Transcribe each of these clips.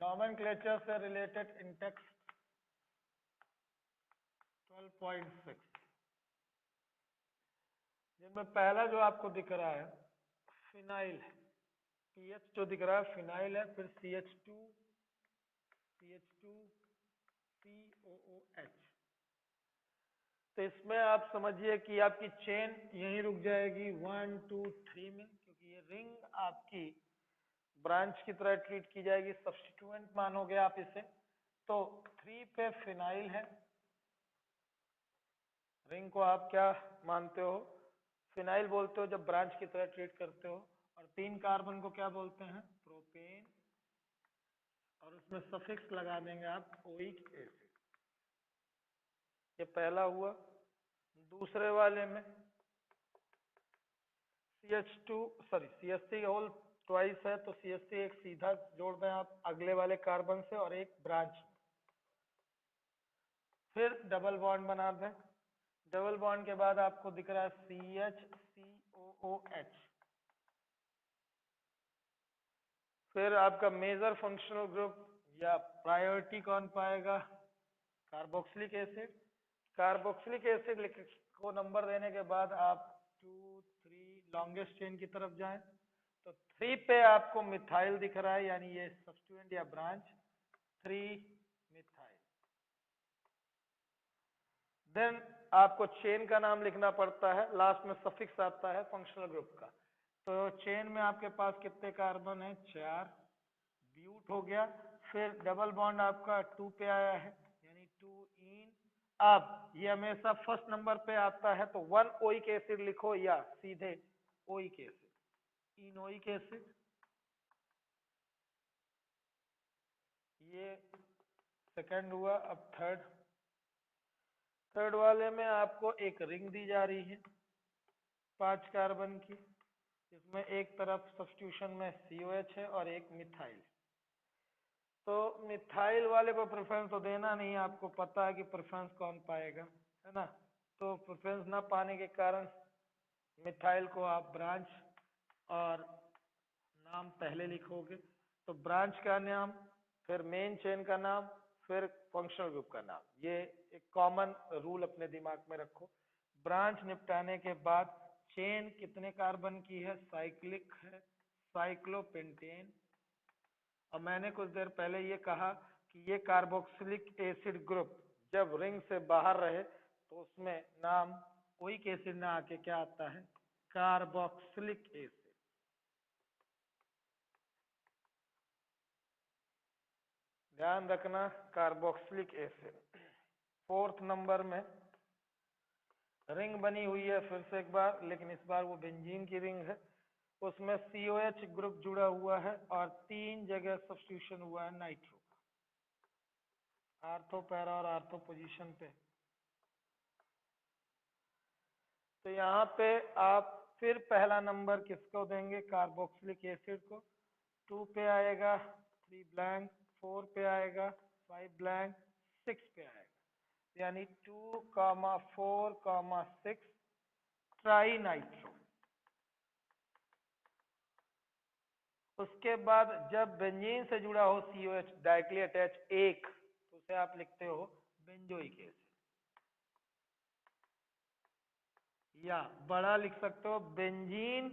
Nomenclature से related index 12.6, जिनमें पहला जो आपको दिख रहा है फिनाइल है, पीएच जो दिख रहा है फिनाइल है, फिर CH2 COOH। तो इसमें आप समझिए कि आपकी चेन यहीं रुक जाएगी 1 2 3 में, क्योंकि ये रिंग आपकी ब्रांच की तरह ट्रीट की जाएगी, सब्स्टिट्यूएंट मानोगे आप इसे। तो 3 पे फिनाइल है, रिंग को आप क्या मानते हो, फिनाइल बोलते हो जब ब्रांच की तरह ट्रीट करते हो। और 3 कार्बन को क्या बोलते हैं, प्रोपेन, और उसमें सफिक्स लगा देंगे आप ओइक एसिड। ये पहला हुआ। दूसरे वाले में CH3 होल ट्वाइस है, तो CH3 एक सीधा जोड़ दें आप अगले वाले कार्बन से और एक ब्रांच, फिर डबल बॉन्ड बना दें। डबल बॉन्ड के बाद आपको दिख रहा है CHCOOH। फिर आपका मेजर फंक्शनल ग्रुप या प्रायोरिटी कौन पाएगा, कार्बोक्सिलिक एसिड। कार्बोक्सिलिक एसिड को नंबर देने के बाद आप 2 3 लॉन्गेस्ट चेन की तरफ जाएं, तो 3 पे आपको मिथाइल दिख रहा है, यानी ये सब्स्टिट्यूएंट या ब्रांच 3 मिथाइल। देन आपको चेन का नाम लिखना पड़ता है, लास्ट में सफिक्स आता है फंक्शनल ग्रुप का। तो चेन में आपके पास कितने कार्बन है, 4, ब्यूट हो गया। फिर डबल बॉन्ड आपका 2 पे आया है, यानी 2 इन। अब ये हमेशा फर्स्ट नंबर पे आता है, तो 1 ओइक एसिड लिखो या सीधे ओइक एसिड, इनोइक एसिड। ये सेकंड हुआ। अब थर्ड वाले में आपको एक रिंग दी जा रही है 5 कार्बन की, इसमें एक तरफ सब्स्टिट्यूशन में COH है और एक मिथाइल। तो मिथाइल वाले को प्रेफरेंस तो देना नहीं, आपको पता है कि प्रेफरेंस कौन पाएगा, है ना। तो प्रेफरेंस ना पाने के कारण मिथाइल को आप ब्रांच और नाम पहले लिखोगे। तो ब्रांच का नाम, फिर मेन चेन का नाम, फिर फंक्शनल ग्रुप का नाम। ये एक कॉमन रूल अपने दिमाग में रखो। ब्रांच निपटाने के बाद चेन कितने कार्बन की है, साइक्लिक है, साइक्लोपेंटेन। और मैंने कुछ देर पहले ये कहा कि ये कार्बोक्सिलिक एसिड ग्रुप जब रिंग से बाहर रहे तो उसमें नाम ओइक एसिड ना आके क्या आता है, कार्बोक्सिलिक एसिड। ध्यान रखना, कार्बोक्सिलिक एसिड। फोर्थ नंबर में रिंग बनी हुई है फिर से एक बार, लेकिन इस बार वो बेंजीन की रिंग है। उसमें COH ग्रुप जुड़ा हुआ है और 3 जगह सब्स्टिट्यूशन हुआ है नाइट्रो का, आर्थो, पैरा और आर्थो पोजीशन पे। तो यहाँ पे आप फिर पहला नंबर किसको देंगे, कार्बोक्सिलिक एसिड को। 2 पे आएगा 3 ब्लैंक, 4 पे आएगा 5 ब्लैंक, 6 पे आएगा, यानी 2, 4, 6 ट्राई नाइट्रो। उसके बाद जब बेंजीन से जुड़ा हो COH डायरेक्टली अटैच एक, तो उसे आप लिखते हो बेंजोइक एसिड, या बड़ा लिख सकते हो बेंजीन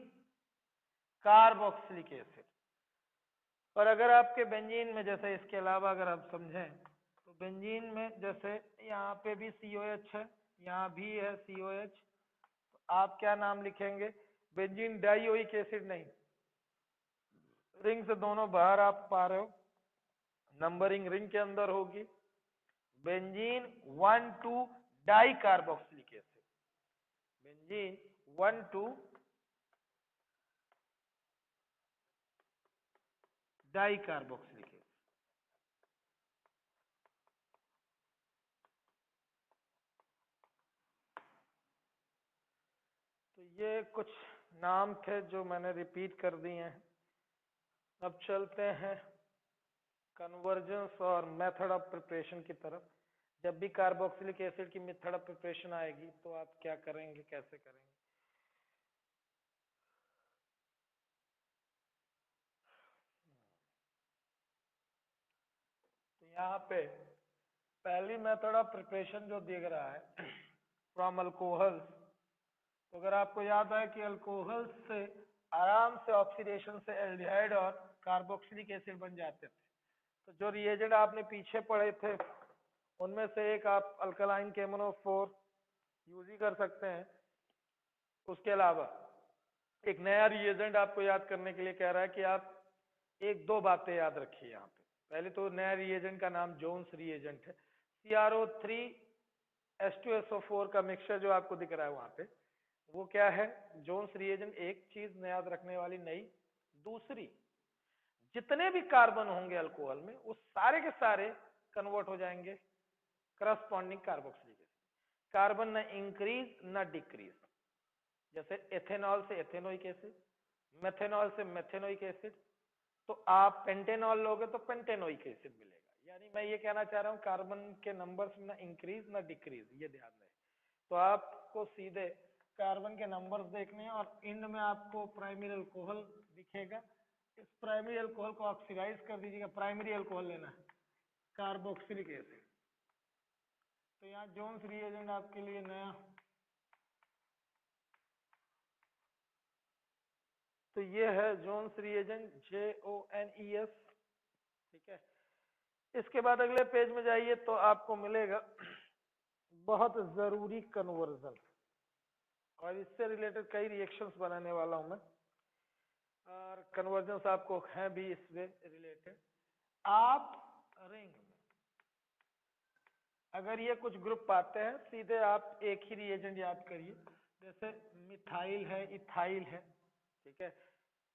कार्बोक्सिलिक एसिड। और अगर आपके बेंजीन में, जैसे इसके अलावा अगर आप समझें, तो बेंजीन में जैसे यहाँ पे भी COH है, यहाँ भी है COH, तो आप क्या नाम लिखेंगे, बेंजीन डाइओइक एसिड नहीं, रिंग से दोनों बाहर आप पा रहे हो, नंबरिंग रिंग के अंदर होगी, benzene 1 2 di carboxylic acid, benzene 1 2 di carboxylic acid. तो ये कुछ नाम थे जो मैंने रिपीट कर दिए हैं। अब चलते हैं कन्वर्जेंस और मेथड ऑफ प्रिपरेशन की तरफ। जब भी कार्बोक्सिलिक एसिड की मेथड ऑफ प्रिपरेशन आएगी तो आप क्या करेंगे, कैसे करेंगे। यहाँ पे पहली मेथड ऑफ प्रिपरेशन जो दिख रहा है फ्रॉम अल्कोहल्स, तो अगर आपको याद है कि अल्कोहल्स से आराम से ऑक्सीडेशन से एल्डिहाइड और कार्बोक्सिलिक एसिड बन जाते थे। तो जो रिएजेंट आपने पीछे पढ़े थे उनमें से एक आप अल्कलाइन KMnO4 यूज ही कर सकते हैं। उसके अलावा एक नया रिएजेंट आपको याद करने के लिए कह रहा है कि आप एक दो बातें याद रखिए यहाँ पे। पहले तो नया रिएजेंट का नाम जोन्स रिएजेंट है। CrO3H2SO4 का मिक्सचर जो आपको दिख रहा है वहां पे, वो क्या है? Jones reagent. एक चीज याद रखने वाली नई। दूसरी, जितने भी कार्बन होंगे अल्कोहल में वो सारे के सारे कन्वर्ट हो जाएंगे करस्पॉन्डिंग कार्बोक्सिलिक एसिड। कार्बन न इंक्रीज न डिक्रीज। जैसे एथेनॉल से एथेनोइक एसिड, मेथेनॉल से मेथेनोइक एसिड, तो आप पेंटेनॉल लोगे तो पेंटेनोइक एसिड मिलेगा। यानी मैं ये कहना चाह रहा हूँ कार्बन के नंबर्स में ना इंक्रीज ना डिक्रीज, ये ध्यान रहे। तो आपको सीधे कार्बन के नंबर्स देखने हैं और इंड में आपको प्राइमरी अल्कोहल दिखेगा। इस प्राइमरी अल्कोहल को ऑक्सीडाइज कर दीजिएगा। प्राइमरी अल्कोहल लेना है कार्बोक्सिलिक एसिड। तो यहाँ जोन्स रिएजेंट आपके लिए नया, तो ये है जोन्स रिएजेंट JONES। ठीक है। इसके बाद अगले पेज में जाइए तो आपको मिलेगा बहुत जरूरी कन्वर्जन, और इससे रिलेटेड कई रिएक्शंस बनाने वाला हूं मैं, और कन्वर्जन्स आपको हैं भी इससे रिलेटेड। आप रिंग में अगर ये कुछ ग्रुप पाते हैं, सीधे आप एक ही रिएजेंट याद करिए। जैसे मिथाइल है, इथाइल है, ठीक है,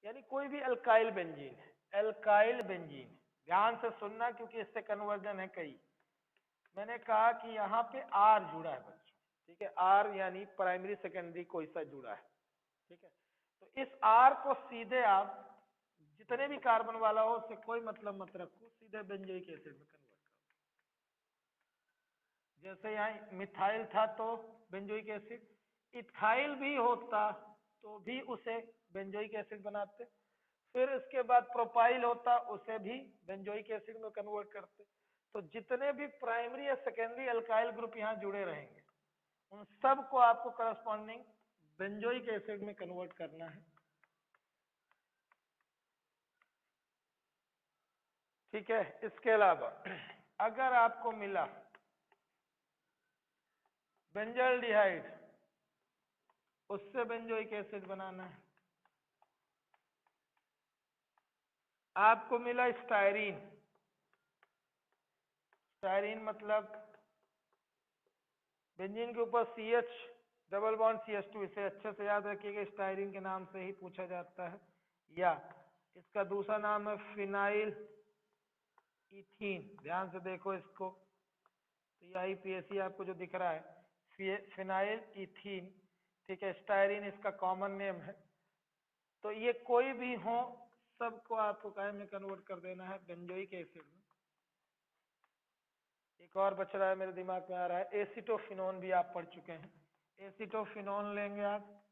यानी कोई भी अल्काइल बेंजीन है, अल्काइल बेंजीन। ध्यान से सुनना क्योंकि इससे कन्वर्जन है कई। मैंने कहा कि यहाँ पे आर जुड़ा है बच्चों, ठीक है, आर यानी प्राइमरी सेकेंडरी कोई सा जुड़ा है, ठीक है। तो इस आर को सीधे आप जितने भी कार्बन वाला हो उससे कोई मतलब मत रखो, सीधे बेंजोइक एसिड में कन्वर्ट करो। जैसे यहाँ मिथाइल था तो बेंजोइक एसिड, इथाइल भी होता तो भी उसे बेंजोइक एसिड बनाते, फिर इसके बाद प्रोपाइल होता उसे भी बेंजोइक एसिड में कन्वर्ट करते। तो जितने भी प्राइमरी या सेकेंडरी अल्काइल ग्रुप यहाँ जुड़े रहेंगे उन सब को आपको करस्पॉन्डिंग बेंजोइक एसिड में कन्वर्ट करना है। ठीक है। इसके अलावा अगर आपको मिला बेंजल्डिहाइड, उससे बेंजोइक एसिड बनाना है। आपको मिला स्टायरीन, स्टायरीन मतलब बेंजीन के ऊपर CH डबल बॉन्ड CH2, इसे अच्छे से याद रखिएगा, स्टायरीन के नाम से ही पूछा जाता है। या इसका दूसरा नाम है फिनाइल इथीन। ध्यान से देखो इसको, तो यही PSC आपको जो दिख रहा है फिनाइल इथीन, ठीक है, स्टायरीन इसका कॉमन नेम है। तो ये कोई भी हो सबको आपको काय में कन्वर्ट कर देना है, बेंजोइक एसिड में। एक और बच रहा है मेरे दिमाग में आ रहा है, एसिटोफिनोन भी आप पढ़ चुके हैं। एसिटोफिनोन लेंगे आप,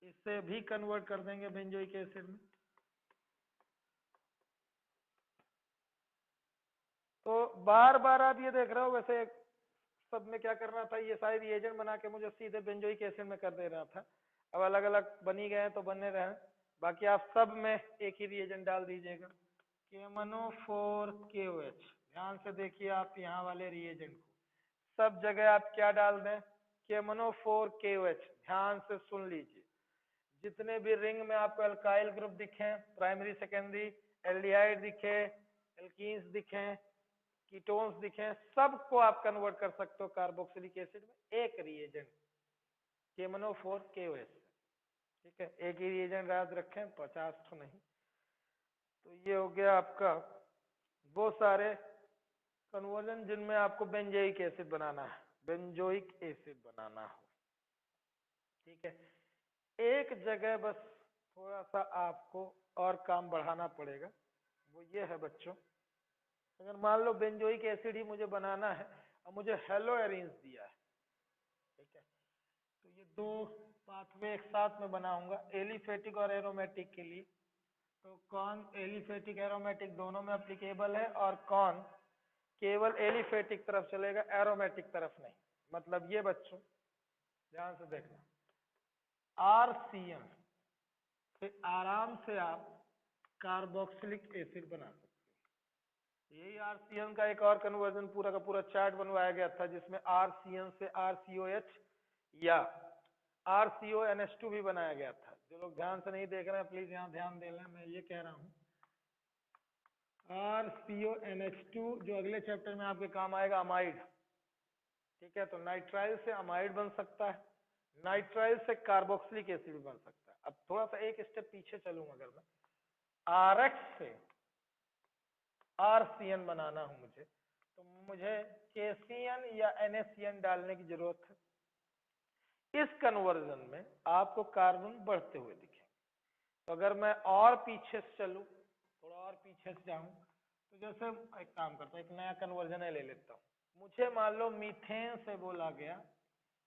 इससे भी कन्वर्ट कर देंगे बेंजोइक एसिड में। तो बार बार आप ये देख रहे हो, वैसे सब में क्या करना था, ये सारे रिएजेंट बना के मुझे सीधे बेंजोइक एसिड में कर देना था। अब अलग अलग बनी गए तो बने रहे, बाकी आप सब में एक ही रिएजेंट डाल दीजिएगा, KMnO4KOH। ध्यान से देखिए आप यहाँ वाले रिएजेंट को, सब जगह आप क्या डाल दें, KMnO4KOH। ध्यान से सुन लीजिए, जितने भी रिंग में आपको अल्काइल ग्रुप दिखे, प्राइमरी सेकेंडरी, एल्डिहाइड दिखे, एल्कीन्स दिखे, कीटोन्स दिखे, सबको आप कन्वर्ट कर सकते हो कार्बोक्सिलिक एसिड में एक रिएजेंट KMnO4KOH। ठीक है, एक ही रिएजेंट याद रखें, 50 तो नहीं। तो ये हो गया आपका वो सारे कन्वर्जन जिनमें आपको बेंजोइक एसिड बनाना है, बेंजोइक एसिड बनाना हो। ठीक है, एक जगह बस थोड़ा सा आपको और काम बढ़ाना पड़ेगा, वो ये है बच्चों, अगर मान लो बेंजोइक एसिड ही मुझे बनाना है और मुझे हेलो एरिन्स दिया है, ठीक है, तो ये दो पाथवे एक साथ में बनाऊंगा एलिफेटिक और एरोमेटिक के लिए। तो कौन एलिफेटिक एरोमेटिक दोनों में एप्लीकेबल है और कौन केवल एलिफेटिक तरफ चलेगा, एरोमेटिक तरफ नहीं। मतलब ये बच्चों ध्यान से देखना, RCN से आराम से आप कार्बोक्सिलिक एसिड बना सकते हैं। यही RCN का एक और कन्वर्जन पूरा का पूरा चार्ट बनवाया गया था, जिसमें RCN से RCOH या RCONH2 भी बनाया गया था। जो लोग ध्यान से नहीं देख रहे हैं प्लीज यहाँ ध्यान दे लें, मैं ये कह रहा हूँ RCONH2 जो अगले चैप्टर में आपके काम आएगा, अमाइड। ठीक है, तो नाइट्राइल से अमाइड बन सकता है, नाइट्राइल से कार्बोक्सिलिक एसिड भी बन सकता है। अब थोड़ा सा एक स्टेप पीछे चलूंगा, अगर मैं RX से RCN बनाना हो मुझे, तो मुझे KCN या NaCN डालने की जरूरत है। इस कन्वर्जन में आपको कार्बन बढ़ते हुए दिखेंगे। तो अगर मैं और पीछे से चलूं, थोड़ा और पीछे से जाऊं, तो जैसे एक काम करता हूं, एक नया कन्वर्जन ले लेता हूं। मुझे मान लो मीथेन से बोला गया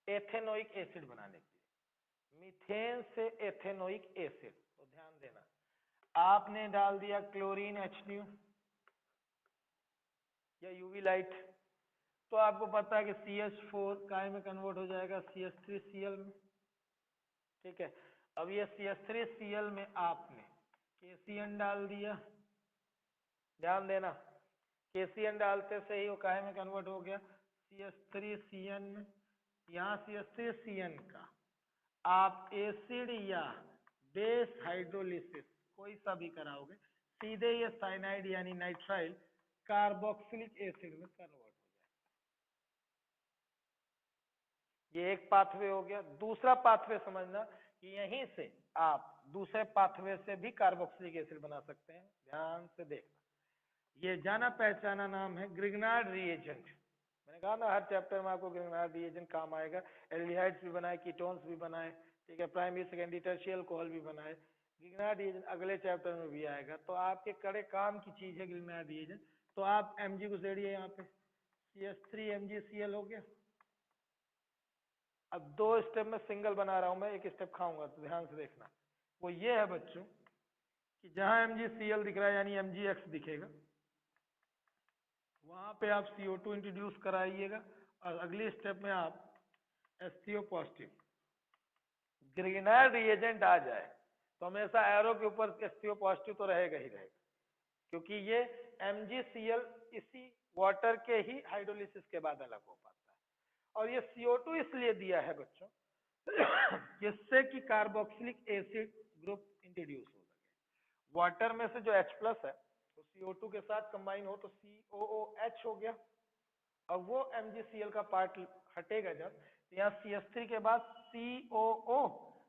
एथेनोइक एसिड बनाने के लिए, मीथेन से एथेनोइक एसिड। तो ध्यान देना, आपने डाल दिया क्लोरीन HNO या यूवी लाइट, तो आपको पता है कि CH4 काय में कन्वर्ट हो जाएगा CH3Cl में। ठीक है, अब ये CH3Cl में आपने KCN डाल दिया, ध्यान देना KCN डालते से ही वो काय में कन्वर्ट हो गया CH3CN में। यहाँ CH3CN का आप एसिड या बेस हाइड्रोलिसिस कोई सा भी कराओगे, सीधे ये साइनाइड यानी नाइट्राइल कार्बोक्सिलिक एसिड में कन्वर्ट हो जाएगा। ये एक पाथवे हो गया। दूसरा पाथवे समझना कि यहीं से आप दूसरे पाथवे से भी कार्बोक्सिलिक एसिड बना सकते हैं। ध्यान से देखना, ये जाना पहचाना नाम है ग्रिग्नार्ड रिएजेंट। मैंने कहा ना हर चैप्टर में आपको ग्रिग्नार्ड रिएजेंट काम आएगा। एल्डिहाइड्स भी बनाए, कीटोन्स भी बनाए, ठीक है, प्राइमरी सेकेंडरी टर्शियल अल्कोहल भी बनाए। ग्रिग्नार्ड रिएजेंट अगले चैप्टर में भी आएगा। तो आपके कड़े काम की चीज है ग्रिग्नार्ड रिएजेंट। तो आप Mg को जोड़िए, यहाँ पे CH3MgCl हो गया। अब दो स्टेप में सिंगल बना रहा हूं मैं, एक स्टेप खाऊंगा, तो ध्यान से देखना। वो ये है बच्चों कि जहां MgCl दिख रहा है यानी MgX दिखेगा, वहां पे आप CO2 इंट्रोड्यूस कराइएगा और अगली स्टेप में आप HCO पॉजिटिव। ग्रिग्नार्ड रिएजेंट आ जाए तो हमेशा एरो के ऊपर HCO पॉजिटिव तो रहेगा ही रहेगा, क्योंकि ये MgCl इसी वाटर के ही हाइड्रोलिसिस के बाद अलग हो पाता है। और ये CO2 इसलिए दिया है बच्चों जिससे कि कार्बोक्सिलिक एसिड ग्रुप इंट्रोड्यूस हो सके। वाटर में से जो H+ है तो CO2 के साथ कंबाइन हो तो COOH हो गया, और वो MgCl का पार्ट हटेगा जब, तो यहाँ CH3 के बाद COO,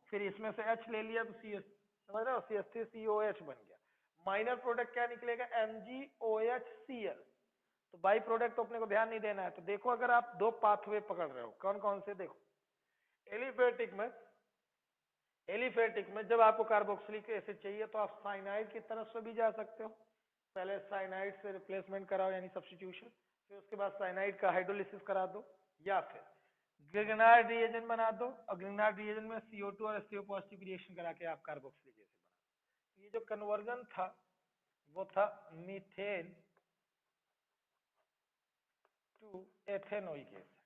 फिर इसमें से H ले लिया तो CH, समझ रहे हो, CH3COH बन गया। माइनर प्रोडक्ट क्या निकलेगा, MgOHCl। तो बाई प्रोडक्ट तो अपने को ध्यान नहीं देना है। तो देखो, अगर आप दो पाथवे पकड़ रहे हो, कौन कौन से, देखो एलिफेटिक में जब आपको कार्बोक्सिलिक एसिड चाहिए तो आप साइनाइड की तरफ से भी जा सकते हो। पहले साइनाइड से रिप्लेसमेंट कराओ यानी सब्स्टिट्यूशन, फिर उसके बाद साइनाइड का हाइड्रोलिसिस करा दो, या फिर ग्रिग्नार्ड रिएजेंट बना दो और ग्रिग्नार्ड रिएजेंट में CO2 और HCO पॉजिटिव रिएक्शन करा के आप कार्बोक्सिलिक एसिड बना दो। ये जो कन्वर्जन था वो था मीथेन टू एथेनोइक एसिड।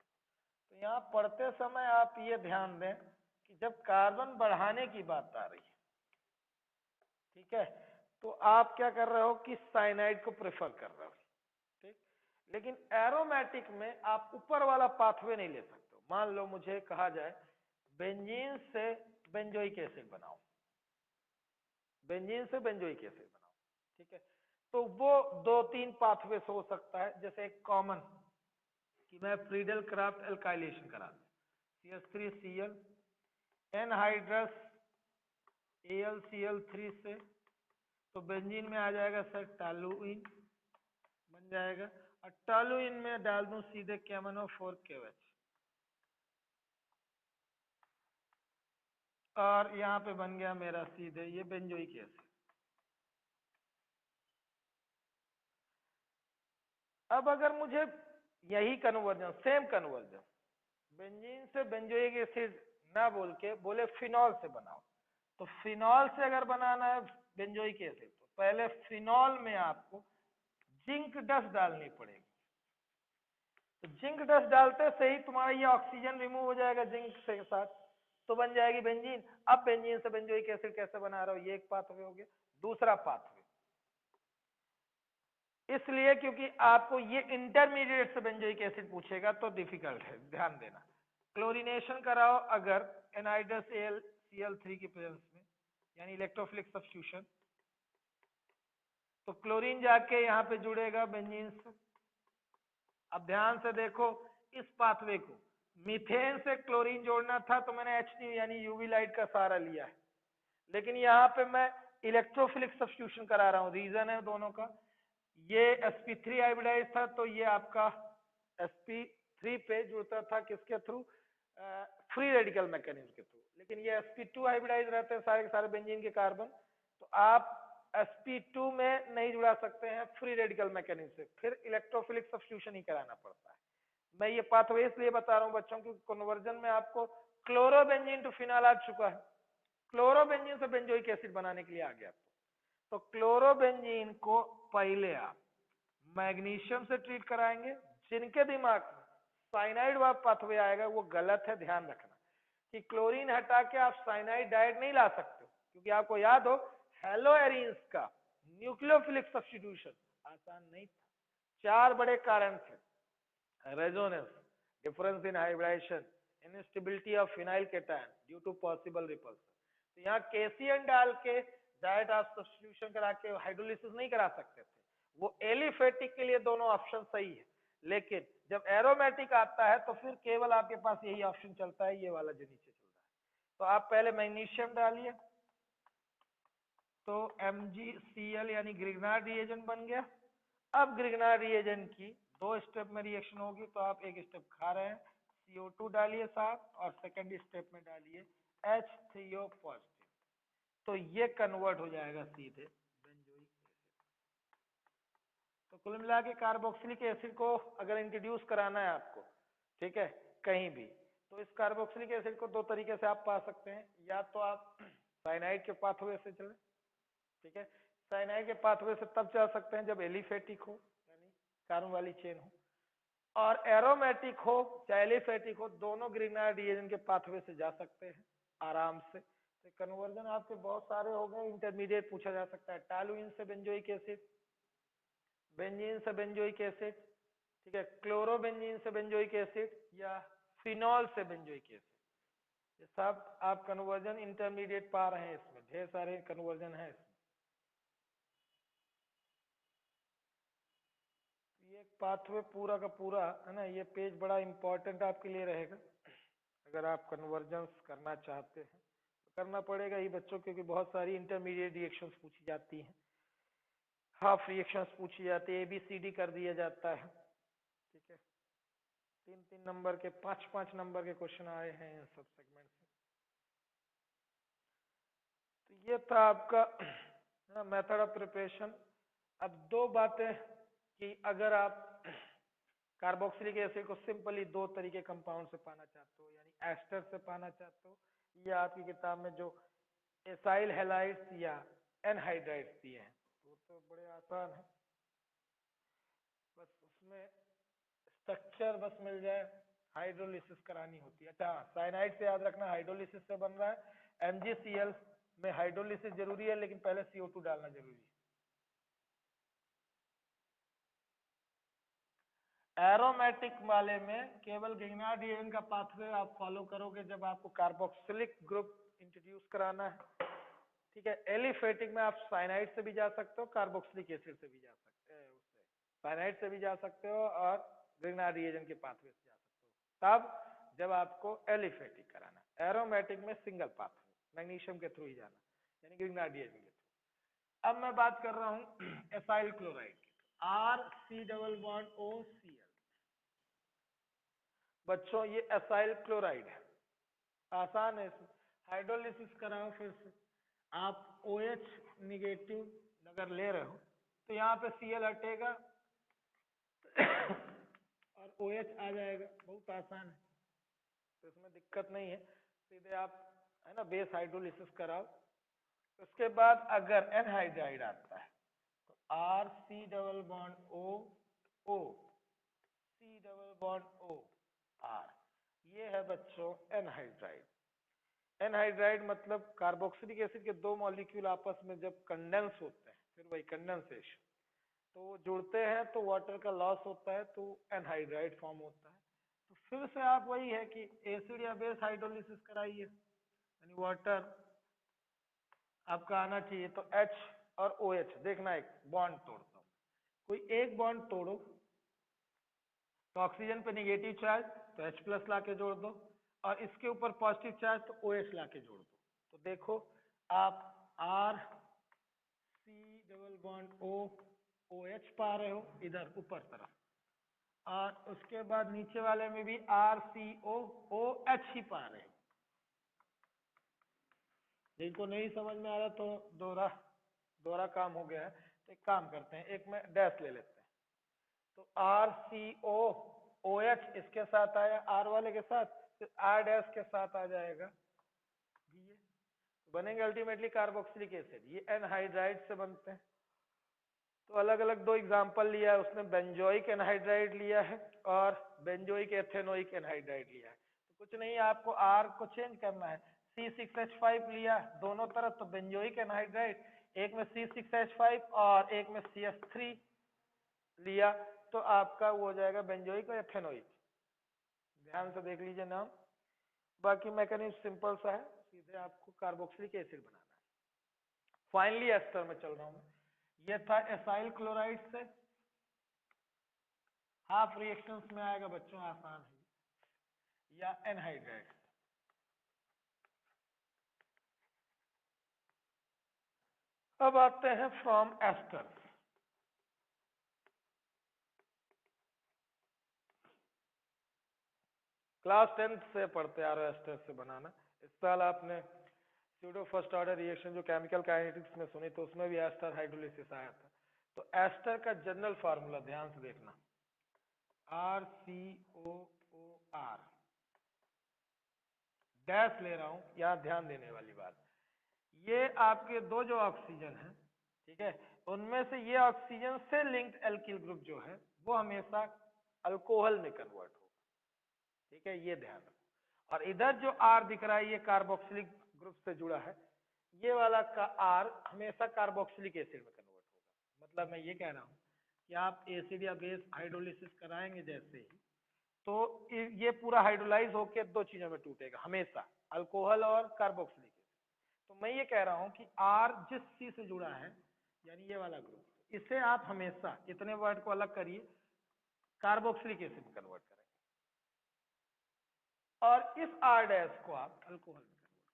तो यहाँ पढ़ते समय आप ये ध्यान दें कि जब कार्बन बढ़ाने की बात आ रही है, ठीक है, तो आप क्या कर रहे हो कि साइनाइड को प्रेफर कर रहे हो, ठीक। लेकिन एरोमेटिक में आप ऊपर वाला पाथवे नहीं ले सकते हो। मान लो मुझे कहा जाए बेंजीन से बेंजोइक एसिड बनाओ, बेंजीन से बेंजोइक एसिड बनाओ, ठीक है, तो वो 2-3 पाथवे से हो सकता है। जैसे एक कॉमन कि मैं फ्रीडल क्राफ्ट एल्काइलेशन करा दूं, CH3Cl एनहाइड्रस AlCl3 से, तो बेंजीन में आ जाएगा सर टॉलुइन बन जाएगा, और टॉलुइन में डाल दूं सीधे KMnO4KOH, और यहाँ पे बन गया मेरा सीधे ये बेंजोइक एसिड। अब अगर मुझे यही कन्वर्जन, सेम कन्वर्जन बेंजीन से बेंजोइक एसिड ना बोल के बोले फिनॉल से बनाओ, तो फिनॉल से अगर बनाना है बेंजोइक एसिड तो पहले फिनॉल में आपको जिंक डस्ट डालनी पड़ेगी। तो जिंक डस्ट डालते से ही तुम्हारा ये ऑक्सीजन रिमूव हो जाएगा जिंक के साथ, तो बन जाएगी बेंजीन। अब बेंजीन से बेंजोइक एसिड कैसे बना रहा हो, ये एक पाथवे हो गया। दूसरा पाथवे इसलिए क्योंकि आपको ये इंटरमीडिएट से बेंजोइक एसिड पूछेगा तो डिफिकल्ट है, ध्यान देना। क्लोरीनेशन कराओ अगर एनाइडस Cl3 की प्रेजेंस में, यानी इलेक्ट्रोफिलिक सब्स्टिट्यूशन, तो क्लोरीन जाके यहाँ पे जुड़ेगा बेंजीन से। अब ध्यान से देखो इस पाथवे को, मीथेन से क्लोरीन जोड़ना था तो मैंने H2 यानी यूवी लाइट का सहारा लिया है, लेकिन यहाँ पे मैं इलेक्ट्रोफिलिक सब्स्टिट्यूशन करा रहा हूँ। रीजन है दोनों का, ये sp3 हाइब्रिडाइज था तो ये आपका sp3 पे जुड़ता था किसके थ्रू, फ्री रेडिकल मैकेनिज्म के थ्रू, लेकिन ये sp2 हाइब्रिडाइज रहते हैं सारे के सारे बेंजीन के कार्बन, तो आप sp2 में नहीं जुड़ा सकते हैं फ्री रेडिकल मैकेनिज्म से, फिर इलेक्ट्रोफिलिक सब्स्टिट्यूशन ही कराना पड़ता है। मैं ये पाथवे इसलिए बता रहा हूँ बच्चों की कन्वर्जन में आपको क्लोरोबेंजीन टू फिनॉल आ चुका है, क्लोरोबेंजीन से बेंजोइक एसिड बनाने के लिए आ गया। तो क्लोरोबेंजीन को पहले आप मैग्नीशियम से ट्रीट कराएंगे। जिनके दिमाग में साइनाइड वाला पाथवे आएगा वो गलत है, ध्यान रखना कि क्लोरीन हटा के आप साइनाइड डायरेक्ट नहीं ला सकते, क्योंकि आपको याद हो हेलोएरिन्स का न्यूक्लियोफिलिक सब्स्टिट्यूशन आसान नहीं था। 4 बड़े कारण थे, resonance, difference in hybridization, instability of phenyl cation due to possible repulsion. तो यहाँ केसीएन डाल के डायरेक्ट आप सब्स्टिट्यूशन करा के हाइड्रोलिसिस नहीं करा सकते थे, वो एलिफेटिक के लिए दोनों ऑप्शन सही है, लेकिन जब एरोमेटिक आता है तो फिर केवल आपके पास यही ऑप्शन चलता है, ये वाला जो नीचे चल रहा है। तो आप पहले मैग्नीशियम डालिए, तो MgCl यानी ग्रिग्नार्ड रिएजेंट बन गया। अब ग्रिग्नार्ड रिएजेंट की 2 स्टेप में रिएक्शन होगी, तो आप एक स्टेप खा रहे हैं, CO2 डालिए साथ, और सेकंड स्टेप में डालिए H3O पॉजिटिव, तो ये कन्वर्ट हो जाएगा सीधे बेंजोइक एसिड। तो कुल मिला के कार्बोक्सिलिक एसिड को अगर इंट्रोड्यूस कराना है आपको, ठीक है, कहीं भी, तो इस कार्बोक्सिलिक एसिड को 2 तरीके से आप पा सकते हैं। या तो आप साइनाइड के पाथवे से चले, ठीक है, साइनाइड के पाथवे से तब चल सकते हैं जब एलिफेटिक हो, यानी कार्बन वाली चेन हो, और एरोमेटिक हो चाहे एलिफेटिक हो, दोनों ग्रिग्नार्ड रिएजेंट के पाथवे से जा सकते हैं आराम से। तो कन्वर्जन आपके बहुत सारे हो गए। इंटरमीडिएट पूछा जा सकता है टॉलुइन से बेंजोइक एसिड, बेंजीन से बेंजोइक एसिड, ठीक है, क्लोरोबेंजीन से बेंजोइक एसिड, या फिनॉल से बेंजोइक एसिड। ये सब आप कन्वर्जन इंटरमीडिएट पा रहे हैं, इसमें ढेर सारे कन्वर्जन है इसमें। ये पाथवे पूरा का पूरा है ना, ये पेज बड़ा इंपॉर्टेंट आपके लिए रहेगा अगर आप कन्वर्जेंस करना चाहते हैं, तो करना पड़ेगा ही बच्चों, क्योंकि बहुत सारी इंटरमीडिएट रिएक्शंस पूछी जाती हैं, हाफ रिएक्शंस पूछी जाती है, ABCD कर दिया जाता है, ठीक है, 3-3 नंबर के 5-5 नंबर के क्वेश्चन आए हैं इन सब सेगमेंट से। तो ये था आपका मेथड ऑफ प्रिपरेशन। अब 2 बातें कि अगर आप कार्बोक्सिलिक एसिड को सिंपली 2 तरीके कंपाउंड से पाना चाहते हो, यानी एस्टर से पाना चाहते हो, या आपकी किताब में जो एसाइल हैलाइड्स या एनहाइड्राइड्स दिए हैं, तो बड़े आसान है, बस उसमें स्ट्रक्चर बस मिल जाए, हाइड्रोलिसिस करानी होती है। अच्छा, साइनाइड से याद रखना हाइड्रोलिसिस से बन रहा है, MgCl में हाइड्रोलिसिस जरूरी है, लेकिन पहले CO2 डालना जरूरी है। एरोमेटिक वाले में केवल ग्रिग्नार्ड रिएजेंट का पाथवे आप फॉलो करोगे जब आपको कार्बोक्सिलिक ग्रुप इंट्रोड्यूस कराना है, ठीक है। एलिफेटिक में आप साइनाइड से भी जा सकते हो, कार्बोक्सिलिक एसिड से भी जा सकते हैं, उससे साइनाइड से भी जा सकते हो और ग्रिग्नार्ड रिएजेंट के पाथवे से जा सकते हो, तब जब आपको एलिफेटिक कराना है। एरोमेटिक में सिंगल पाथवे मैग्नीशियम के थ्रू ही जाना, यानी ग्रिग्नार्ड रिएजेंट के थ्रू। अब मैं बात कर रहा हूँ एसाइल क्लोराइड की, RC++OCl। बच्चों ये एसाइल क्लोराइड है, आसान है, हाइड्रोलिसिस कराओ, फिर से आप OH निगेटिव अगर ले रहे हो तो यहाँ पे Cl हटेगा और OH आ जाएगा, बहुत आसान है, तो इसमें दिक्कत नहीं है। सीधे आप है ना बेस हाइड्रोलिसिस कराओ, उसके बाद अगर एनहाइड्राइड आता है तो R C double bond O O C double bond O R, ये है बच्चों एनहाइड्राइड। एनहाइड्राइड मतलब कार्बोक्सिलिक एसिड के दो मॉलिक्यूल आपस में जब कंडेंस होते हैं, फिर वही कंडेंसेशन, तो वो जुड़ते हैं तो वाटर का लॉस होता है तो एनहाइड्राइड फॉर्म होता है। तो फिर से आप वही है कि एसिड या बेस हाइड्रोलिसिस कराइए, यानी वाटर आपका आना चाहिए। तो H और OH देखना, एक बॉन्ड तोड़ता हूँ, कोई एक बॉन्ड तोड़ो तो ऑक्सीजन पे निगेटिव चार्ज तो H प्लस ला के जोड़ दो, और इसके ऊपर पॉजिटिव चार्ज तो OH ला के जोड़ दो। तो देखो आप R C double bond O OH पा रहे हो इधर ऊपर तरफ, और उसके बाद नीचे वाले में भी RCO OH ही पा रहे हो। जिनको नहीं समझ में आ रहा तो दोहरा दोहरा काम हो गया है, तो एक काम करते हैं, एक में डैश ले लेते हैं। तो RCO OH इसके साथ आया, R वाले के साथ, फिर R डैश के साथ आ जाएगा ये, बनेंगे अल्टीमेटली कार्बोक्सिलिक एसिड। ये एनहाइड्राइड से बनते हैं। तो अलग अलग दो एग्जांपल लिया है उसने, बेंजोइक एनहाइड्राइड लिया है और बेंजोइक एथेनोइक एनहाइड्राइड लिया है। तो कुछ नहीं, आपको R को चेंज करना है, C6H5 लिया दोनों तरफ तो बेंजोइक एनहाइड्राइड, एक में C6H5 और एक में CH3 लिया तो आपका वो हो जाएगा बेंजोइक और एथेनोइक। ध्यान से देख लीजिए नाम, बाकी मैकेनिज्म सिंपल सा है, सीधे आपको कार्बोक्सिलिक एसिड बनाना है। फाइनली एस्टर में चल रहा हूं मैं। ये था एसाइल क्लोराइड से, हाफ रिएक्शंस में आएगा बच्चों, आसान है, या एनहाइड्राइड। अब आते हैं फ्रॉम एस्टर। क्लास 10th से पढ़ते आ रहे हो एस्टर से बनाना। इस साल आपने स्यूडो फर्स्ट ऑर्डर रिएक्शन जो केमिकल काइनेटिक्स में सुनी तो उसमें भी एस्टर हाइड्रोलिसिस आया था। तो एस्टर का जनरल फार्मूला ध्यान से देखना, RCOOR, डैश ले रहा हूं, यहां ध्यान देने वाली बात, ये आपके दो जो ऑक्सीजन है, ठीक है, उनमें से ये ऑक्सीजन से लिंक्ड एल्किल ग्रुप जो है वो हमेशा अल्कोहल में कन्वर्ट होगा, ठीक है, ये ध्यान रखो। और इधर जो R दिख रहा है ये कार्बोक्सिलिक ग्रुप से जुड़ा है, ये वाला का R हमेशा कार्बोक्सिलिक एसिड में कन्वर्ट होगा। मतलब मैं ये कह रहा हूं कि आप एसिड या बेस हाइड्रोलिसिस कराएंगे जैसे ही, तो ये पूरा हाइड्रोलाइज होकर दो चीजों में टूटेगा हमेशा, अल्कोहल और कार्बोक्सिलिक एसिड। तो मैं ये कह रहा हूं कि R जिस C से जुड़ा है, यानी ये वाला ग्रुप, इसे आप हमेशा, इतने वर्ड को अलग करिए, कार्बोक्सिलिक एसिड में कन्वर्ट करेंगे, और इस R डैश को आप अल्कोहल में कन्वर्ट करेंगे।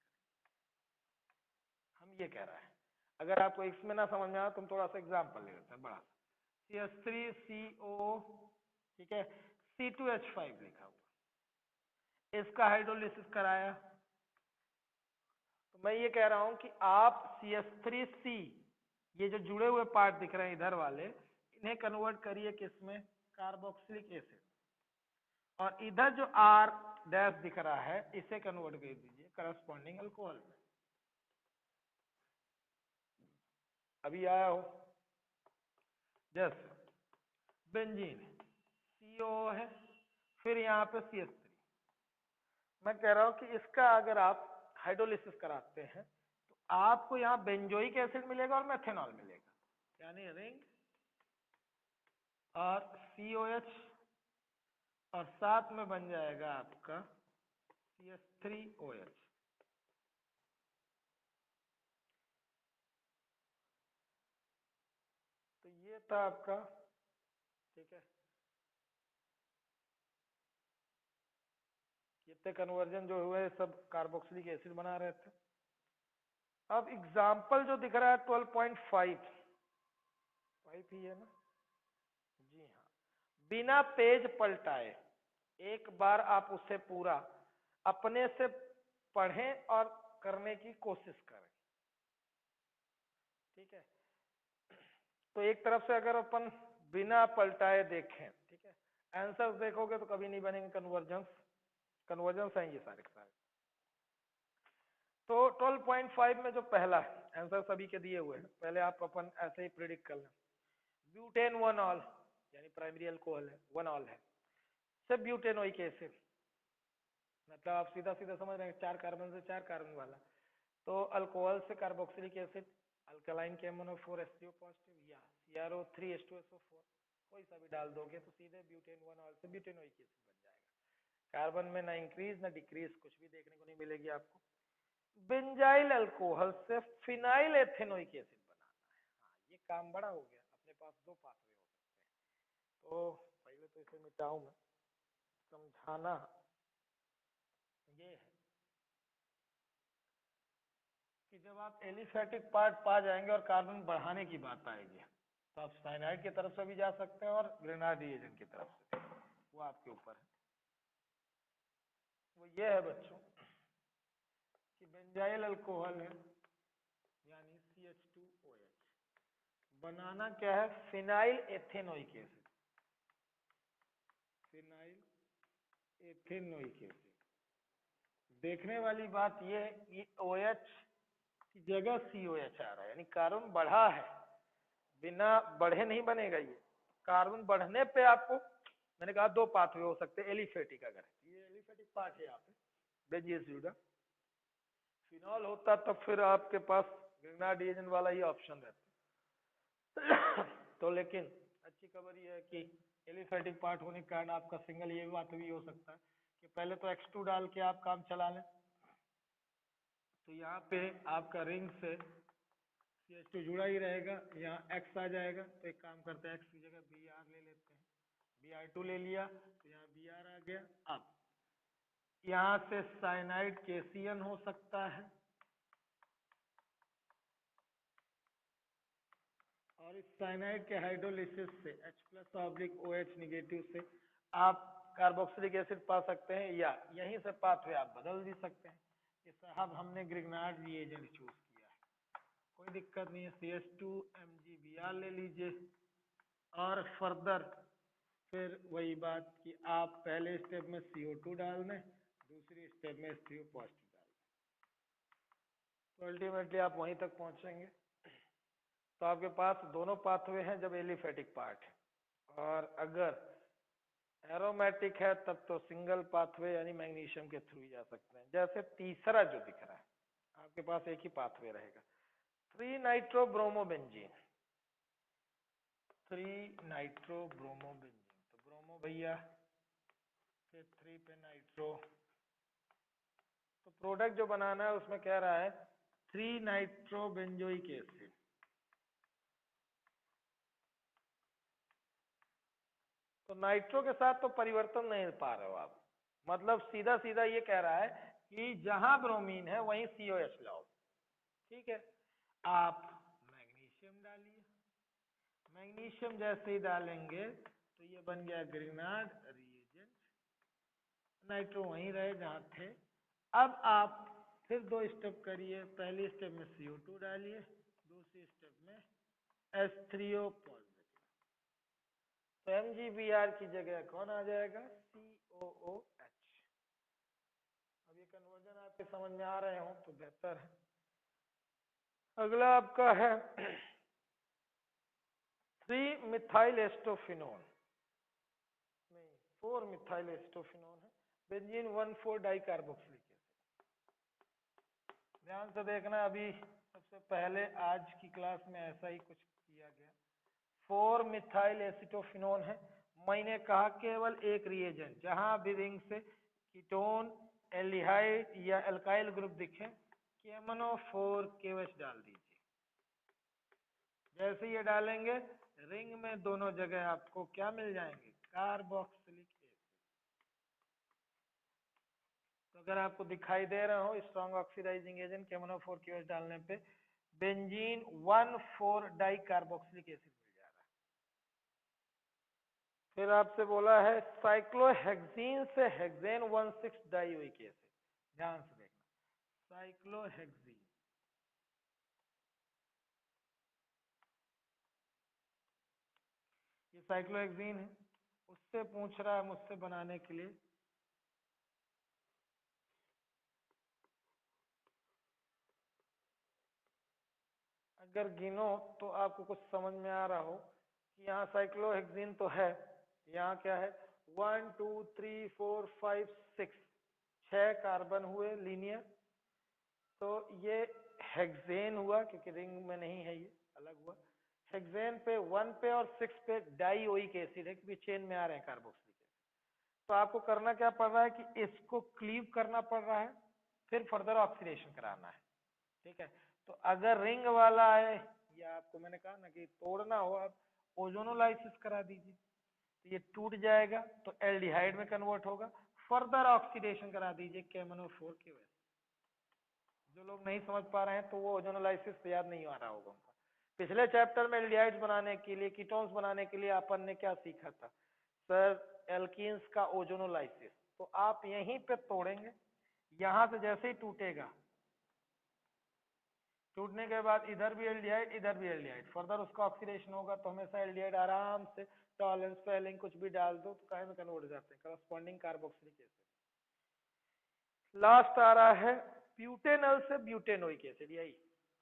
हम ये कह रहा है, अगर आपको इसमें ना समझ में आया तो हम थोड़ा सा एग्जाम्पल ले लेते हैं बड़ा सा। CH3CO, ठीक है, C2H5 लिखा हुआ, इसका हाइड्रोलिसिस कराया, तो मैं ये कह रहा हूं कि आप CH3C, ये जो जुड़े हुए पार्ट दिख रहे हैं इधर वाले, इन्हें कन्वर्ट करिए किसमें, कार्बोक्सिलिक एसिड, और इधर जो R डैश दिख रहा है इसे कन्वर्ट कर दीजिए करस्पॉन्डिंग अल्कोहल में। अभी आया हो, जैसे बेंजीन CO है, फिर यहाँ पे CH3, मैं कह रहा हूं कि इसका अगर आप हाइड्रोलिसिस कराते हैं तो आपको यहाँ बेंजोइक एसिड मिलेगा और मेथेनॉल मिलेगा, यानी रिंग और COH, और साथ में बन जाएगा आपका CH3OH। तो ये था आपका, ठीक है, कितने कन्वर्जन जो हुए सब कार्बोक्सिलिक एसिड बना रहे थे। अब एग्जाम्पल जो दिख रहा है 12.5 ही है ना, जी हाँ, बिना पेज पलटाए एक बार आप उसे पूरा अपने से पढ़ें और करने की कोशिश करें, ठीक है। तो एक तरफ से अगर अपन बिना पलटाए देखें, ठीक है, आंसर देखोगे तो कभी नहीं बनेंगे कन्वर्जेंस, कन्वर्जेंस हैं ये सारे के सारे। तो 12.5 में जो पहला है, आंसर सभी के दिए हुए हैं, पहले आप अपन ऐसे ही प्रिडिक्ट कर लें। ब्यूटेन वन ऑल यानी प्राइमरी अल्कोहल है, वन ऑल है, सिर्फ ब्यूटेनोइक एसिड, मतलब आप सीधा सीधा समझ रहे हैं, 4 कार्बन से 4 कार्बन वाला। तो अल्कोहल से carboxylic acid, alkaline KMnO4 H3O positive या CrO3H2SO4, कोई सा भी डाल दोगे तो सीधे ब्यूटेन वन ऑल से ब्यूटेनोइक एसिड बन जाएगा। कार्बन में ना इंक्रीज ना डिक्रीज कुछ भी देखने को नहीं मिलेगी आपको। बेंजाइल अल्कोहल से फिनाइल एथेनोइक एसिड बनाना है। हाँ, ये काम बड़ा हो गया, अपने पास 2 पाथवे हो सकते हैं। तो पहले तो इसे मिटाऊं मैं, समझाना ये है कि जब आप एलिफेटिक पार्ट पा जाएंगे और कार्बन बढ़ाने की बात आएगी तो आप साइनाइड की तरफ से भी जा सकते हैं और ग्रेनाड रिएजेंट की तरफ से, वो आपके ऊपर है। वो ये है बच्चों कि बेंजाइल अल्कोहल है यानी CH2OH, बनाना क्या है, phenyl ethanoic acid, phenyl ethanoic acid. देखने वाली बात ये है कि OH की जगह COH आ रहा है, यानी कार्बन बढ़ा है, बिना बढ़े नहीं बनेगा ये। कार्बन बढ़ने पे आपको, मैंने कहा 2 पाथवे हो सकते हैं एलिफेटिक, अगर ये एलिफेटिक पार्ट है यहाँ पे बेंजीन फिनॉल होता तब फिर आपके पास ग्रेनाड रिएजेंट वाला ही ऑप्शन रहता। तो लेकिन अच्छी खबर ये है कि एलिफेटिक पार्ट होने के कारण आपका सिंगल ये बात भी हो सकता है कि पहले तो X2 डाल के आप काम चला लें, तो यहाँ पे आपका रिंग से CH2 जुड़ा ही रहेगा, यहाँ X आ जाएगा, तो एक काम करते हैं X की जगह Br ले लेते हैं, Br2 ले लिया तो यहाँ Br आ गया। अब यहाँ से साइनाइड KCN हो सकता है और इस साइनाइड के हाइड्रोलिसिस से H+/OH निगेटिव से आप कार्बोक्सिलिक एसिड पा सकते हैं, या यहीं से पाथवे आप बदल भी सकते हैं कि साहब हमने ग्रिग्नार्ड रिएजेंट चूज किया है, कोई दिक्कत नहीं है, CH2MgBr ले लीजिए और फर्दर फिर वही बात कि आप पहले स्टेप में CO2 डाल दें, दूसरी स्टेप में H3O पॉजिटिव डाल दें, तो अल्टीमेटली आप वहीं तक पहुंचेंगे। तो आपके पास दोनों पाथवे हैं जब एलिफेटिक पार्ट है, और अगर एरोमेटिक है तब तो सिंगल पाथवे यानी मैग्नीशियम के थ्रू ही जा सकते हैं। जैसे तीसरा जो दिख रहा है आपके पास एक ही पाथवे रहेगा, 3-नाइट्रोब्रोमोबेंजीन, 3-नाइट्रोब्रोमोबेंजीन, तो ब्रोमो भैया फिर 3 पे नाइट्रो, तो प्रोडक्ट जो बनाना है उसमें कह रहा है 3-नाइट्रोबेंजोइक एसिड। तो नाइट्रो के साथ तो परिवर्तन नहीं पा रहे हो आप, मतलब सीधा सीधा ये कह रहा है कि जहां ब्रोमीन है वहीं COH लाओ, ठीक है। आप मैग्नीशियम डालिए, मैग्नीशियम जैसे ही डालेंगे तो ये बन गया ग्रिग्नार्ड रिएजेंट, नाइट्रो वहीं रहे जहां थे। अब आप फिर 2 स्टेप करिए, पहली स्टेप में CO2 डालिए, दूसरी स्टेप में H3O पॉजिटिव, तो MgBr की जगह कौन आ जाएगा, COOH। अब ये कन्वर्जन आपके समझ में आ रहे हो तो बेहतर है। अगला आपका है 3-मिथाइल एस्टोफिनोन, नहीं 4-मिथाइल एस्टोफिनोन है, बेंजीन 1,4 डाइकार्बोक्सिलिक एसिड। ध्यान से देखना, अभी सबसे पहले आज की क्लास में ऐसा ही कुछ किया गया, 4-मिथाइल एसिटोफिनोन है। मैंने कहा केवल एक रिएजेंट जहां भी रिंग से कीटोन, एल्डिहाइड या अल्काइल ग्रुप दिखे, KMnO4 KOH डाल दीजिए। जैसे ये डालेंगे रिंग में दोनों जगह आपको क्या मिल जाएंगे, कार्बोक्सिलिक एसिड। तो अगर आपको दिखाई दे रहा हो strong oxidising agent KMnO4 KOH डालने पे बेंजीन 1,4 डाइकार्बोक्सिलिक एसिड मिल जा रहा है। फिर आपसे बोला है साइक्लोहेक्सीन से हेक्सेन 1,6 डाइओइक एसिड, ध्यान से देखना, साइक्लोहेक्सीन, ये साइक्लोहेक्सीन है, उससे पूछ रहा है मुझसे बनाने के लिए अगर गिनो तो आपको कुछ समझ में आ रहा हो कि यहाँ साइक्लोहेक्सीन तो है, यहाँ क्या है 1 2 3 4 5 6 6 कार्बन हुए लीनियर, तो ये हेक्सेन हुआ क्योंकि रिंग में नहीं है, ये अलग हुआ। हेक्सेन पे 1 पे और 6 पे डाइओइक एसिड है क्योंकि चेन में आ रहे हैं कार्बोक्सिलिक एसिड। तो आपको करना क्या पड़ रहा है कि इसको क्लीव करना पड़ रहा है, फिर फर्दर ऑक्सीडेशन कराना है, ठीक है। तो अगर रिंग वाला है, या आपको मैंने कहा ना कि तोड़ना हो आप ओजोनोलाइसिस करा दीजिए, तो ये टूट जाएगा तो एल्डिहाइड में कन्वर्ट होगा, फर्दर ऑक्सीडेशन करा दीजिए KMnO4 की वजह से। जो लोग नहीं समझ पा रहे हैं तो वो ओजोनोलाइसिस याद नहीं आ रहा होगा उनका। पिछले चैप्टर में एल्डिहाइड्स बनाने के लिए, कीटोन्स बनाने के लिए अपन ने क्या सीखा था सर, एल्कीन्स का ओजोनोलाइसिस। तो आप यहीं पे तोड़ेंगे, यहां से जैसे ही टूटेगा, टूटने के बाद इधर भी एल्डिहाइड इधर भी एल्डिहाइड, फर्दर उसका ऑक्सीडेशन होगा तो हमेशा एल्डिहाइड आराम से टॉलेंस स्पेलिंग कुछ भी डाल दो तो काहे में कन्वर्ट हो जाते हैं करस्पॉन्डिंग कार्बोक्सिलिक एसिड। लास्ट आ रहा है ब्यूटेनॉल से ब्यूटेनोइक एसिड, यही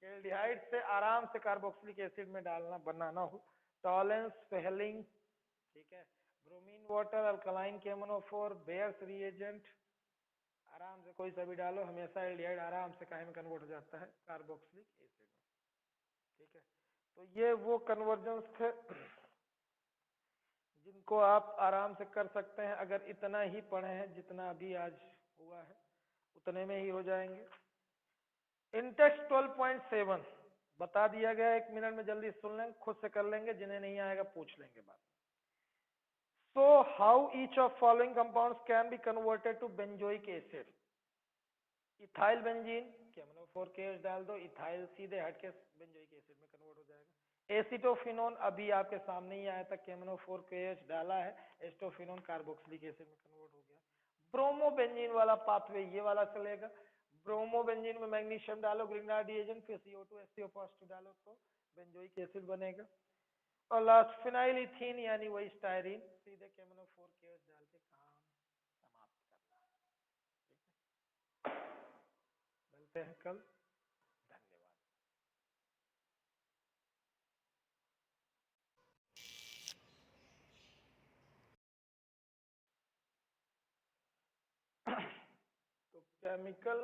एल्डिहाइड से आराम से कार्बोक्सिलिक एसिड में डालना बनाना हो, टॉलेंस स्पेलिंग, ठीक है, bromine water, alkaline KMnO4, bears reagent, आराम से कोई सा भी डालो, हमेशा एल्डिहाइड आराम से काहे में कन्वर्ट हो जाता है कार्बोक्सिलिक एसिड में, ठीक है। तो ये वो कन्वर्जन्स थे जिनको आप आराम से कर सकते हैं, अगर इतना ही पढ़े हैं जितना अभी आज हुआ है उतने में ही हो जाएंगे। इंटेक्स 12.7 बता दिया गया, 1 मिनट में जल्दी सुन लें, खुद से कर लेंगे, जिन्हें नहीं आएगा पूछ लेंगे बाद। So how each of following compounds can be converted to benzoic acid? Ethyl benzene KMnO4 डाल दो, इथाइल सीधे हट के बेंजोइक एसिड में कन्वर्ट हो जाएगा। एसिटोफिनोन अभी आपके सामने ही आया था, KMnO4 डाला है, एस्टोफिनोन कार्बोक्सिलिक एसिड में कन्वर्ट हो गया। ब्रोमोबेंजीन वाला पाथवे ये वाला चलेगा, ब्रोमोबेंजीन में मैग्नीशियम डालो ग्रिग्नार्ड रिएजेंट, फिर CO2 HCO+ डालो तो बेंजोइक एसिड बनेगा। और लास्ट फिनाइल इथीन यानी वही स्टायरीन, सीधे KMnO4 डाल के काम समाप्त करना है, ठीक है। मिलते हैं कल, धन्यवाद। तो केमिकल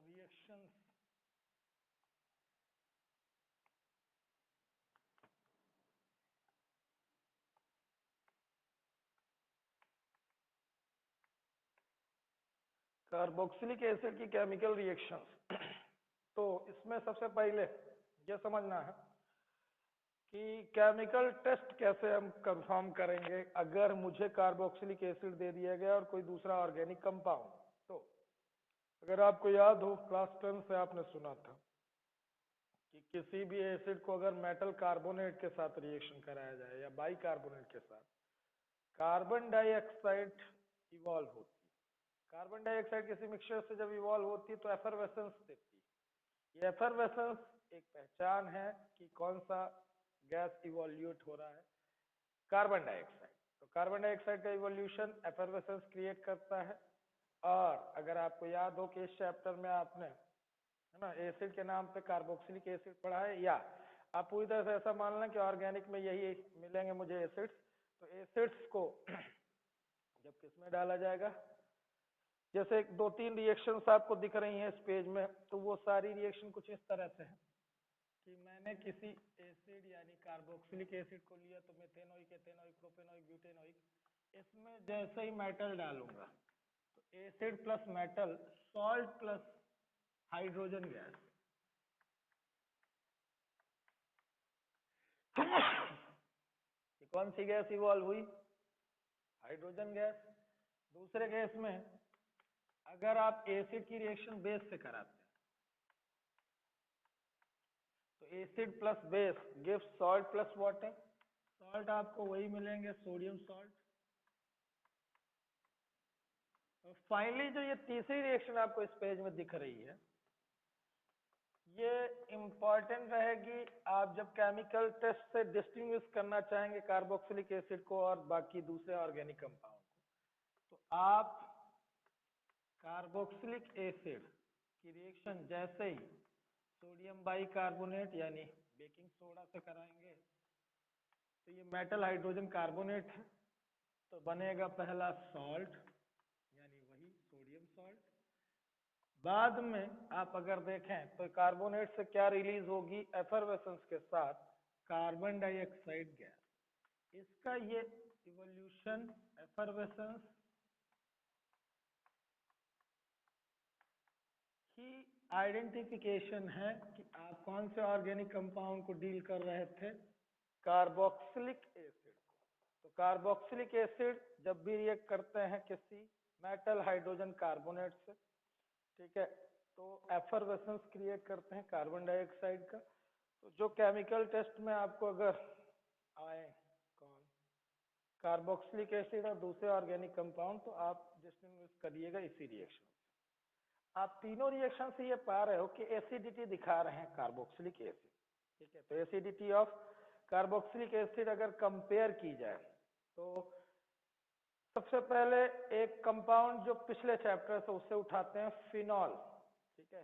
रिएक्शंस, कार्बोक्सिलिक एसिड की केमिकल रिएक्शंस। तो इसमें सबसे पहले यह समझना है कि केमिकल टेस्ट कैसे हम कंफर्म करेंगे अगर मुझे कार्बोक्सिलिक एसिड दे दिया गया और कोई दूसरा ऑर्गेनिक कंपाउंड। तो अगर आपको याद हो क्लास 10 से आपने सुना था कि किसी भी एसिड को अगर मेटल कार्बोनेट के साथ रिएक्शन कराया जाए या बाइकार्बोनेट के साथ, कार्बन डाइऑक्साइड इवॉल्व होती है। कार्बन डाइऑक्साइड किसी मिक्सचर से जब इवॉल्व होती है तो एफरवेसेंस देती है। ये एफरवेसेंस एक पहचान है कि कौन सा गैस इवोल्यूट हो रहा है, कार्बन डाइऑक्साइड। तो कार्बन डाइऑक्साइड का इवोल्यूशन एफरवेसेंस क्रिएट करता है। और अगर आपको याद हो कि इस चैप्टर में आपने, है ना, एसिड के नाम पे कार्बोक्सिलिक एसिड पढ़ा है, या आप पूरी तरह से ऐसा मान लें कि ऑर्गेनिक में यही मिलेंगे मुझे एसिड्स। तो एसिड्स को जब किसमें डाला जाएगा, जैसे 2-3 रिएक्शंस आपको दिख रही हैं इस पेज में, तो वो सारी रिएक्शन कुछ इस तरह से है कि मैंने किसी एसिड यानी कार्बोक्सिलिक एसिड को लिया, तो मेथेनोइक, एथेनोइक, प्रोपेनोइक, ब्यूटेनोइक, इसमें जैसे ही मेटल डालूंगा तो acid plus metal, salt plus hydrogen gas, ये कौन सी गैस इवॉल्व हुई, हाइड्रोजन गैस। दूसरे केस में अगर आप एसिड की रिएक्शन बेस से कराते हैं तो acid plus base gives salt plus water, salt आपको वही मिलेंगे सोडियम सॉल्ट। फाइनली जो ये तीसरी रिएक्शन आपको इस पेज में दिख रही है, ये इंपॉर्टेंट रहेगी आप जब केमिकल टेस्ट से डिस्टिंग्विश करना चाहेंगे कार्बोक्सिलिक एसिड को और बाकी दूसरे ऑर्गेनिक कंपाउंड को। तो आप कार्बोक्सिलिक एसिड की रिएक्शन जैसे ही सोडियम बाइकार्बोनेट यानी बेकिंग सोडा से कराएंगे तो ये मेटल हाइड्रोजन कार्बोनेट है, तो बनेगा पहला सॉल्ट यानी वही सोडियम सॉल्ट। बाद में आप अगर देखें तो कार्बोनेट से क्या रिलीज होगी, एफरवेसेंस के साथ कार्बन डाइऑक्साइड गैस। इसका ये इवोल्यूशन एफरवेसेंस की आइडेंटिफिकेशन है कि आप कौन से ऑर्गेनिक कंपाउंड को डील कर रहे थे, कार्बोक्सिलिक एसिड को। तो कार्बोक्सिलिक एसिड जब भी रिएक्ट करते हैं किसी मेटल हाइड्रोजन कार्बोनेट से, ठीक है, तो एफरवेसेंस क्रिएट करते हैं कार्बन डाइऑक्साइड का। तो जो केमिकल टेस्ट में आपको अगर आए कौन कार्बोक्सिलिक एसिड और दूसरे ऑर्गेनिक कंपाउंड, तो आप डिस्टिंग्विश करिएगा इसी रिएक्शन। आप तीनों रिएक्शन से ये पा रहे हो कि एसिडिटी दिखा रहे हैं कार्बोक्सिलिक एसिड, ठीक है। तो एसिडिटी ऑफ कार्बोक्सिलिक एसिड अगर कंपेयर की जाए तो सबसे पहले एक कंपाउंड जो पिछले चैप्टर से उससे उठाते हैं, फिनॉल, ठीक है।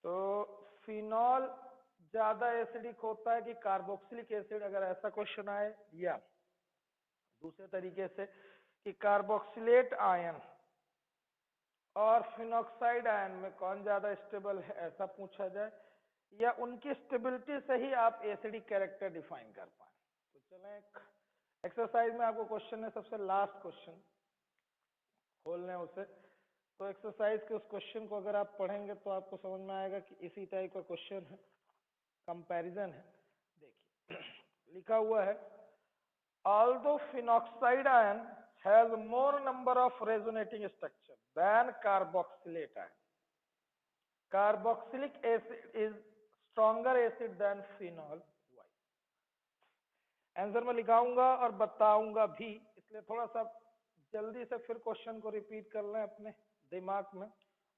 तो फिनॉल ज्यादा एसिडिक होता है कि कार्बोक्सिलिक एसिड, अगर ऐसा क्वेश्चन आए, या दूसरे तरीके से कि कार्बोक्सिलेट आयन और फिनॉक्साइड आयन में कौन ज्यादा स्टेबल है, ऐसा पूछा जाए, या उनकी स्टेबिलिटी से ही आप एसिडिक कैरेक्टर डिफाइन कर पाए। तो चलें एक्सरसाइज में आपको क्वेश्चन है, सबसे लास्ट क्वेश्चन खोल लें उसे। तो एक्सरसाइज के उस क्वेश्चन को अगर आप पढ़ेंगे तो आपको समझ में आएगा कि इसी टाइप का क्वेश्चन है, कंपैरिजन है। देखिए लिखा हुआ है, although phenoxide ion has more number of resonating structure than carboxylate ion, carboxylic acid is stronger acid than phenol। Why? Answer में लिखाऊंगा और बताऊंगा भी, इसलिए थोड़ा सा जल्दी से फिर क्वेश्चन को रिपीट कर लें अपने दिमाग में।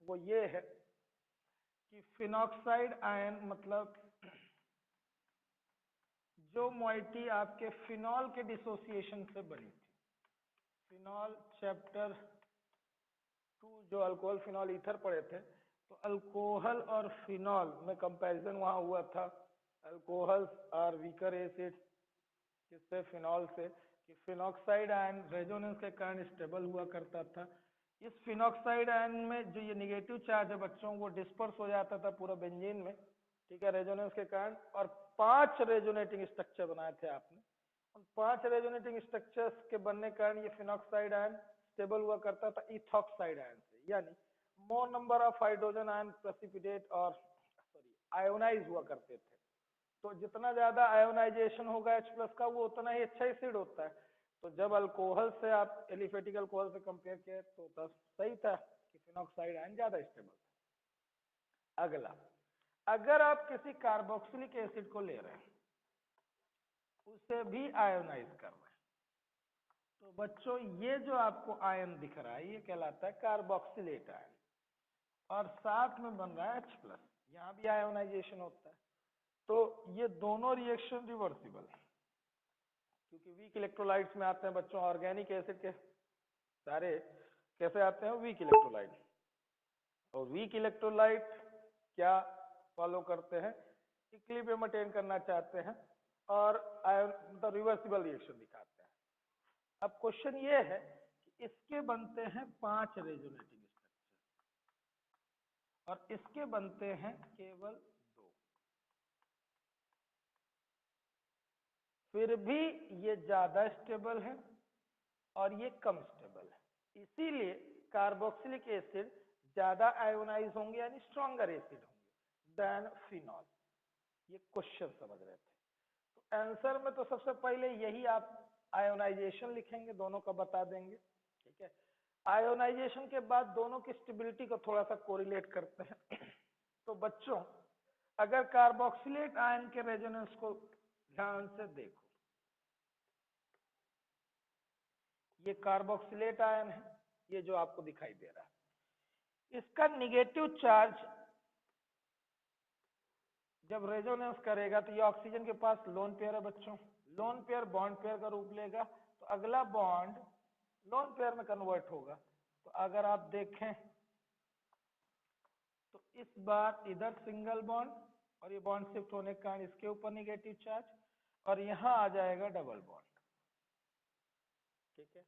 वो ये है कि फिनॉक्साइड आयन मतलब जो मॉइटी आपके फिनॉल के डिसोसिएशन से बनी थी। फिनॉल चैप्टर 2 जो अल्कोहल फिनॉल ईथर पढ़े थे, तो अल्कोहल और फिनॉल में कंपैरिजन वहां हुआ था। अल्कोहल आर वीकर एसिड, किससे, फिनॉल से, कि फिनॉक्साइड आयन रेजोनेंस के कारण स्टेबल हुआ करता था। इस फिनॉक्साइड आयन में जो ये नेगेटिव चार्ज है बच्चों, वो डिस्पर्स हो जाता था पूरा बेंजीन में, ठीक है, रेजोनेंस के कारण। और 5 रेजोनेटिंग स्ट्रक्चर बनाए थे आपने। उन 5 रेजोनेटिंग स्ट्रक्चर्स के बनने के कारण ये फिनॉक्साइड आयन स्टेबल हुआ करता था इथॉक्साइड आयन से, यानी मोर number of hydrogen ion precipitate और आयोनाइज हुआ करते थे। तो जितना ज्यादा आयोनाइजेशन होगा H+ का, वो उतना ही अच्छा एसिड होता है। तो जब अल्कोहल से आप एलिफेटिक अल्कोहल से कंपेयर किए तो तब सही था कि फिनॉक्साइड आयन ज्यादा स्टेबल था। अगला, अगर आप किसी कार्बोक्सिलिक एसिड को ले रहे हैं, उसे भी आयोनाइज कर रहे हैं, तो बच्चों ये जो आपको आयन दिख रहा है ये कहलाता है कार्बोक्सिलेट आयन, और साथ में बन रहा है H+, यहाँ भी आयोनाइजेशन होता है। तो ये दोनों रिएक्शन रिवर्सिबल है, क्योंकि वीक इलेक्ट्रोलाइट्स में आते हैं बच्चों ऑर्गेनिक एसिड के सारे कैसे आते हैं, वीक इलेक्ट्रोलाइट। और वीक इलेक्ट्रोलाइट क्या फॉलो करते हैं, इक्विलिब्रियम मेंटेन करना चाहते हैं और मतलब रिवर्सिबल रिएक्शन दिखाते हैं। अब क्वेश्चन ये है कि इसके बनते हैं 5 रेजोनेटिंग स्ट्रक्चर और इसके बनते हैं केवल 2, फिर भी ये ज्यादा स्टेबल है और ये कम स्टेबल है। इसीलिए कार्बोक्सिलिक एसिड ज्यादा आयोनाइज होंगे, यानी स्ट्रॉन्गर एसिड होंगे देन फिनॉल। ये क्वेश्चन समझ रहे थे। तो आंसर में तो सबसे पहले यही आप आयोनाइजेशन लिखेंगे, दोनों का बता देंगे, ठीक है। आयोनाइजेशन के बाद दोनों की स्टेबिलिटी को थोड़ा सा कोरिलेट करते हैं। तो बच्चों अगर कार्बोक्सिलेट आयन के रेजोनेंस को ध्यान से देखो, ये कार्बोक्सिलेट आयन है, ये जो आपको दिखाई दे रहा है, इसका निगेटिव चार्ज जब रेजोनेंस करेगा तो ये ऑक्सीजन के पास लोन पेयर है बच्चों, लोन पेयर बॉन्ड पेयर का रूप लेगा, तो अगला बॉन्ड लोन पेयर में कन्वर्ट होगा। तो अगर आप देखें तो इस बार इधर सिंगल बॉन्ड और ये बॉन्ड शिफ्ट होने के कारण इसके ऊपर निगेटिव चार्ज, और यहाँ आ जाएगा डबल बॉन्ड। ठीक है,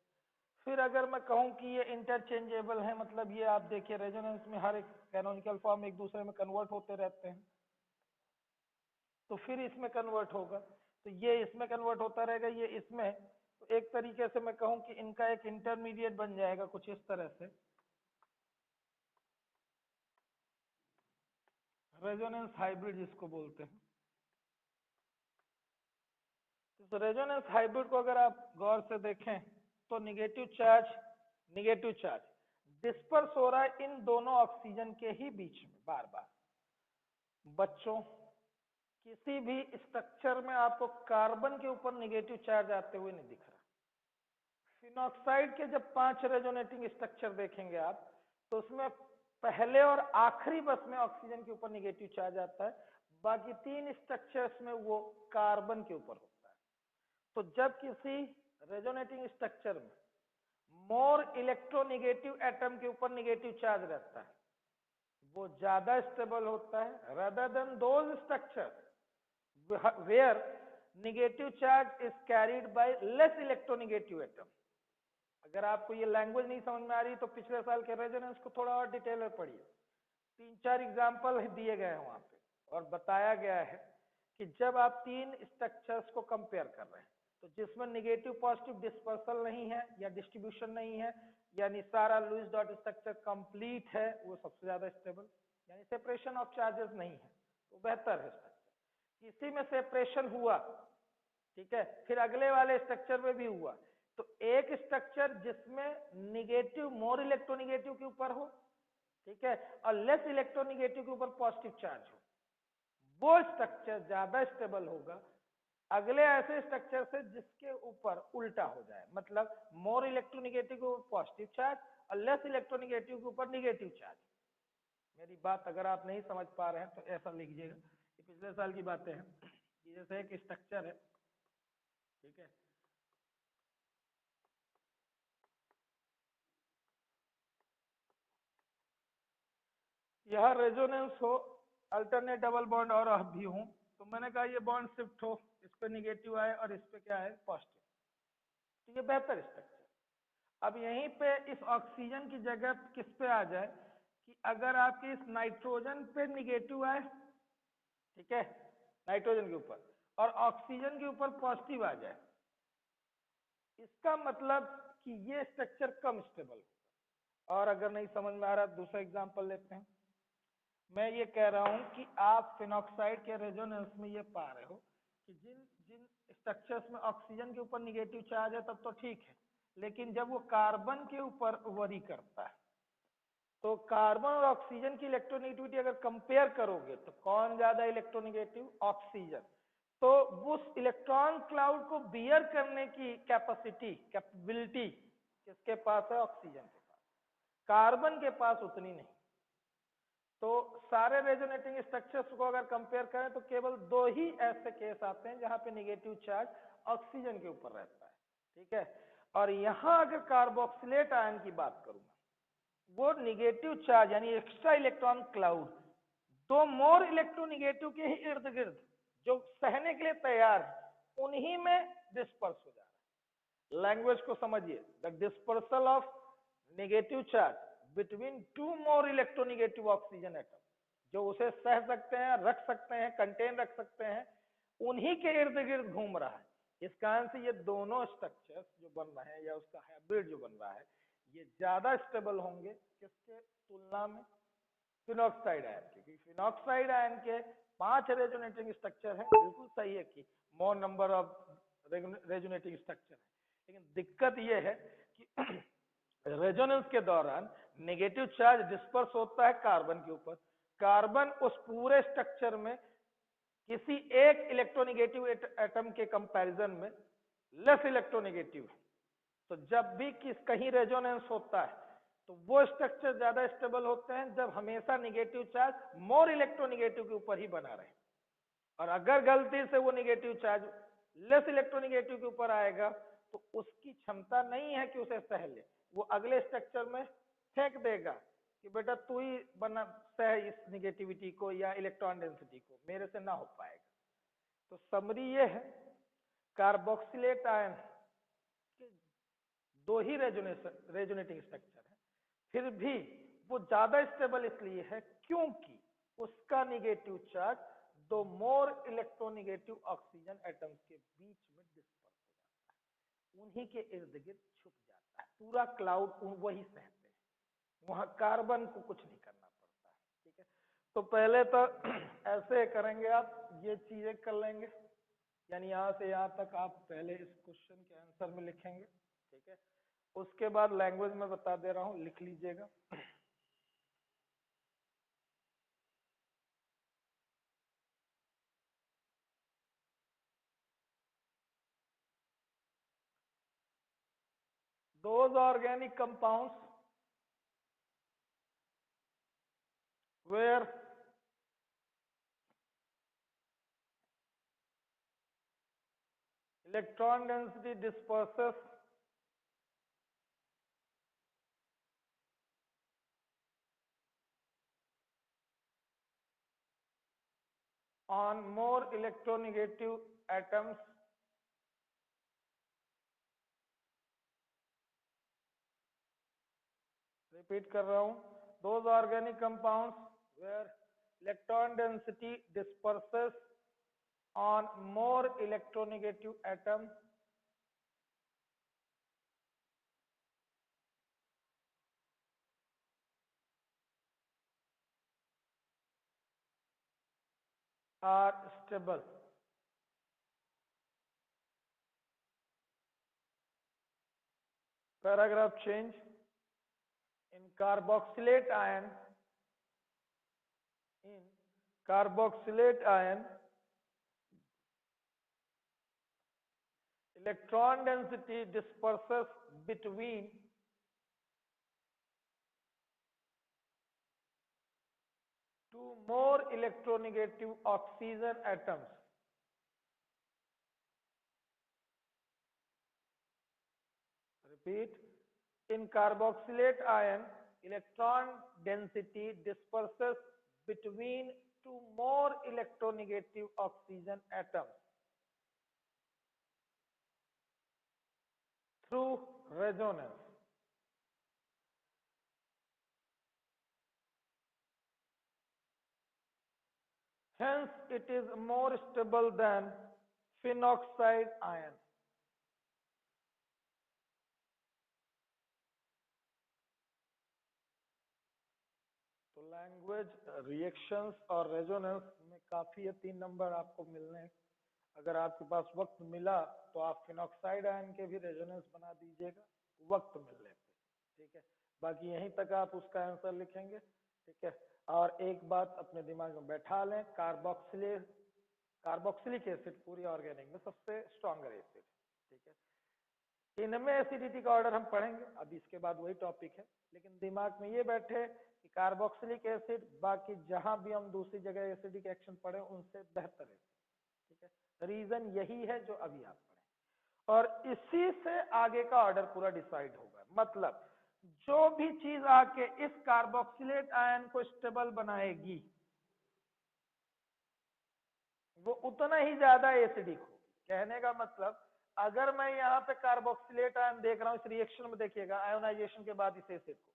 फिर अगर मैं कहूँ कि ये इंटरचेंजेबल है, मतलब ये आप देखिए रेजोनेंस में हर एक कैनोनिकल फॉर्म एक दूसरे में कन्वर्ट होते रहते हैं, तो फिर इसमें कन्वर्ट होगा, तो ये इसमें कन्वर्ट होता रहेगा, ये इसमें, तो एक तरीके से मैं कहूँ कि इनका एक इंटरमीडिएट बन जाएगा कुछ इस तरह से, रेजोनेंस हाइब्रिड जिसको बोलते हैं। तो रेजोनेंस हाइब्रिड को अगर आप गौर से देखें तो निगेटिव चार्ज डिस्पर्स हो रहा है इन दोनों ऑक्सीजन के ही बीच में बार बार। बच्चों, किसी भी स्ट्रक्चर में आपको कार्बन के ऊपर निगेटिव चार्ज आते हुए नहीं दिख रहा। फिनॉक्साइड के जब 5 रेजोनेटिंग स्ट्रक्चर देखेंगे आप, तो उसमें पहले और आखिरी बस में ऑक्सीजन के ऊपर निगेटिव चार्ज आता है, बाकी 3 स्ट्रक्चर्स में वो कार्बन के ऊपर होता है। तो जब किसी रेजोनेटिंग स्ट्रक्चर में मोर इलेक्ट्रोनिगेटिव एटम के ऊपर निगेटिव चार्ज रहता है, वो ज्यादा स्टेबल होता है rather than those structures where negative charge is carried by less electronegative atom। अगर आपको ये लैंग्वेज नहीं समझ में आ रही तो पिछले साल के रेजोनेंस को थोड़ा और डिटेल में पढ़िए, 3-4 एग्जाम्पल दिए गए हैं वहां पे, और बताया गया है कि जब आप 3 स्ट्रक्चर्स को कंपेयर कर रहे हैं, तो जिसमें निगेटिव पॉजिटिव डिस्पर्सल नहीं है या डिस्ट्रीब्यूशन नहीं है, यानी सारा लुईस डॉट स्ट्रक्चर कंप्लीट है, वो सबसे ज्यादा स्टेबल, यानी सेपरेशन ऑफ चार्जेस नहीं है, तो बेहतर है स्ट्रक्चर। किसी में सेपरेशन हुआ, ठीक है, फिर अगले वाले स्ट्रक्चर में भी हुआ, तो एक स्ट्रक्चर जिसमें निगेटिव मोर इलेक्ट्रोनिगेटिव के ऊपर हो, ठीक है, और लेस इलेक्ट्रोनिगेटिव के ऊपर पॉजिटिव चार्ज हो, वो स्ट्रक्चर ज्यादा स्टेबल होगा अगले ऐसे स्ट्रक्चर से जिसके ऊपर उल्टा हो जाए, मतलब मोर इलेक्ट्रोनिगेटिव के ऊपर पॉजिटिव चार्ज और लेस इलेक्ट्रोनिगेटिव के ऊपर निगेटिव चार्ज। मेरी बात अगर आप नहीं समझ पा रहे हैं तो ऐसा लिखिएगा, ये पिछले साल की बातें हैं, कि जैसे एक स्ट्रक्चर है, ठीक है, यह रेजोनेंस हो, अल्टरनेट डबल बॉन्ड और भी हूं, तो मैंने कहा ये बॉन्ड शिफ्ट हो, इस पे निगेटिव आए और इस पे क्या है पॉजिटिव, तो ये बेहतर स्ट्रक्चर। अब यहीं पे इस ऑक्सीजन की जगह किस पे आ जाए कि अगर आपके इस नाइट्रोजन पे निगेटिव आए, ठीक है, नाइट्रोजन के ऊपर, और ऑक्सीजन के ऊपर पॉजिटिव आ जाए, इसका मतलब कि ये स्ट्रक्चर कम स्टेबल होगा। और अगर नहीं समझ में आ रहा दूसरा एग्जांपल लेते हैं। मैं ये कह रहा हूं कि आप फिनॉक्साइड के रेजोनेंस में ये पा रहे हो कि जिन जिन स्ट्रक्चर्स में ऑक्सीजन के ऊपर निगेटिव चार्ज है तब तो ठीक है, लेकिन जब वो कार्बन के ऊपर वरी करता है, तो कार्बन और ऑक्सीजन की इलेक्ट्रोनेगेटिविटी अगर कंपेयर करोगे तो कौन ज्यादा इलेक्ट्रोनेगेटिव, ऑक्सीजन। तो उस इलेक्ट्रॉन क्लाउड को बियर करने की कैपेबिलिटी किसके पास है, ऑक्सीजन के पास, कार्बन के पास उतनी नहीं। तो सारे रेजोनेटिंग स्ट्रक्चर्स को अगर कंपेयर करें तो केवल 2 ही ऐसे केस आते हैं जहां पे निगेटिव चार्ज ऑक्सीजन के ऊपर रहता है, ठीक है। और यहां अगर कार्बोक्सिलेट आयन की बात करूंगा, वो निगेटिव चार्ज यानी extra electron cloud 2 more electronegative के ही इर्द गिर्द जो सहने के लिए तैयार है, उन्हीं में डिस्पर्स हो जा रहा है। लैंग्वेज को समझिए, the dispersal of negative charge between 2 more electronegative oxygen atom, जो उसे सह सकते हैं, रख सकते हैं, कंटेन रख सकते हैं, उन्हीं के इर्द गिर्द घूम रहा है। इस कारण से ये दोनों स्ट्रक्चर्स जो बन रहे हैं या उसका हाइब्रिड जो बन रहा है, ये ज्यादा स्टेबल होंगे किसके तुलना में, फिनॉक्साइड आयन के। क्योंकि फिनॉक्साइड आयन के 5 रेजोनेटिंग स्ट्रक्चर है, बिल्कुल सही है कि मोर नंबर ऑफ रेजोनेटिंग स्ट्रक्चर है, लेकिन दिक्कत यह है कि रेजोनेंस के दौरान नेगेटिव चार्ज डिस्पर्स होता है कार्बन के ऊपर, कार्बन उस पूरे स्ट्रक्चर में किसी एक इलेक्ट्रोनिगेटिव एटम के कंपैरिजन में लेस इलेक्ट्रोनिगेटिव है। तो जब भी कहीं रेजोनेंस होता है तो वो स्ट्रक्चर ज्यादा स्टेबल होते हैं जब हमेशा निगेटिव चार्ज मोर इलेक्ट्रोनिगेटिव के ऊपर ही बना रहे। और अगर गलती से वो निगेटिव चार्ज लेस इलेक्ट्रोनिगेटिव के ऊपर आएगा तो उसकी क्षमता नहीं है कि उसे सह ले, वो अगले स्ट्रक्चर में फेंक देगा, कि बेटा तू ही बना सह इस निगेटिविटी को या इलेक्ट्रॉन डेंसिटी को, मेरे से ना हो पाएगा। तो समरी ये है, कार्बोक्सिलेट आयन के दो ही रेजोनेटिंग स्ट्रक्चर है, फिर भी वो ज्यादा स्टेबल इसलिए है क्योंकि उसका निगेटिव चार्ज दो मोर इलेक्ट्रोनिगेटिव ऑक्सीजन एटम्स के बीच में डिस्पर्स हो जाता है, उन्हीं के इर्द गिर्द छुप जाता है, पूरा क्लाउड वही सहते हैं, वहां कार्बन को कुछ नहीं करना पड़ता है। ठीक है, तो पहले तो ऐसे करेंगे, आप ये चीजें कर लेंगे, यानी यहां से यहां तक आप पहले इस क्वेश्चन के आंसर में लिखेंगे। ठीक है, उसके बाद लैंग्वेज में बता दे रहा हूं, लिख लीजिएगा। Those organic compounds where electron density disperses on more electronegative atoms repeat कर रहा हूं, those organic compounds where electron density disperses on more electronegative atoms are stable. Paragraph change. In carboxylate ion, electron density disperses between two more electronegative oxygen atoms. Repeat. In carboxylate ion, electron density disperses between two more electronegative oxygen atoms through resonance. Hence, it is more stable than phenoxide ion. तो language, reactions और resonance में काफी है, 3 number आपको मिलने हैं। अगर आपके पास वक्त मिला तो आप फिनॉक्साइड आयन के भी रेजोनेंस बना दीजिएगा वक्त मिलने पे। ठीक है, बाकी यहीं तक आप उसका आंसर लिखेंगे। ठीक है, और एक बात अपने दिमाग में बैठा लें, कार्बोक्सिलिक एसिड पूरी ऑर्गेनिक में सबसे स्ट्रॉन्गर एसिड। ठीक है, इनमें एसिडिटी का ऑर्डर हम पढ़ेंगे, अभी इसके बाद वही टॉपिक है, लेकिन दिमाग में ये बैठे कि कार्बोक्सिलिक एसिड बाकी जहां भी हम दूसरी जगह एसिडिक एक्शन पढ़े उनसे बेहतर है। ठीक है, रीजन यही है जो अभी आप पढ़े, और इसी से आगे का ऑर्डर पूरा डिसाइड होगा। मतलब जो भी चीज आके इस कार्बोक्सिलेट आयन को स्टेबल बनाएगी वो उतना ही ज्यादा एसिडिक होगी। कहने का मतलब, अगर मैं यहाँ पे कार्बोक्सिलेट आयन देख रहा हूँ, इस रिएक्शन में देखिएगा, आयोनाइजेशन के बाद इस एसिड को,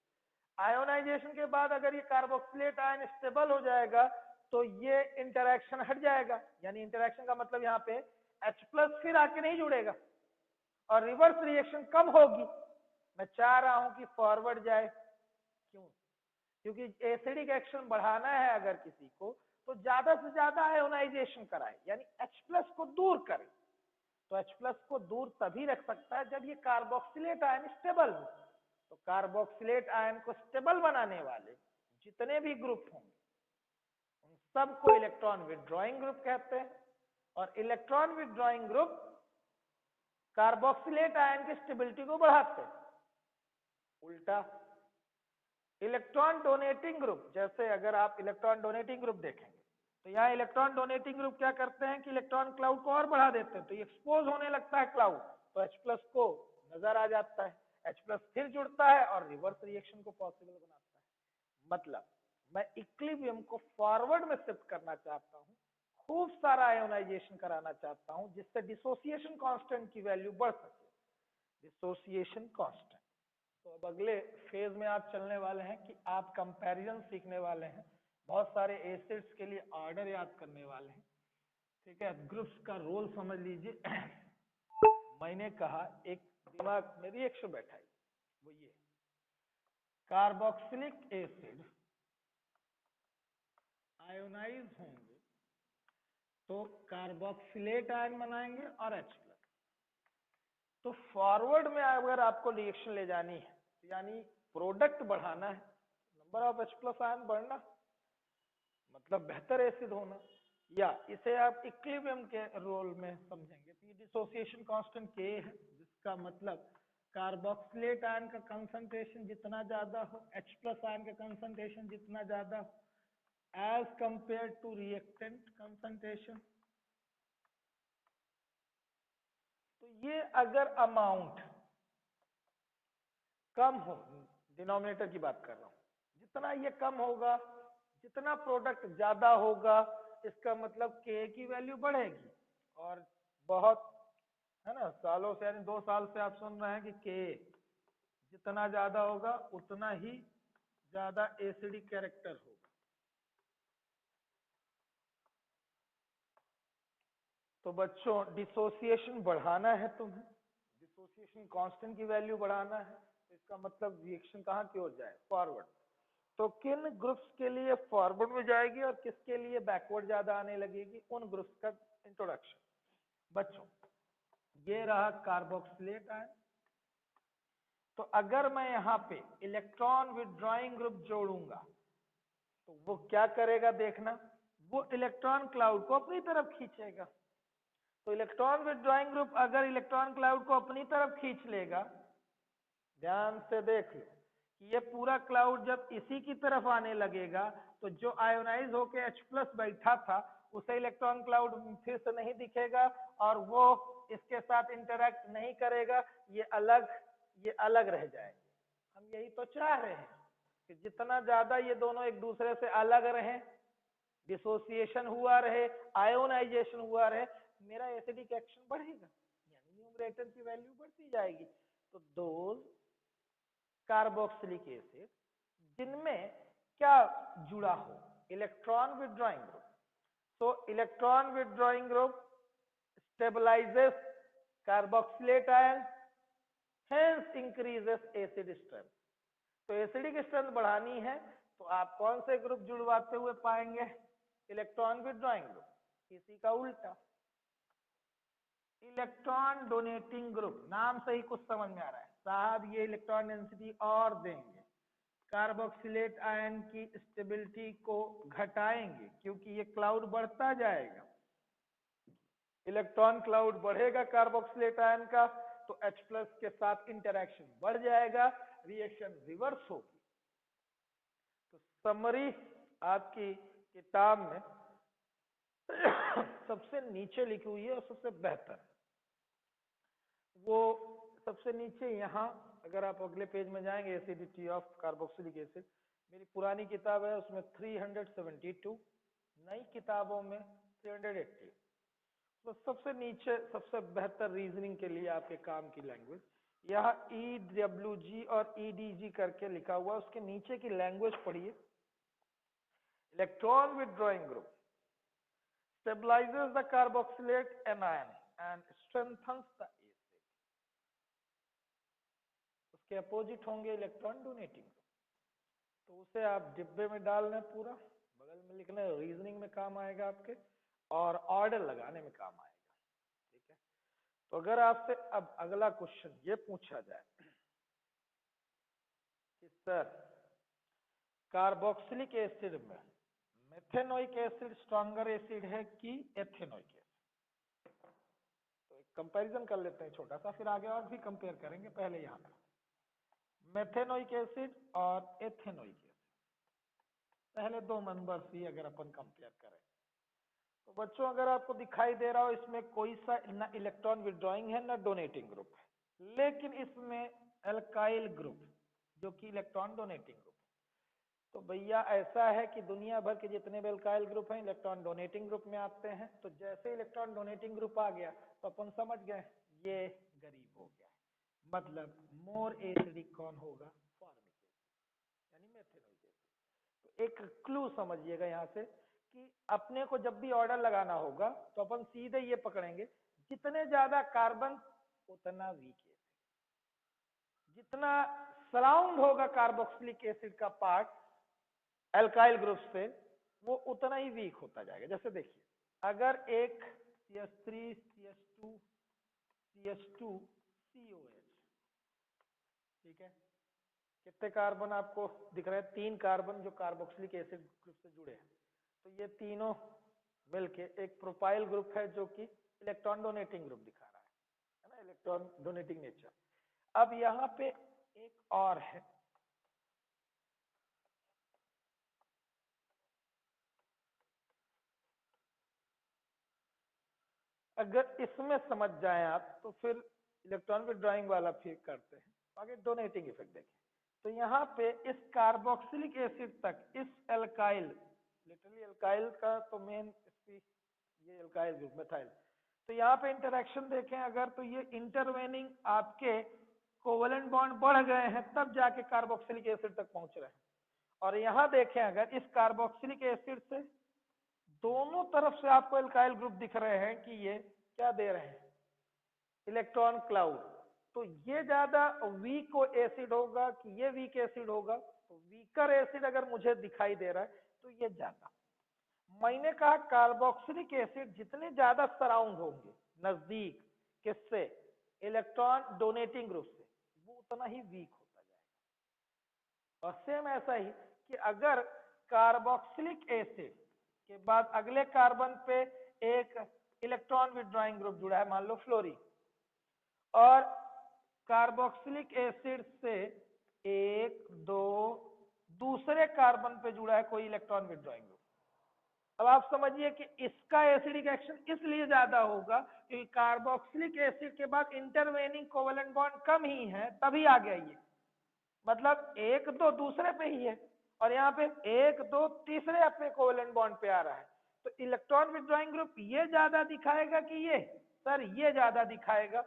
आयोनाइजेशन के बाद अगर ये कार्बोक्सिलेट आयन स्टेबल हो जाएगा तो ये इंटरेक्शन हट जाएगा, यानी इंटरेक्शन का मतलब यहाँ पे H+ फिर आके नहीं जुड़ेगा और रिवर्स रिएक्शन कम होगी। मैं चाह रहा हूं कि फॉरवर्ड जाए, क्यों? क्योंकि एसिडिक एक्शन बढ़ाना है अगर किसी को तो ज्यादा से ज्यादा आयोनाइजेशन कराए, यानी H+ को दूर करे। तो H+ को दूर तभी रख सकता है जब ये कार्बोक्सिलेट आयन स्टेबल हो। तो कार्बोक्सिलेट आयन को स्टेबल बनाने वाले जितने भी ग्रुप होंगे उन सबको इलेक्ट्रॉन विथड्रॉइंग ग्रुप कहते हैं, और electron withdrawing group carboxylate ion की स्टेबिलिटी को बढ़ाते हैं। उल्टा इलेक्ट्रॉन डोनेटिंग ग्रुप, जैसे अगर आप इलेक्ट्रॉन डोनेटिंग ग्रुप देखेंगे तो यहाँ इलेक्ट्रॉन डोनेटिंग ग्रुप क्या करते हैं कि इलेक्ट्रॉन क्लाउड को और बढ़ा देते हैं, तो एक्सपोज होने लगता है क्लाउड, तो H+ को नजर आ जाता है, H+ फिर जुड़ता है और रिवर्स रिएक्शन को पॉसिबल बनाता है। मतलब मैं इक्विलिब्रियम को फॉरवर्ड में शिफ्ट करना चाहता हूँ, खूब सारा आयोनाइजेशन कराना चाहता हूँ जिससे डिसोसिएशन कांस्टेंट की वैल्यू बढ़ सके, डिसोसिएशन कांस्टेंट। तो अब अगले फेज में आप चलने वाले हैं कि आप कंपैरिजन सीखने वाले हैं, बहुत सारे एसिड्स के लिए ऑर्डर याद करने वाले हैं, ठीक है। ग्रुप्स का रोल समझ लीजिए। मैंने कहा एक दिमाग में रिएक्शन बैठाई, वो ये कार्बोक्सिलिक एसिड आयोनाइज होंगे तो कार्बोक्सिलेट आयन बनाएंगे और H प्लस। तो फॉरवर्ड में अगर आपको रिएक्शन ले जानी है, यानी प्रोडक्ट बढ़ाना है, number of H plus ion बढ़ना, मतलब बेहतर एसिड होना, या इसे आप इक्विलिब्रियम के रोल में समझेंगे तो ये डिसोसिएशन कांस्टेंट K है, जिसका मतलब कार्बोक्सिलेट आयन का कंसंट्रेशन जितना ज्यादा हो, H प्लस आयन का कंसंट्रेशन जितना ज्यादा हो as compare to reactant concentration. तो ये अगर अमाउंट कम हो, डिनोमिनेटर की बात कर रहा हूं, जितना ये कम होगा, जितना प्रोडक्ट ज्यादा होगा, इसका मतलब के की वैल्यू बढ़ेगी। और बहुत है ना, सालों से यानी 2 साल से आप सुन रहे हैं कि के जितना ज्यादा होगा उतना ही ज्यादा एसिडिक कैरेक्टर होगा। तो बच्चों डिसोसिएशन बढ़ाना है तुम्हें, डिसोसिएशन कांस्टेंट की वैल्यू बढ़ाना है, तो इसका मतलब रिएक्शन कहाँ की ओर जाए, फॉरवर्ड। तो किन ग्रुप्स के लिए फॉरवर्ड में जाएगी और किसके लिए बैकवर्ड ज्यादा आने लगेगी, उन ग्रुप्स का इंट्रोडक्शन। बच्चों ये रहा कार्बोक्सिलेट आयन। तो अगर मैं यहाँ पे इलेक्ट्रॉन विथड्रॉइंग ग्रुप जोड़ूंगा तो वो क्या करेगा देखना, वो इलेक्ट्रॉन क्लाउड को अपनी तरफ खींचेगा। तो इलेक्ट्रॉन विथड्रॉइंग ग्रुप अगर इलेक्ट्रॉन क्लाउड को अपनी तरफ खींच लेगा, ध्यान से देख लो कि ये पूरा क्लाउड जब इसी की तरफ आने लगेगा तो जो आयोनाइज होके H प्लस बैठा था उसे इलेक्ट्रॉन क्लाउड फिर से नहीं दिखेगा और वो इसके साथ इंटरैक्ट नहीं करेगा, ये अलग रह जाएंगे। हम यही तो चाह रहे हैं कि जितना ज्यादा ये दोनों एक दूसरे से अलग रहे, डिसोसिएशन हुआ रहे, आयोनाइजेशन हुआ रहे, मेरा एसिडिक एक्शन बढ़ेगा, यानी न्यूमरेटर की वैल्यू बढ़ती जाएगी। तो दोज कार्बोक्सिलिक एसिड जिनमें क्या जुड़ा हो, इलेक्ट्रॉन विथड्रॉइंग ग्रुप। तो electron withdrawing group stabilises carboxylate ion, hence increases acid strength. तो एसिडिक स्ट्रेंथ बढ़ानी है तो आप कौन से ग्रुप जुड़वाते हुए पाएंगे, इलेक्ट्रॉन विथड्रॉइंग ग्रुप। इसी का उल्टा इलेक्ट्रॉन डोनेटिंग ग्रुप, नाम से ही कुछ समझ में आ रहा है साहब, ये इलेक्ट्रॉन डेंसिटी और देंगे, कार्बोक्सिलेट आयन की स्टेबिलिटी को घटाएंगे क्योंकि ये क्लाउड बढ़ता जाएगा, इलेक्ट्रॉन क्लाउड बढ़ेगा कार्बोक्सिलेट आयन का तो H प्लस के साथ इंटरेक्शन बढ़ जाएगा, रिएक्शन रिवर्स होगी। तो समरी आपकी किताब में सबसे नीचे लिखी हुई है और सबसे बेहतर, वो सबसे नीचे यहाँ अगर आप अगले पेज में जाएंगे, एसिडिटी ऑफ कार्बोक्सिलिक एसिड, मेरी पुरानी किताब है उसमें 372, नई किताबों में 380। तो सबसे नीचे सबसे बेहतर रीजनिंग के लिए आपके काम की लैंग्वेज, यहाँ EWG और EDG करके लिखा हुआ, उसके नीचे की लैंग्वेज पढ़िए। Electron withdrawing group stabilizes the carboxylate anion and strengthens the acid. उसके अपोजिट होंगे इलेक्ट्रॉन डोनेटिंग ग्रुप, तो उसे आप डिब्बे में डालना, पूरा बगल में लिखना, रीजनिंग में काम आएगा आपके और ऑर्डर लगाने में काम आएगा, ठीक है। तो अगर आपसे अब अगला क्वेश्चन ये पूछा जाए कि सर कार्बोक्सिलिक एसिड में मेथेनोइक एसिड स्ट्रॉन्गर एसिड है कि एथेनोइक एसिड, तो एक कंपैरिजन कर लेते हैं छोटा सा, फिर आगे और भी कंपेयर करेंगे। पहले यहाँ पर मेथेनोइक एसिड और एथेनोइक एसिड, पहले 2 नंबर ही अगर अपन कंपेयर करें तो बच्चों अगर आपको दिखाई दे रहा हो इसमें कोई सा ना इलेक्ट्रॉन विड्रॉइंग है ना डोनेटिंग ग्रुप है, लेकिन इसमें एल्काइल ग्रुप जो कि इलेक्ट्रॉन डोनेटिंग ग्रुप, तो भैया ऐसा है कि दुनिया भर के जितने भी अल्काइल ग्रुप हैं इलेक्ट्रॉन डोनेटिंग ग्रुप में आते हैं। तो जैसे इलेक्ट्रॉन डोनेटिंग ग्रुप आ गया तो अपन समझ गए ये गरीब हो गया है, मतलब मोर एसिडिक कौन होगा, फॉर्मिक एसिड यानी मेथेनोइक एसिड। तो एक क्लू समझिएगा यहाँ से कि अपने को जब भी ऑर्डर लगाना होगा तो अपन सीधे ये पकड़ेंगे, जितने ज्यादा कार्बन उतना वीक एसिड, जितना सराउंड होगा कार्बोक्सिलिक एसिड का पार्ट एल्काइल ग्रुप से वो उतना ही वीक होता जाएगा। जैसे देखिए अगर एक CH3 CH2 CH2 COH, ठीक है, कितने कार्बन आपको दिख रहे हैं, 3 कार्बन जो कार्बोक्सिलिक एसिड ग्रुप से जुड़े हैं। तो ये तीनों मिलके एक प्रोपाइल ग्रुप है जो कि इलेक्ट्रॉन डोनेटिंग ग्रुप दिखा रहा है ना, इलेक्ट्रॉन डोनेटिंग नेचर। अब यहाँ पे एक और है, अगर इसमें समझ जाएं आप तो फिर इलेक्ट्रॉन विड्रॉइंग वाला फिर करते हैं, आगे डोनेटिंग इफेक्ट देखें। तो यहाँ पे इस कार्बोक्सिलिक एसिड तक इस एल्काइल, लिटरली एल्काइल का तो मेन इसकी ये एल्काइल ग्रुप मेथाइल, तो यहाँ पे इंटरेक्शन देखें अगर तो ये इंटरवेनिंग आपके कोवेलेंट बॉन्ड बढ़ गए हैं तब जाके कार्बोक्सिलिक एसिड तक पहुंच रहे हैं। और यहाँ देखें अगर इस कार्बोक्सिलिक एसिड से दोनों तरफ से आपको एल्काइल ग्रुप दिख रहे हैं कि ये क्या दे रहे हैं, इलेक्ट्रॉन क्लाउड। तो ये ज्यादा वीक एसिड होगा कि ये वीक एसिड होगा, तो वीकर एसिड अगर मुझे दिखाई दे रहा है तो ये ज्यादा। मैंने कहा कार्बोक्सिलिक एसिड जितने ज्यादा सराउंड होंगे नजदीक किससे, इलेक्ट्रॉन डोनेटिंग ग्रुप से, वो उतना ही वीक होता जाएगा। और सेम ऐसा ही कि अगर कार्बोक्सिलिक एसिड के बाद अगले कार्बन पे एक इलेक्ट्रॉन विड्रॉइंग ग्रुप जुड़ा है, मान लो फ्लोरीन, और कार्बोक्सिलिक एसिड से 1 2 दूसरे कार्बन पे जुड़ा है कोई इलेक्ट्रॉन विड्रॉइंग ग्रुप। अब आप समझिए कि इसका एसिडिक एक्शन इसलिए ज्यादा होगा क्योंकि कार्बोक्सिलिक एसिड के बाद इंटरवेनिंग कोवेलेंट बॉन्ड कम ही है तभी आ गया ये, मतलब 1 2 दूसरे पे ही है और यहाँ पे 1 2 तीसरे अपने कोवेलेंट बॉन्ड पे आ रहा है। तो इलेक्ट्रॉन विड्रॉइंग ग्रुप ये ज्यादा दिखाएगा कि ये, सर ये ज्यादा दिखाएगा,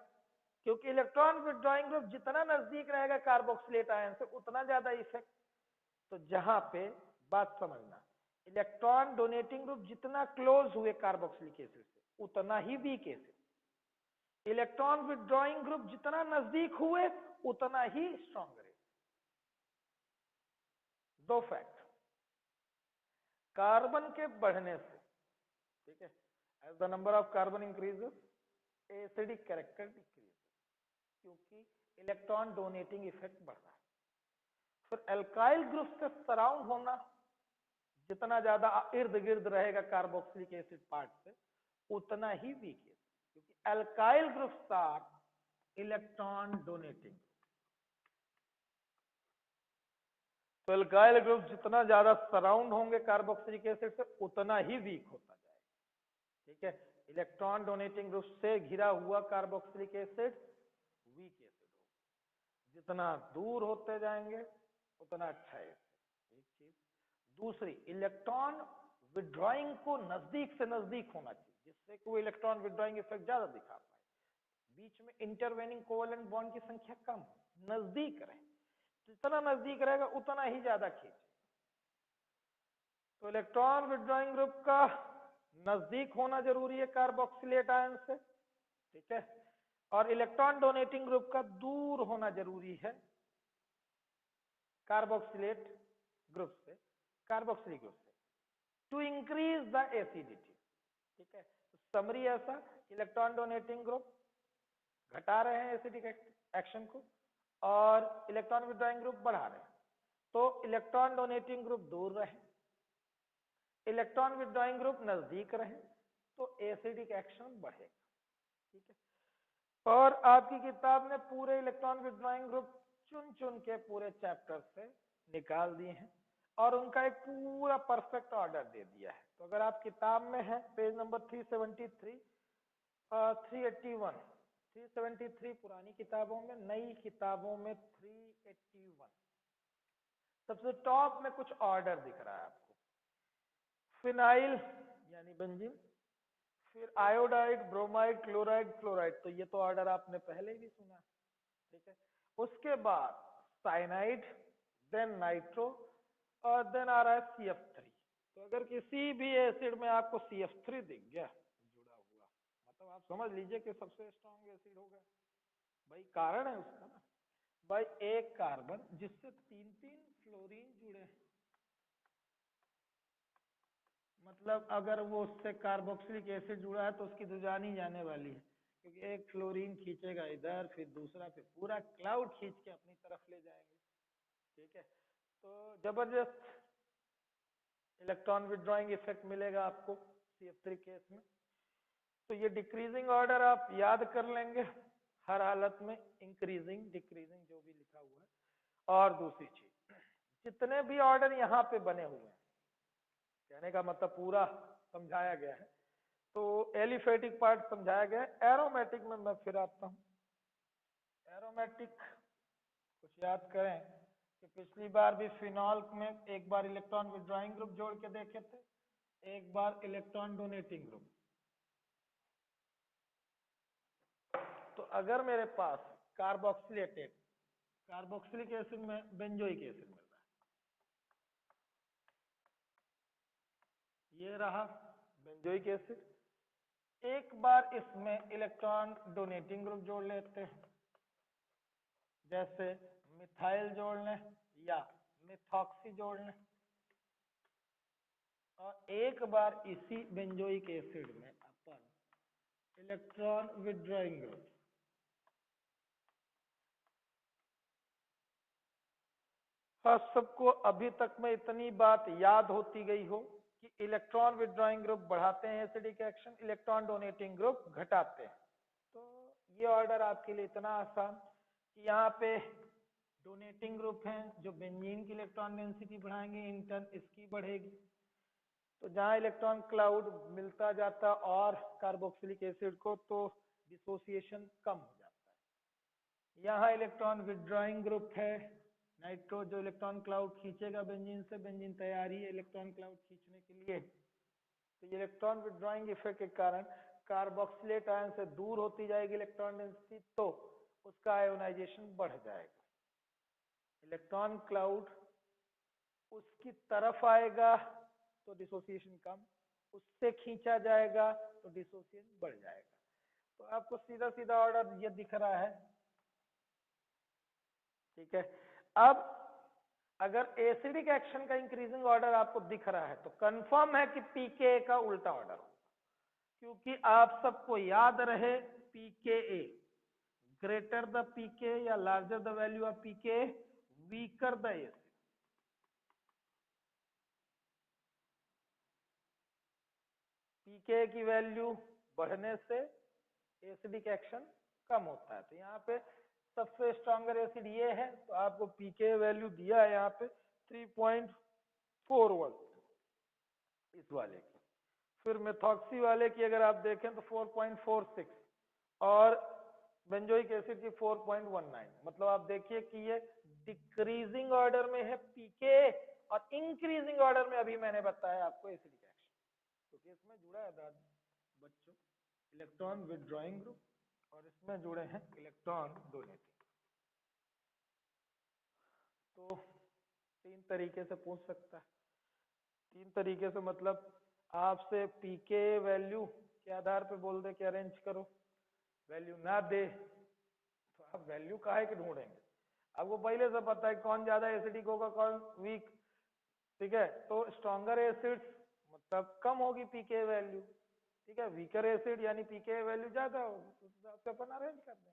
क्योंकि इलेक्ट्रॉन विड्रॉइंग ग्रुप जितना नजदीक रहेगा कार्बोक्सिलेट आयन से उतना ज्यादा इफेक्ट। तो जहां पे बात समझना, इलेक्ट्रॉन डोनेटिंग ग्रुप जितना क्लोज हुए कार्बोक्सिलिक एसिड से उतना ही weak acid, electron withdrawing group जितना नजदीक हुए उतना ही स्ट्रॉन्गर। दो फैक्ट, कार्बन के बढ़ने से, ठीक है, as the number of carbon increases acidic character decreases, क्योंकि इलेक्ट्रॉन डोनेटिंग इफेक्ट बढ़ रहा है। फिर एल्काइल ग्रुप से सराउंड होना, जितना ज्यादा इर्द गिर्द रहेगा कार्बोक्सिलिक एसिड पार्ट से उतना ही वीक है, क्योंकि alkyl groups are electron donating. तो एल्काइल ग्रुप जितना ज्यादा सराउंड होंगे कार्बोक्सिलिक एसिड से उतना ही वीक होता जाएगा, ठीक है। इलेक्ट्रॉन डोनेटिंग ग्रुप से घिरा हुआ कार्बोक्सिलिक एसिड वीक एसिड होगा, जितना दूर होते जाएंगे उतना अच्छा है। एक चीज, दूसरी, इलेक्ट्रॉन विड्रॉइंग को नजदीक से नजदीक होना चाहिए जिससे कि वो इलेक्ट्रॉन विड्रॉइंग इफेक्ट ज्यादा दिखा पाए, बीच में इंटरवेनिंग कोवेलेंट बॉन्ड की संख्या कम हो, नजदीक रहे, जितना नजदीक रहेगा उतना ही ज्यादा खींचे। तो इलेक्ट्रॉन विड्रॉइंग ग्रुप का नजदीक होना जरूरी है कार्बोक्सिलेट आयन से, ठीक है, और इलेक्ट्रॉन डोनेटिंग ग्रुप का दूर होना जरूरी है कार्बोक्सिलेट ग्रुप से, कार्बोक्सिलिक ग्रुप से, टू इंक्रीज द एसिडिटी, ठीक है। तो समरी ऐसा, इलेक्ट्रॉन डोनेटिंग ग्रुप घटा रहे हैं एसिडिक एक्शन को और इलेक्ट्रॉन विड्रॉइंग ग्रुप बढ़ा रहे हैं। तो इलेक्ट्रॉन डोनेटिंग ग्रुप दूर रहे, इलेक्ट्रॉन विड्रॉइंग ग्रुप नजदीक रहे, तो एसिडिक एक्शन बढ़ेगा, ठीक है। और आपकी किताब ने पूरे इलेक्ट्रॉन विड्रॉइंग ग्रुप चुन चुन के पूरे चैप्टर से निकाल दिए हैं और उनका एक पूरा परफेक्ट ऑर्डर दे दिया है। तो अगर आप किताब में है पेज नंबर 373 381, 373 पुरानी किताबों में, नई किताबों में 381, सबसे टॉप में कुछ ऑर्डर दिख रहा है आपको, फिनाइल यानी बेंजीन, फिर आयोडाइड, ब्रोमाइड, क्लोराइड, फ्लोराइड, तो ये तो ऑर्डर आपने पहले भी सुना, ठीक है। उसके बाद साइनाइड, देन नाइट्रो, और देन आ रहा है CF3। तो अगर किसी भी एसिड में आपको CF3 दिख गया जुड़ा हुआ, मतलब आप समझ लीजिए कि सबसे स्ट्रॉन्ग एसिड होगा। भाई कारण है उसका ना, भाई एक कार्बन जिससे 3-3 फ्लोरीन जुड़े हैं, मतलब अगर वो उससे कार्बोक्सिलिक एसिड जुड़ा है तो उसकी तो जान ही जाने वाली है, क्योंकि एक फ्लोरीन खींचेगा इधर, फिर दूसरा, फिर पूरा क्लाउड खींच के अपनी तरफ ले जाएंगे, ठीक है। तो जबरदस्त इलेक्ट्रॉन विड्रॉइंग इफेक्ट मिलेगा आपको CF3 केस में। तो ये डिक्रीजिंग ऑर्डर आप याद कर लेंगे हर हालत में, इंक्रीजिंग डिक्रीजिंग जो भी लिखा हुआ है। और दूसरी चीज, जितने भी ऑर्डर यहाँ पे बने हुए हैं, कहने का मतलब पूरा समझाया गया है, तो एलिफेटिक पार्ट समझाया गया है। एरोमेटिक में मैं फिर आता हूँ। एरोमेटिक कुछ याद करें कि पिछली बार भी फिनॉल में एक बार इलेक्ट्रॉन विड्रॉइंग ग्रुप जोड़ के देखे थे, एक बार इलेक्ट्रॉन डोनेटिंग ग्रुप। तो अगर मेरे पास कार्बोक्सिलेटेड कार्बोक्सिलिक एसिड में बेंजोइक एसिड मिल रहा है, ये रहा बेंजोइक एसिड, एक बार इसमें इलेक्ट्रॉन डोनेटिंग ग्रुप जोड़ लेते हैं, जैसे मिथाइल जोड़ लें या मिथॉक्सी जोड़ लें, और एक बार इसी बेंजोइक एसिड में अपन इलेक्ट्रॉन विड्रॉइंग ग्रुप, हाँ सबको अभी तक में इतनी बात याद होती गई हो कि इलेक्ट्रॉन विड्रॉइंग ग्रुप बढ़ाते हैं acidic action, electron donating group घटाते हैं। तो ये ऑर्डर आपके लिए इतना आसान कि यहाँ पे डोनेटिंग ग्रुप हैं जो बेंजीन की इलेक्ट्रॉन डेंसिटी बढ़ाएंगे, इन टर्न इसकी बढ़ेगी। तो जहाँ इलेक्ट्रॉन क्लाउड मिलता जाता और कार्बोक्सिलिक एसिड को, तो डिसोसिएशन कम हो जाता है। यहाँ इलेक्ट्रॉन विड्रॉइंग ग्रुप है नाइट्रो, जो इलेक्ट्रॉन क्लाउड खींचेगा बेंजीन से, बेंजीन तैयार ही है इलेक्ट्रॉन क्लाउड खींचने के लिए। तो ये इलेक्ट्रॉन विड्रॉइंग इफेक्ट के कारण कार्बोक्सिलेट आयन से दूर होती जाएगी इलेक्ट्रॉन डेंसिटी, तो उसका आयोनाइजेशन बढ़ जाएगा। इलेक्ट्रॉन क्लाउड उसकी तरफ आएगा तो डिसोसिएशन कम, उससे खींचा जाएगा तो डिसोसिएशन बढ़ जाएगा। तो आपको सीधा सीधा ऑर्डर ये दिख रहा है, ठीक है। अब अगर एसिडिक एक्शन का इंक्रीजिंग ऑर्डर आपको दिख रहा है तो कंफर्म है कि पीके का उल्टा ऑर्डर होगा, क्योंकि आप सबको याद रहे पीके ग्रेटर द पीके या larger the value of pK weaker the acid. PK की वैल्यू बढ़ने से एसिडिक एक्शन कम होता है। तो यहाँ पे सबसे स्ट्रॉन्गर एसिड ये है, तो आपको पीके वैल्यू दिया है यहाँ पे 3.41 इस वाले की। फिर मेथॉक्सी वाले की अगर आप देखें तो 4.46 और बेंजोइक एसिड की 4.19। मतलब आप देखिए कि ये डिक्रीजिंग ऑर्डर में है पीके, और इंक्रीजिंग ऑर्डर में अभी मैंने बताया आपको एसिडिक एक्शन, क्योंकि इसमें जुड़ा है दादा बच्चों इलेक्ट्रॉन विड्रॉइंग ग्रुप, और इसमें जुड़े हैं इलेक्ट्रॉन डोनेटिंग। तो 3 तरीके से पूछ सकता है। 3 तरीके से मतलब आपसे पीके वैल्यू के आधार पे बोल दे कि अरेंज करो, वैल्यू ना दे तो आप वैल्यू काहे के ढूंढेंगे, आपको पहले से पता है कौन ज्यादा एसिडिक होगा कौन वीक, ठीक है। तो स्ट्रॉन्गर एसिड्स मतलब कम होगी पीके वैल्यू, ठीक है। वीकर एसिड यानी पीके वैल्यू ज्यादा होगी, तो उस हिसाब से अपन अरेंज कर देंगे,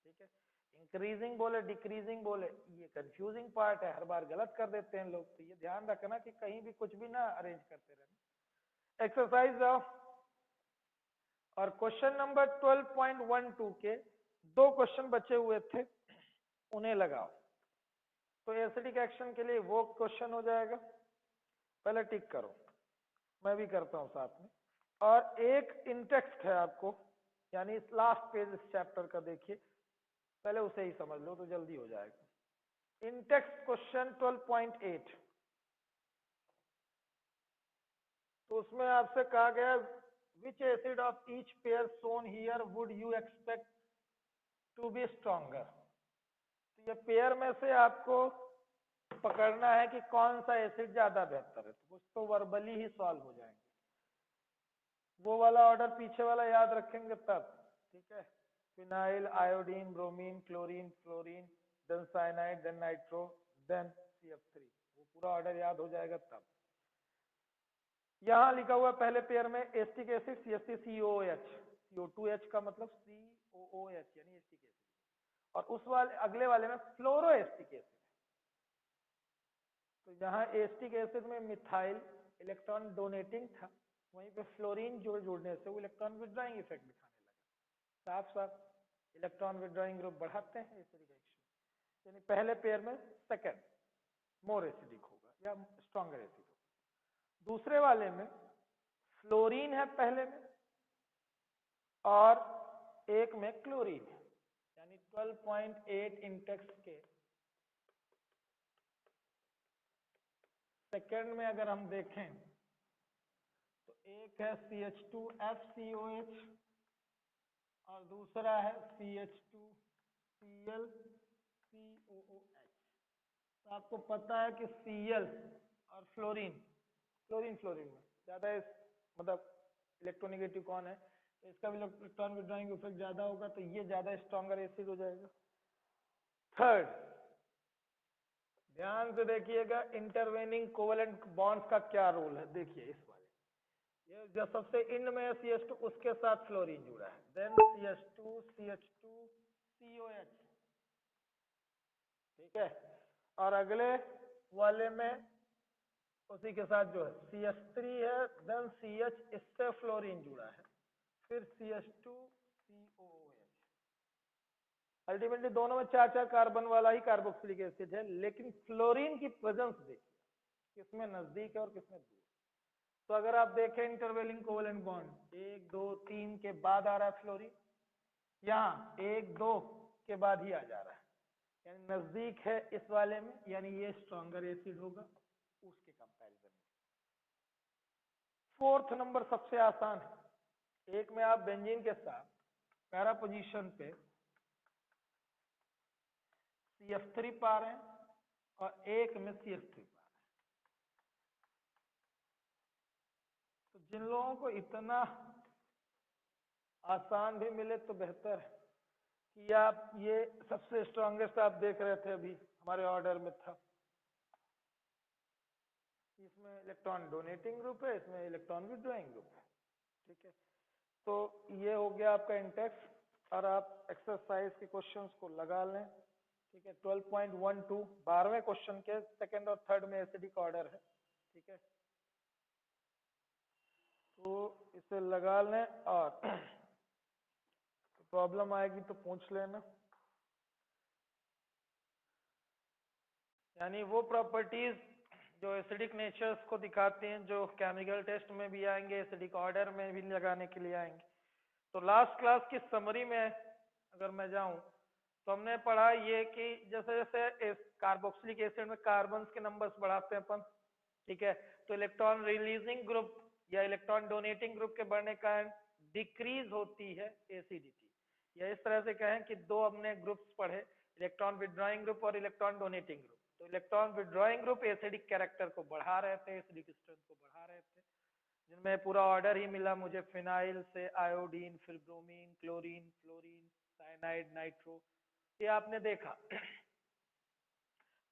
ठीक है। इंक्रीजिंग बोले डिक्रीजिंग बोले, ये कंफ्यूजिंग पार्ट है, हर बार गलत कर देते हैं लोग, तो ये ध्यान रखना कि कहीं भी कुछ भी ना अरेंज करते रहना। एक्सरसाइज और क्वेश्चन नंबर 12.12 के 2 क्वेश्चन बचे हुए थे, उन्हें लगाओ। तो एसिडिक एक्शन के लिए वो क्वेश्चन हो जाएगा, पहले टिक करो, मैं भी करता हूं साथ में। और एक इंटेक्स्ट है आपको, यानी लास्ट पेज इस चैप्टर का देखिए, पहले उसे ही समझ लो तो जल्दी हो जाएगा। इन टेक्स्ट क्वेश्चन 12.8, तो उसमें आपसे कहा गया which acid of each pair shown here would you expect to be stronger. तो ये पेयर में से आपको पकड़ना है कि कौन सा एसिड ज्यादा बेहतर है, तो कुछ तो वर्बली ही सॉल्व हो जाएंगे। वो वाला ऑर्डर पीछे वाला याद रखेंगे तब, ठीक है। Phenyl, iodine, bromine, chlorine, fluorine, then cyanide, then nitro, then CF3, वो पूरा ऑर्डर याद हो जाएगा तब। यहाँ लिखा हुआ पहले पेयर में एस्टिक एसिड CH3COOH, CO2H का मतलब COOH यानी एस्टिक एसिड, और उस वाले अगले वाले में फ्लोरोएस्टिक एसिड। तो यहाँ एस्टिक एसिड में मिथाइल इलेक्ट्रॉन डोनेटिंग था, वहीं पे फ्लोरीन जोड़ने से वो इलेक्ट्रॉन विड्रॉइंग इफेक्ट दिखाने लगा। साफ साफ इलेक्ट्रॉन विड्रॉइंग ग्रुप बढ़ाते हैं एसिडिक रिएक्शन, यानी पहले पेयर में सेकंड मोर एसिडिक होगा या स्ट्रॉन्गर एसिड होगा। दूसरे वाले में फ्लोरीन है पहले में और एक में क्लोरीन है, यानी 12.8 इंटेक्स के सेकंड में अगर हम देखें तो एक है CH2FCOH और दूसरा है CH2ClCOOH। तो आपको पता है कि Cl और फ्लोरीन फ्लोरीन में ज्यादा मतलब इलेक्ट्रोनेगेटिव कौन है, तो इसका भी इलेक्ट्रॉन विड्रॉइंग इफेक्ट ज्यादा होगा, तो ये ज्यादा स्ट्रॉन्गर एसिड हो जाएगा। थर्ड, ध्यान से देखिएगा इंटरवेनिंग कोवेलेंट बॉन्ड्स का क्या रोल है। देखिए इस वाले, ये जो सबसे इन में CH2 उसके साथ फ्लोरीन जुड़ा है, देन CH2 CH2 COH, ठीक है। और अगले वाले में उसी के साथ जो है CH3 है, देन CH, इससे फ्लोरीन जुड़ा है, फिर CH2 COOH। अल्टीमेटली दोनों में 4-4 कार्बन वाला ही कार्बोक्सिलिक एसिड है, लेकिन फ्लोरीन की प्रेजेंस देखिए किसमें नजदीक है और किसमें दूर। तो अगर आप देखें इंटरवेलिंग कोवेलेंट बॉन्ड 1 2 3 के बाद आ रहा है फ्लोरीन, यहाँ 1 2 के बाद ही आ जा रहा है, यानी नजदीक है इस वाले में, यानी ये स्ट्रॉन्गर एसिड होगा उसके कंपैरिजन में। फोर्थ नंबर सबसे आसान है, एक में आप बेंजीन के साथ पैरा पोजीशन पे CF3 पा रहे हैं और एक में CH3 पा रहे हैं। तो जिन लोगों को इतना आसान भी मिले तो बेहतर है कि आप ये सबसे स्ट्रॉन्गेस्ट आप देख रहे थे अभी हमारे ऑर्डर में था, इसमें इलेक्ट्रॉन डोनेटिंग ग्रुप है, इसमें इलेक्ट्रॉन विड्रॉइंग ग्रुप है, ठीक है। तो ये हो गया आपका इंडेक्स, और आप एक्सरसाइज के क्वेश्चंस को लगा लें, ठीक है। 12.12 12वें क्वेश्चन के सेकंड और थर्ड में एसिडिक ऑर्डर है, ठीक है। तो इसे लगा लें और प्रॉब्लम आएगी तो पूछ लेना। यानी वो प्रॉपर्टीज जो एसिडिक नेचर्स को दिखाते हैं, जो केमिकल टेस्ट में भी आएंगे, एसिडिक ऑर्डर में भी लगाने के लिए आएंगे। तो लास्ट क्लास की समरी में अगर मैं जाऊं तो हमने पढ़ा ये कि जैसे जैसे कार्बोक्सिलिक एसिड में कार्बन के नंबर्स बढ़ाते हैं अपन, ठीक है, तो इलेक्ट्रॉन रिलीजिंग ग्रुप या इलेक्ट्रॉन डोनेटिंग ग्रुप के बढ़ने का डिक्रीज होती है एसिडिटी। या इस तरह से कहें कि दो हमने ग्रुप्स पढ़े, इलेक्ट्रॉन विड्रॉइंग ग्रुप और इलेक्ट्रॉन डोनेटिंग ग्रुप। तो electron withdrawing group acidic character को बढ़ा रहे थे, एसिडिक स्ट्रेंथ को बढ़ा रहे थे, जिनमें पूरा ऑर्डर ही मिला मुझे, फिनाइल से आयोडीन, फिर bromine, chlorine, fluorine, cyanide, nitro, ये आपने देखा।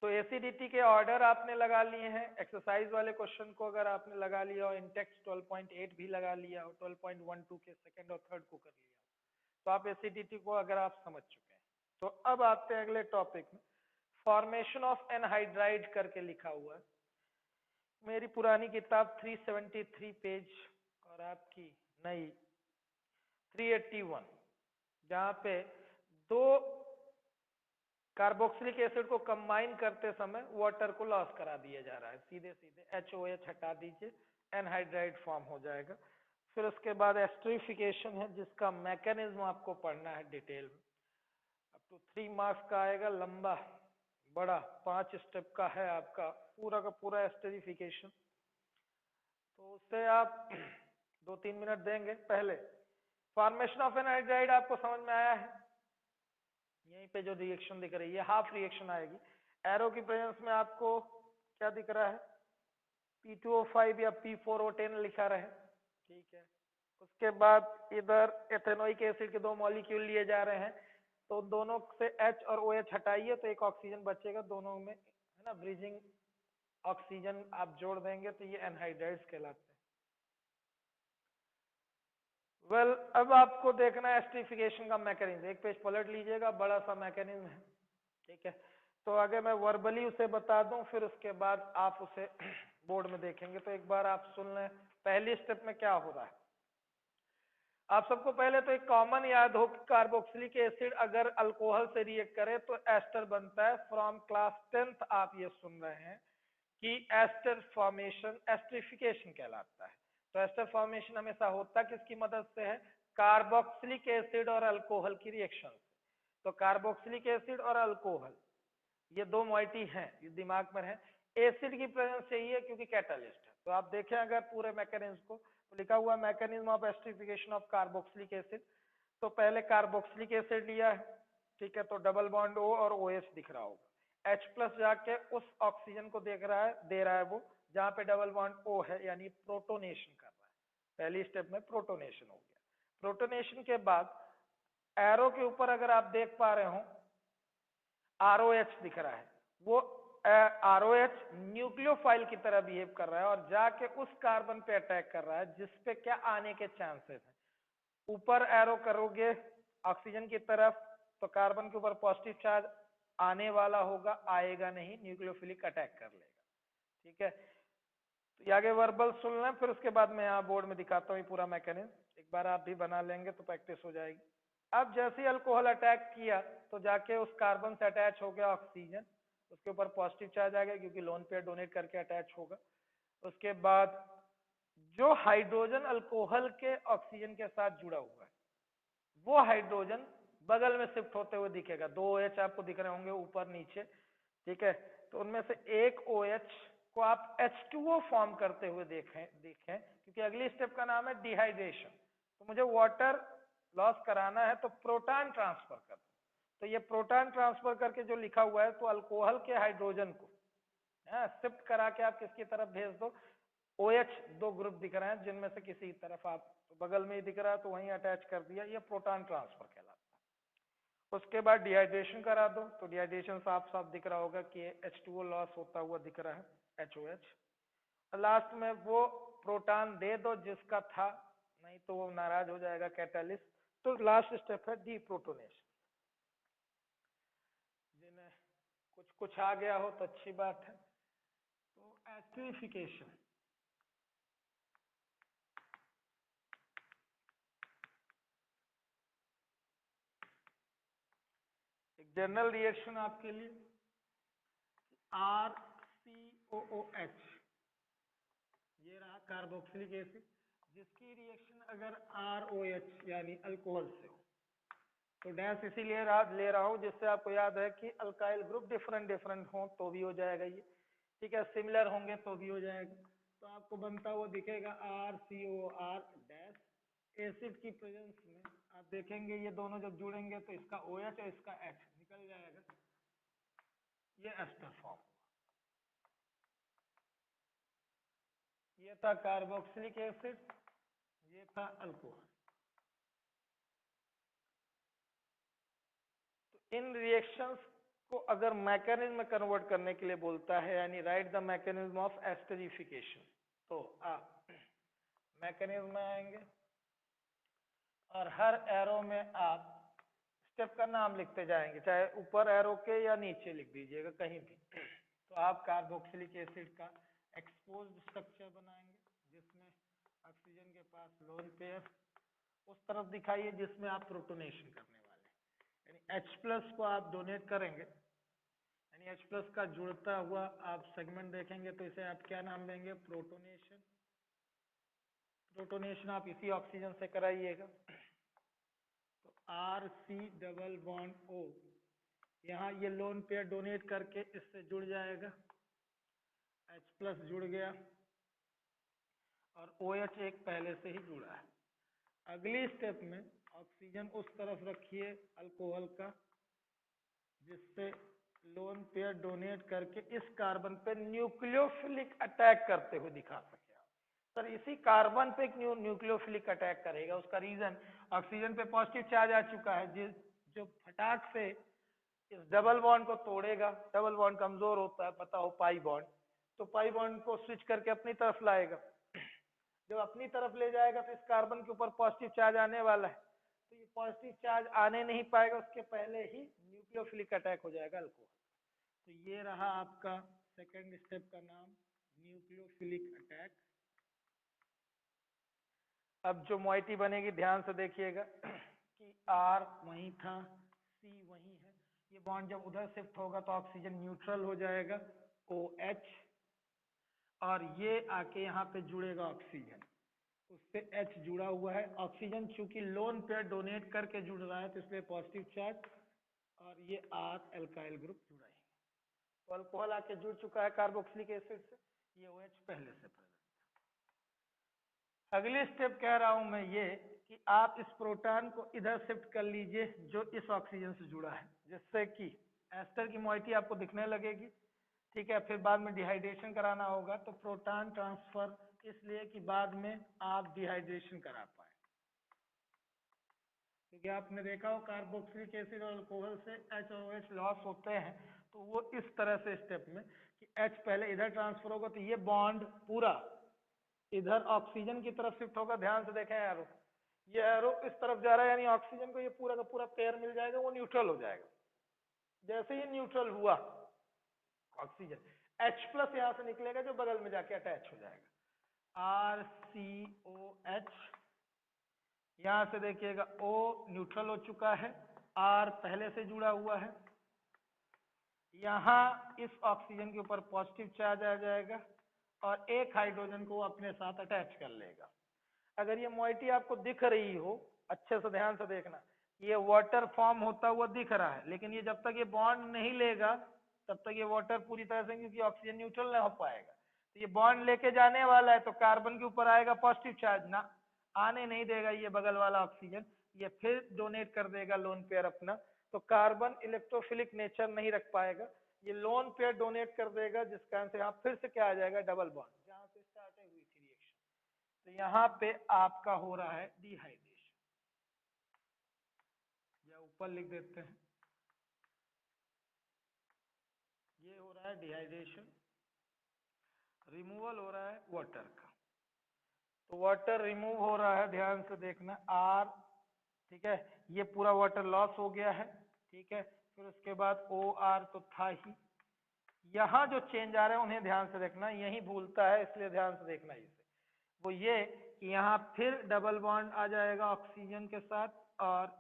तो एसिडिटी के ऑर्डर आपने लगा लिए हैं। एक्सरसाइज वाले क्वेश्चन को अगर आपने लगा लिया और इंटेक्स 12.8 भी लगा लिया और 12.12 के सेकंड और थर्ड को कर लिया, तो आप एसिडिटी को अगर आप समझ चुके हैं। तो अब आते हैं अगले टॉपिक में, फॉर्मेशन ऑफ एनहाइड्राइड करके लिखा हुआ है मेरी पुरानी किताब 373 पेज और आपकी नई 381, जहां पे दो कार्बोक्सिलिक एसिड को कंबाइन करते समय वाटर को लॉस करा दिया जा रहा है, सीधे सीधे HOH हटा दीजिए, एनहाइड्राइड फॉर्म हो जाएगा। फिर उसके बाद एस्टरिफिकेशन है, जिसका मैकेनिज्म आपको पढ़ना है डिटेल में, अप टू 3 मार्क्स का आएगा, लंबा बड़ा 5 स्टेप का है आपका पूरा का पूरा एस्टरीफिकेशन। तो उससे आप 2-3 मिनट देंगे। पहले फॉर्मेशन ऑफ एनहाइड्राइड आपको समझ में आया है। यहीं पे जो रिएक्शन दिख रही है हाफ रिएक्शन आएगी। एरो की प्रेजेंस में आपको क्या दिख रहा है, P2O5 या P4O10 लिखा रहे, ठीक है। उसके बाद इधर एथेनोइक एसिड के 2 मॉलिक्यूल लिए जा रहे हैं, तो दोनों से H और OH हटाइए तो एक ऑक्सीजन बचेगा, दोनों में है ना ब्रिजिंग ऑक्सीजन आप जोड़ देंगे तो ये एनहाइड्राइड्स कहलाते हैं। वेल अब आपको देखना है एस्टरीफिकेशन का मैकेनिज्म। एक पेज पलट लीजिएगा, बड़ा सा मैकेनिज्म है, ठीक है। तो आगे मैं वर्बली उसे बता दूं, फिर उसके बाद आप उसे बोर्ड में देखेंगे। तो एक बार आप सुन लें पहली स्टेप में क्या हो रहा है। आप सबको पहले तो एक कॉमन याद हो कि कार्बोक्सिलिक एसिड अगर अल्कोहल से रिएक्ट करे तो एस्टर बनता है। फ्रॉम क्लास 10th आप ये सुन रहे हैं कि एस्टर फॉर्मेशन एस्टरीफिकेशन कहलाता है। तो एस्टर फॉर्मेशन हमेशा होता किसकी मदद से है, कार्बोक्सिलिक एसिड और अल्कोहल की रिएक्शन से। तो कार्बोक्सिलिक एसिड और अल्कोहल ये 2 मॉइटी हैं, ये दिमाग में है। एसिड की प्रेजेंस चाहिए क्योंकि कैटालिस्ट है। तो आप देखें अगर पूरे मैकेनिज्म को, तो लिखा हुआ mechanism of esterification of carboxylic acid. तो पहले कार्बोक्सिलिक एसिड लिया है, ठीक है, तो डबल बॉन्ड O और OH दिख रहा होगा। H प्लस जाके उस ऑक्सीजन को देख रहा है, दे रहा है वो जहां पे डबल बॉन्ड O है, यानी प्रोटोनेशन कर रहा है। पहली स्टेप में प्रोटोनेशन हो गया। प्रोटोनेशन के बाद एरो के ऊपर अगर आप देख पा रहे हो ROH दिख रहा है, वो ROH न्यूक्लियोफाइल की तरह बिहेव कर रहा है और जाके उस कार्बन पे अटैक कर रहा है जिसपे क्या आने के चांसेस हैं। ऊपर एरो करोगे ऑक्सीजन की तरफ तो कार्बन के ऊपर पॉजिटिव चार्ज आने वाला होगा, आएगा नहीं, न्यूक्लियोफिलिक अटैक कर लेगा, ठीक है। तो ये आगे वर्बल सुन लें, फिर उसके बाद मैं यहाँ बोर्ड में दिखाता हूँ पूरा मैकेनिज्म। एक बार आप भी बना लेंगे तो प्रैक्टिस हो जाएगी। अब जैसे ही अल्कोहल अटैक किया तो जाके उस कार्बन से अटैच हो गया ऑक्सीजन, उसके ऊपर पॉजिटिव चार्ज आ गया क्योंकि लोन पेयर डोनेट करके अटैच होगा। उसके बाद जो हाइड्रोजन अल्कोहल के ऑक्सीजन के साथ जुड़ा हुआ है वो हाइड्रोजन बगल में शिफ्ट होते हुए दिखेगा। 2 OH आपको दिख रहे होंगे ऊपर नीचे, ठीक है। तो उनमें से एक OH को आप H2O फॉर्म करते हुए देखें क्योंकि अगली स्टेप का नाम है डिहाइड्रेशन। तो मुझे वाटर लॉस कराना है तो प्रोटॉन ट्रांसफर कर दो। तो ये प्रोटॉन ट्रांसफर करके जो लिखा हुआ है तो अल्कोहल के हाइड्रोजन को शिफ्ट करा के आप किसकी तरफ भेज दो, OH 2 ग्रुप दिख रहे हैं जिनमें से किसी तरफ आप, तो बगल में ही दिख रहा है तो वहीं अटैच कर दिया, ये प्रोटॉन ट्रांसफर कहलाता है। उसके बाद डिहाइड्रेशन करा दो, तो डिहाइड्रेशन साफ साफ दिख रहा होगा कि H2O लॉस होता हुआ दिख रहा है, HOH। लास्ट में वो प्रोटॉन दे दो जिसका था, नहीं तो वो नाराज हो जाएगा कैटालिस्ट। तो लास्ट स्टेप है डीप्रोटोनेशन। जिन्हें कुछ कुछ आ गया हो तो अच्छी बात है। तो एस्टरीफिकेशन एक जनरल रिएक्शन आपके लिए, RCOOH ये रहा कार्बोक्सिलिक एसिड, जिसकी रिएक्शन अगर ROH यानी अल्कोहल से हो तो डैश इसीलिए ले रहा हूं जिससे आपको याद है कि अल्काइल ग्रुप डिफरेंट डिफरेंट हो तो भी हो जाएगा ये, ठीक है, सिमिलर होंगे तो भी हो जाएगा। तो आपको बनता हुआ दिखेगा RCOR डैश। एसिड की प्रेजेंस में आप देखेंगे ये दोनों जब जुड़ेंगे तो इसका OH और इसका H निकल जाएगा, ये एस्टर फॉर्म। ये था कार्बोक्सिलिक एसिड, ये था अल्कोहल। तो इन रिएक्शंस को अगर मैकेनिज्म में कन्वर्ट करने के लिए बोलता है, यानी right the mechanism of esterification, तो आप मैकेनिज्म में आएंगे और हर एरो में आप स्टेप का नाम लिखते जाएंगे, चाहे ऊपर एरो के या नीचे लिख दीजिएगा कहीं भी। तो आप कार्बोक्सिलिक एसिड का एक्सपोज्ड स्ट्रक्चर बनाएंगे जिसमें ऑक्सीजन के पास लोन पेयर उस तरफ दिखाइए जिसमें आप प्रोटोनेशन करने वाले हैं, यानी H प्लस को आप डोनेट करेंगे, यानी H प्लस का जुड़ता हुआ आप सेगमेंट देखेंगे तो इसे आप क्या नाम देंगे, प्रोटोनेशन। प्रोटोनेशन आप इसी ऑक्सीजन से कराइएगा। तो RC डबल बॉन्ड O यहाँ ये लोन पेयर डोनेट करके इससे जुड़ जाएगा, H+ जुड़ गया और OH एक पहले से ही जुड़ा है। अगली स्टेप में ऑक्सीजन उस तरफ रखिए अल्कोहल का, जिससे लोन पेयर डोनेट करके इस कार्बन पे न्यूक्लियोफिलिक अटैक करते हुए दिखा सके। सर इसी कार्बन पे एक न्यूक्लियोफिलिक अटैक करेगा, उसका रीजन ऑक्सीजन पे पॉजिटिव चार्ज आ चुका है, जो फटाक से इस डबल बॉन्ड को तोड़ेगा। डबल बॉन्ड कमजोर होता है, पता हो पाई बॉन्ड, तो पाई बॉन्ड को स्विच करके अपनी तरफ लाएगा। जब अपनी तरफ ले जाएगा तो इस कार्बन के ऊपर पॉजिटिव चार्ज आने वाला है, तो ये पॉजिटिव चार्ज आने नहीं पाएगा, उसके पहले ही न्यूक्लियोफिलिक अटैक हो जाएगा अल्कोहल। तो ये रहा आपका सेकेंड स्टेप का नाम, न्यूक्लियोफिलिक अटैक। अब जो मोइटी बनेगी ध्यान से देखिएगा कि R वहीं था, C वहीं है। ये बॉन्ड जब उधर शिफ्ट होगा तो ऑक्सीजन न्यूट्रल हो जाएगा OH, और ये आके यहाँ पे जुड़ेगा ऑक्सीजन, उससे H जुड़ा हुआ है। ऑक्सीजन चूंकि लोन पेयर डोनेट करके जुड़ रहा है तो इसलिए पॉजिटिव चार्ज, और ये R एल्काइल ग्रुप जुड़ा है। तो अल्कोहल आके जुड़ चुका है कार्बोक्सिलिक एसिड से, ये OH पहले से प्रेजेंट। अगली स्टेप कह रहा हूं मैं ये कि आप इस प्रोटॉन को इधर शिफ्ट कर लीजिए जो इस ऑक्सीजन से जुड़ा है, जिससे कि एस्टर की मोइटी आपको दिखने लगेगी। ठीक है, फिर बाद में डिहाइड्रेशन कराना होगा, तो प्रोटॉन ट्रांसफर इसलिए कि बाद में आप डिहाइड्रेशन करा पाए। क्योंकि आपने देखा हो कार्बोक्सिलिक एसिड और अल्कोहल से H और OH लॉस होते हैं, तो वो इस तरह से स्टेप में कि H पहले इधर ट्रांसफर होगा तो ये बॉन्ड पूरा इधर ऑक्सीजन की तरफ शिफ्ट होगा। ध्यान से देखें एरो, ये एरो इस तरफ जा रहा है, यानी ऑक्सीजन को ये पूरा का पूरा पेयर मिल जाएगा, वो न्यूट्रल हो जाएगा। जैसे ही न्यूट्रल हुआ ऑक्सीजन, H+ यहां से निकलेगा जो बगल में जाके अटैच हो जाएगा, RCOH। यहां से देखिएगा O न्यूट्रल हो चुका है, R पहले से जुड़ा हुआ है। यहाँ इस ऑक्सीजन के ऊपर पॉजिटिव चार्ज आ जाएगा और एक हाइड्रोजन को अपने साथ अटैच कर लेगा। अगर ये मोइटी आपको दिख रही हो, अच्छे से ध्यान से देखना, ये वाटर फॉर्म होता हुआ दिख रहा है, लेकिन ये जब तक ये बॉन्ड नहीं लेगा तब तक ये वाटर पूरी तरह से, क्योंकि ऑक्सीजन न्यूट्रल नहीं हो पाएगा। तो ये बॉन्ड लेके जाने वाला है, तो कार्बन के ऊपर आएगा पॉजिटिव चार्ज, ना आने नहीं देगा ये बगल वाला ऑक्सीजन, ये फिर डोनेट कर देगा लोन पेयर अपना। तो कार्बन इलेक्ट्रोफिलिक नेचर नहीं रख पाएगा, ये लोन पेयर डोनेट कर देगा, जिस कारण से यहाँ फिर से क्या आ जाएगा, डबल बॉन्ड, जहां से स्टार्ट हुई थी रिएक्शन। तो यहाँ पे आपका हो रहा है डिहाइड्रेशन, या ऊपर लिख देते हैं, ये हो रहा है डिहाइड्रेशन, रिमूवल हो रहा है वाटर का। तो वाटर रिमूव हो रहा है, ध्यान से देखना R, ठीक है, ये पूरा वाटर लॉस हो गया है। ठीक है, फिर उसके बाद OR तो था ही। यहाँ जो चेंज आ रहे हैं उन्हें ध्यान से देखना, यही भूलता है, इसलिए ध्यान से देखना इसे। वो ये कि यहाँ फिर डबल बॉन्ड आ जाएगा ऑक्सीजन के साथ, और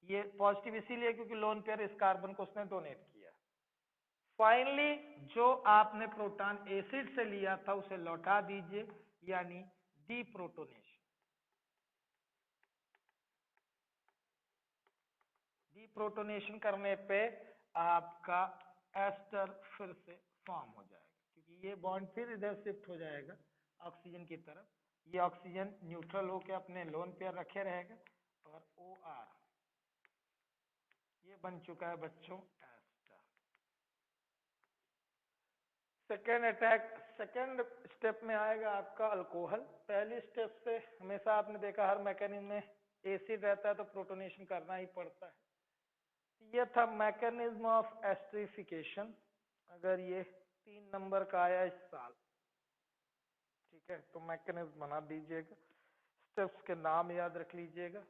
ये पॉजिटिव इसीलिए क्योंकि लोन पेयर इस कार्बन को उसने डोनेट किया। फाइनली जो आपने प्रोटॉन एसिड से लिया था उसे लौटा दीजिए, यानी डीप्रोटोनेशन। डीप्रोटोनेशन करने पे आपका एस्टर फिर से फॉर्म हो जाएगा, क्योंकि ये बॉन्ड फिर इधर शिफ्ट हो जाएगा ऑक्सीजन की तरफ। ये ऑक्सीजन न्यूट्रल होकर अपने लोन पेयर रखे रहेगा, और OR ये बन चुका है बच्चों ester. Second attack, second step में आएगा आपका अल्कोहल। पहली स्टेप से हमेशा आपने देखा हर मैकेनिज्म में एसिड रहता है तो प्रोटोनेशन करना ही पड़ता है। ये था मैकेनिज्म ऑफ एस्टरिफिकेशन। अगर ये 3 नंबर का आया इस साल, ठीक है, तो मैकेनिज्म बना दीजिएगा, स्टेप्स के नाम याद रख लीजिएगा,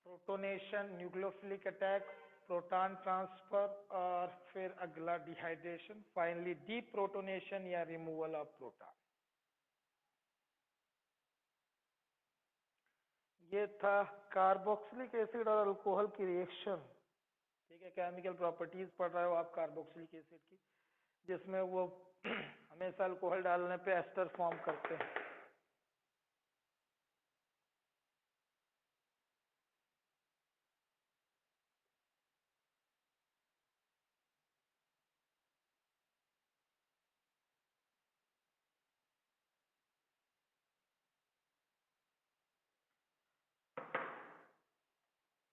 protonation, nucleophilic attack, proton transfer, और फिर अगला डिहाइड्रेशन, फाइनली डीप्रोटोनेशन या रिमूवल ऑफ प्रोटॉन। ये था कार्बोक्सिलिक एसिड और अल्कोहल की रिएक्शन। ठीक है, केमिकल प्रॉपर्टीज पढ़ रहे हो आप कार्बोक्सिलिक एसिड की, जिसमें वो हमेशा अल्कोहल डालने पे एस्टर फॉर्म करते हैं।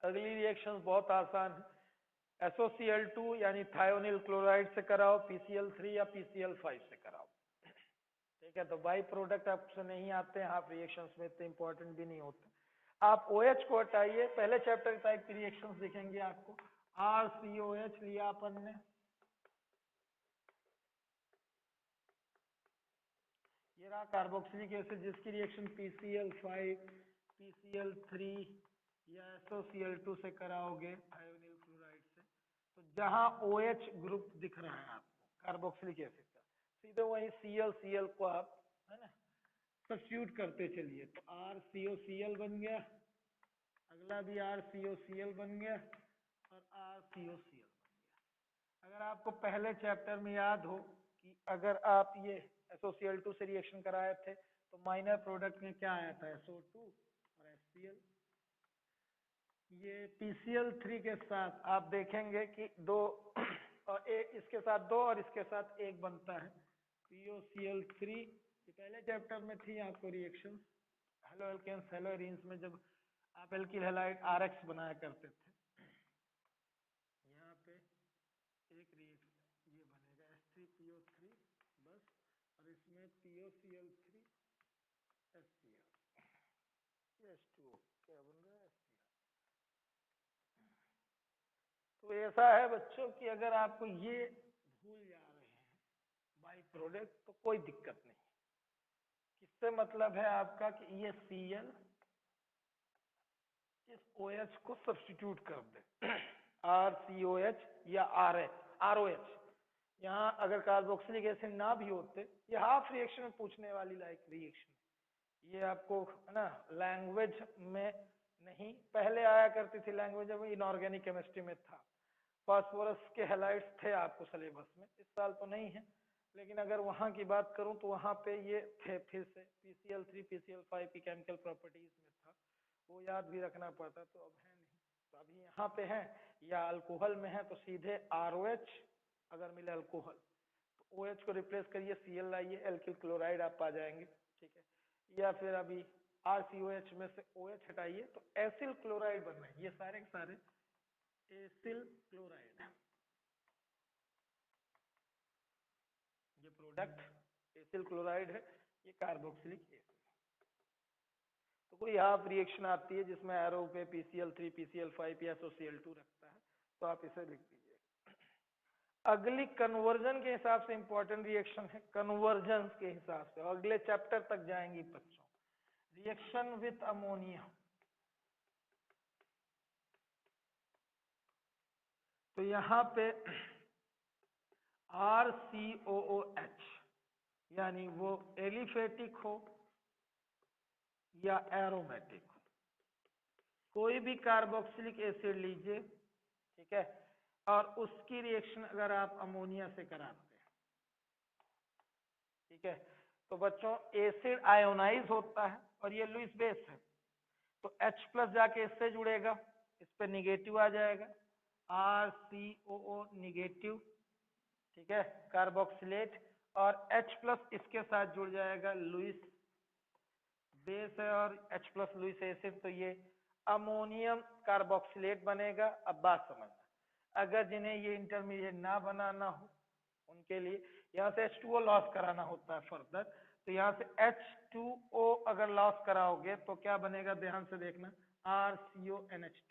अगली रिएक्शन बहुत आसान है, SOCl2 यानी थायोनिल क्लोराइड से कराओ, PCl3 या PCl5 से कराओ। ठीक है, तो बाई प्रोडक्ट आपसे नहीं आते हैं, हाफ रिएक्शंस में इतने इंपॉर्टेंट भी नहीं होते। आप OH को हटाइए, पहले चैप्टर टाइप की रिएक्शंस दिखेंगे आपको। RCOH लिया अपन ने, ये रहा कार्बोक्सिलिक एसिड जिसकी रिएक्शन PCl5 PCl3 या SOCl2 से कराओगे थायोनिल क्लोराइड से, तो जहां OH ग्रुप दिख रहा है आपको कार्बोक्सिलिक एसिड का, सीधे वही Cl को आप, है ना, सब्स्टिट्यूट करते चलिए, तो RCOCl बन गया, अगला भी RCOCl बन गया और RCOCl बन गया। अगर आपको पहले चैप्टर में याद हो कि अगर आप ये SOCl2 से रिएक्शन कराए थे तो माइनर प्रोडक्ट में क्या आया था, SO2 और HCl। ये PCl3 के साथ आप देखेंगे कि दो और एक, इसके साथ दो और इसके साथ एक बनता है POCl3। ये पहले चैप्टर में थी आपको reaction haloalkanes haloarenes में, जब आप एल्किल हैलाइड RX बनाया करते थे। यहाँ पे एक रिएक्शन ये बनेगा H3PO3 बस, और इसमें POCl3 HCl, H2O क्या बन रहा है, HCl। तो ऐसा है बच्चों कि अगर आपको ये भूल जा रहे हैं बाई प्रोडक्ट तो कोई दिक्कत नहीं। किससे मतलब है आपका कि ये Cl इस OH को सब्स्टिट्यूट कर दे RCOH या ROH। यहाँ अगर कार्बोक्सिलिक एसिड ना भी होते, ये हाफ रिएक्शन में पूछने वाली लाइक रिएक्शन, ये आपको है ना लैंग्वेज में नहीं, पहले आया करती थी लैंग्वेज में, इनऑर्गेनिक केमिस्ट्री में था, फास्फोरस के हैलाइड्स थे आपको सिलेबस में, इस साल तो नहीं है, लेकिन अगर वहां की बात करूं तो वहां पे ये थे फिर से PCl3 PCl5 की केमिकल प्रॉपर्टीज में था, वो याद भी रखना पड़ता, तो अब है नहीं। तो अभी यहाँ पे है या अल्कोहल में है तो सीधे ROH, अगर मिले अल्कोहल तो OH को रिप्लेस करिए, Cl लाइए, एल्किल क्लोराइड आप पा जाएंगे। ठीक है, या फिर अभी RCOH में से OH हटाइए तो एसिल क्लोराइड बन रहे हैं, ये सारे के सारे एसिल क्लोराइड है, ये प्रोडक्ट एसिल क्लोराइड है, ये कार्बोक्सिलिक एसिड। तो कोई हाफ रिएक्शन आती है जिसमें एरो पे PCl3 PCl5 या SOCl2 रखता है, तो आप इसे लिख दीजिए। अगली कन्वर्जन के हिसाब से इंपॉर्टेंट रिएक्शन है, कन्वर्जन के हिसाब से, और अगले चैप्टर तक जाएंगी बच्चों। रिएक्शन विथ अमोनिया, तो यहाँ पे RCOOH यानी वो एलिफेटिक हो या एरोमेटिक हो, कोई भी कार्बोक्सिलिक एसिड लीजिए, ठीक है, और उसकी रिएक्शन अगर आप अमोनिया से कराते हैं, ठीक है, तो बच्चों एसिड आयोनाइज होता है और ये लुईस बेस है, तो H प्लस जाके इससे जुड़ेगा, इस पे निगेटिव आ जाएगा, RCOO निगेटिव, ठीक है, कार्बोक्सिलेट, और H प्लस इसके साथ जुड़ जाएगा, लुईस बेस है और H प्लस लुईस एसिड, तो ये अमोनियम कार्बोक्सिलेट बनेगा। अब बात समझना, अगर जिन्हें ये इंटरमीडिएट ना बनाना हो उनके लिए यहाँ से H2O लॉस कराना होता है फर्दर, तो यहाँ से H2O अगर लॉस कराओगे तो क्या बनेगा, ध्यान से देखना, RCONH2।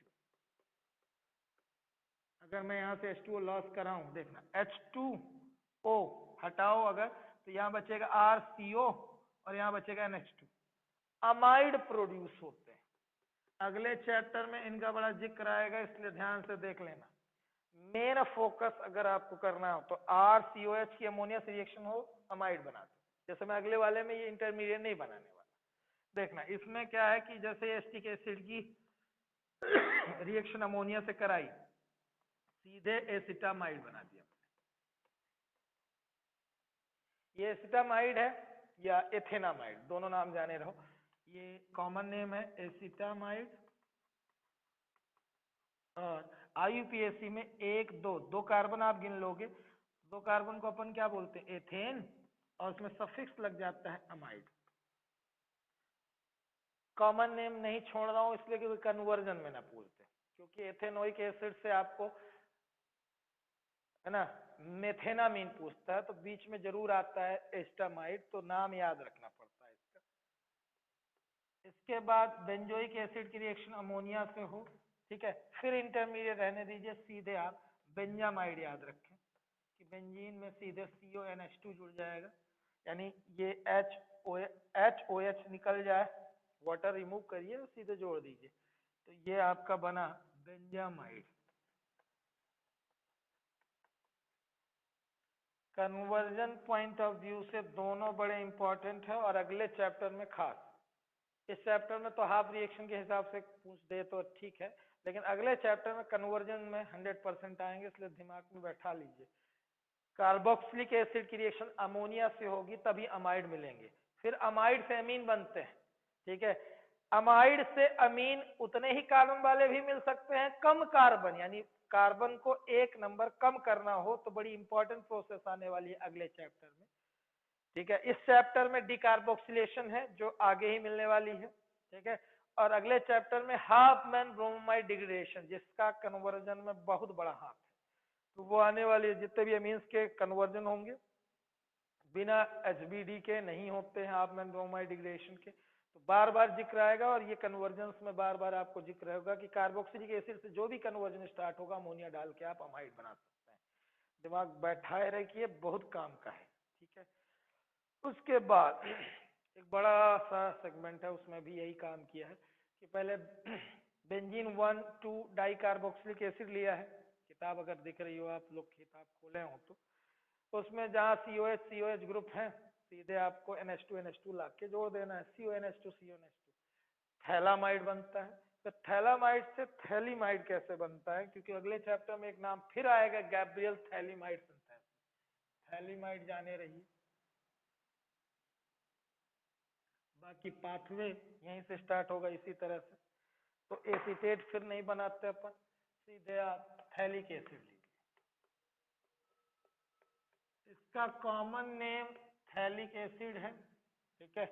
अगर मैं यहाँ से H2O लॉस कराऊं, देखना H2O हटाओ अगर, तो यहाँ बचेगा RCO और यहाँ बचेगा NH2, अमाइड प्रोड्यूस होते हैं। अगले चैप्टर में इनका बड़ा जिक्र आएगा, इसलिए ध्यान से देख लेना। मेन फोकस अगर आपको करना हो तो RCOH की अमोनिया से रिएक्शन हो, अमाइड बना दो, जैसे मैं अगले वाले में ये इंटरमीडिएट नहीं बनाने वाला। देखना इसमें क्या है कि जैसे एसिटिक एसिड की रिएक्शन अमोनिया से कराई, सीधे एसिटामाइड बना दिया। ये एसिटामाइड है या एथेनामाइड, दोनों नाम जाने रहो, ये कॉमन नेम है एसिटामाइड। और IUPAC में एक दो कार्बन आप गिन लोगे, दो कार्बन को अपन क्या बोलते हैं, एथेन, और उसमें सफिक्स लग जाता है अमाइड। कॉमन नेम नहीं छोड़ रहा हूं इसलिए कि कन्वर्जन में ना पूछते, क्योंकि एथेनोइक एसिड से आपको, है ना, मेथेनामीन पूछता है तो बीच में जरूर आता है एस्टामाइड, तो नाम याद रखना पड़ता है इसका। इसके बाद बेंजोइक एसिड की रिएक्शन अमोनिया से हो, ठीक है, फिर इंटरमीडिएट रहने दीजिए, सीधे आप बेंजामाइड याद रखें कि बेंजीन में सीधे CONH2 जुड़ जाएगा, यानी ये HOH निकल जाए, वाटर रिमूव करिए और सीधे जोड़ दीजिए, तो ये आपका बना benzamide. Conversion point of view से दोनों बड़े इंपॉर्टेंट है और अगले चैप्टर में खास। इस चैप्टर में तो हाफ रिएक्शन के हिसाब से पूछ दे तो ठीक है, लेकिन अगले चैप्टर में कन्वर्जन में 100% आएंगे, इसलिए दिमाग में बैठा लीजिए। कार्बोक्सिलिक एसिड की रिएक्शन अमोनिया से होगी तभी अमाइड मिलेंगे, फिर अमाइड से अमीन बनते हैं, ठीक है। अमाइड से अमीन उतने ही कार्बन वाले भी मिल सकते हैं, कम कार्बन, यानी कार्बन को 1 नंबर कम करना हो तो बड़ी इंपॉर्टेंट प्रोसेस आने वाली है अगले चैप्टर में, ठीक है। इस चैप्टर में डिकार्बोक्सिलेशन है जो आगे ही मिलने वाली है, ठीक है। और अगले चैप्टर में हाफ मैन ब्रोमाइड डिग्रेडेशन, जिसका कन्वर्जन में बहुत बड़ा हाथ है, तो वो आने वाली है। जितने भी अमीन्स के कन्वर्जन होंगे बिना HBD के नहीं होते हैं हाफ मैन ब्रोमाइड डिग्रेडेशन के, तो बार बार जिक्र आएगा और ये कन्वर्जन में बार बार आपको जिक्र होगा कि कार्बोक्सिलिक एसिड से जो भी कन्वर्जन स्टार्ट होगा अमोनिया डाल के आप अमाइड बना सकते हैं। दिमाग बैठाए रखिए, बहुत काम का है, ठीक है। उसके बाद एक बड़ा सा सेगमेंट है, उसमें भी यही काम किया है कि पहले बेंजीन 1,2 डाई कार्बोक्सिलिक एसिड लिया है, किताब अगर दिख रही हो आप लोग, किताब खोले हो तो उसमें जहाँ COH ग्रुप है सीधे आपको NH2 ला के जोड़ देना है, CONH2 थैलामाइड बनता है। तो थैलामाइड से थैलीमाइड कैसे बनता है, क्योंकि अगले चैप्टर में एक नाम फिर आएगा, गैब्रियल थैलीमाइड सिंथेसिस। थैलीमाइड जाने रही, बाकी पाथवे यहीं से स्टार्ट होगा इसी तरह से। तो एसीटेट फिर नहीं बनाते अपन, सीधे आप थैलिक एसिड लीजिए, इसका कॉमन नेम थैलिक एसिड है, ठीक है।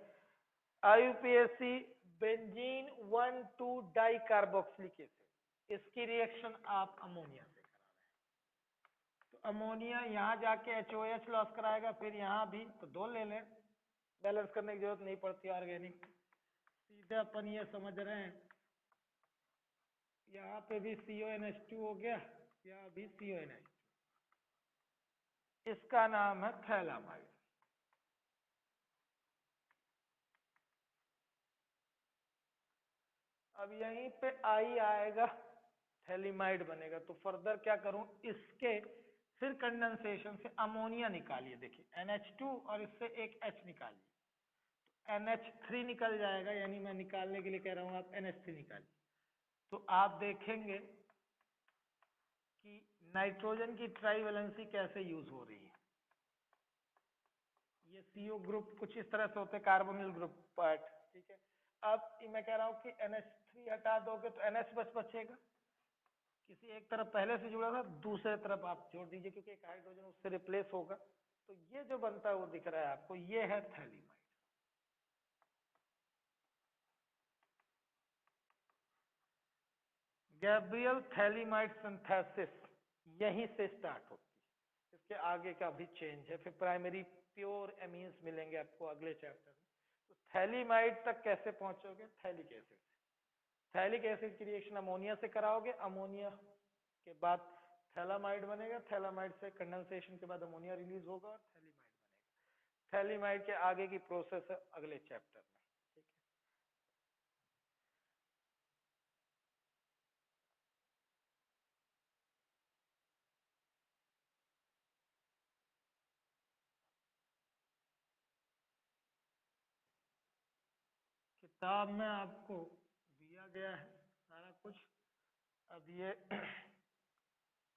IUPAC benzene 1,2 di carboxylic acid, इसकी रिएक्शन आप अमोनिया से करा रहे हैं, तो अमोनिया यहाँ जाके HOH लॉस कराएगा, फिर यहाँ भी, तो 2 ले लें, बैलेंस करने की जरूरत नहीं पड़ती ऑर्गेनिक, सीधे अपन ये समझ रहे हैं यहाँ पे भी CONH2 हो गया, यहाँ भी CONH2, इसका नाम है थैलामाइड। अब यहीं पे आई आएगा, थैलीमाइड बनेगा, तो फर्दर क्या करूं, इसके फिर कंडेंसेशन से अमोनिया निकालिए, देखिए NH2 और इससे एक H निकालिए, NH3 निकल जाएगा, यानी मैं निकालने के लिए कह रहा हूं आप NH3 निकालिए, तो आप देखेंगे कि नाइट्रोजन की ट्राईवैलेंसी कैसे यूज हो रही है। ये CO ग्रुप कुछ इस तरह से होते हैं, कार्बोनिल ग्रुप पार्ट, ठीक है। अब मैं कह रहा हूं कि NH3 हटा दोगे तो NH बचेगा, किसी एक तरफ पहले से जुड़ा था, दूसरे तरफ आप जोड़ दीजिए क्योंकि एक हाइड्रोजन उससे रिप्लेस होगा, तो ये जो बनता है वो दिख रहा है आपको, ये है थैलीमाइड। गैब्रियल थैलीमाइड सिंथेसिस यहीं से स्टार्ट होती है, इसके आगे का भी चेंज है, फिर प्राइमरी प्योर एमीन्स मिलेंगे आपको अगले चैप्टर में। तो थैलीमाइड तक कैसे पहुंचोगे, थैलिक एसिड से। थैलिक एसिड की रिएक्शन अमोनिया से कराओगे, अमोनिया के बाद थैलामाइड बनेगा, थैलामाइड से कंडेंसेशन के बाद अमोनिया रिलीज होगा और थैलीमाइड बनेगा। थैलीमाइड के आगे की प्रोसेस है अगले चैप्टर में, ठीक है। किताब में आपको दिया गया है सारा कुछ। अब ये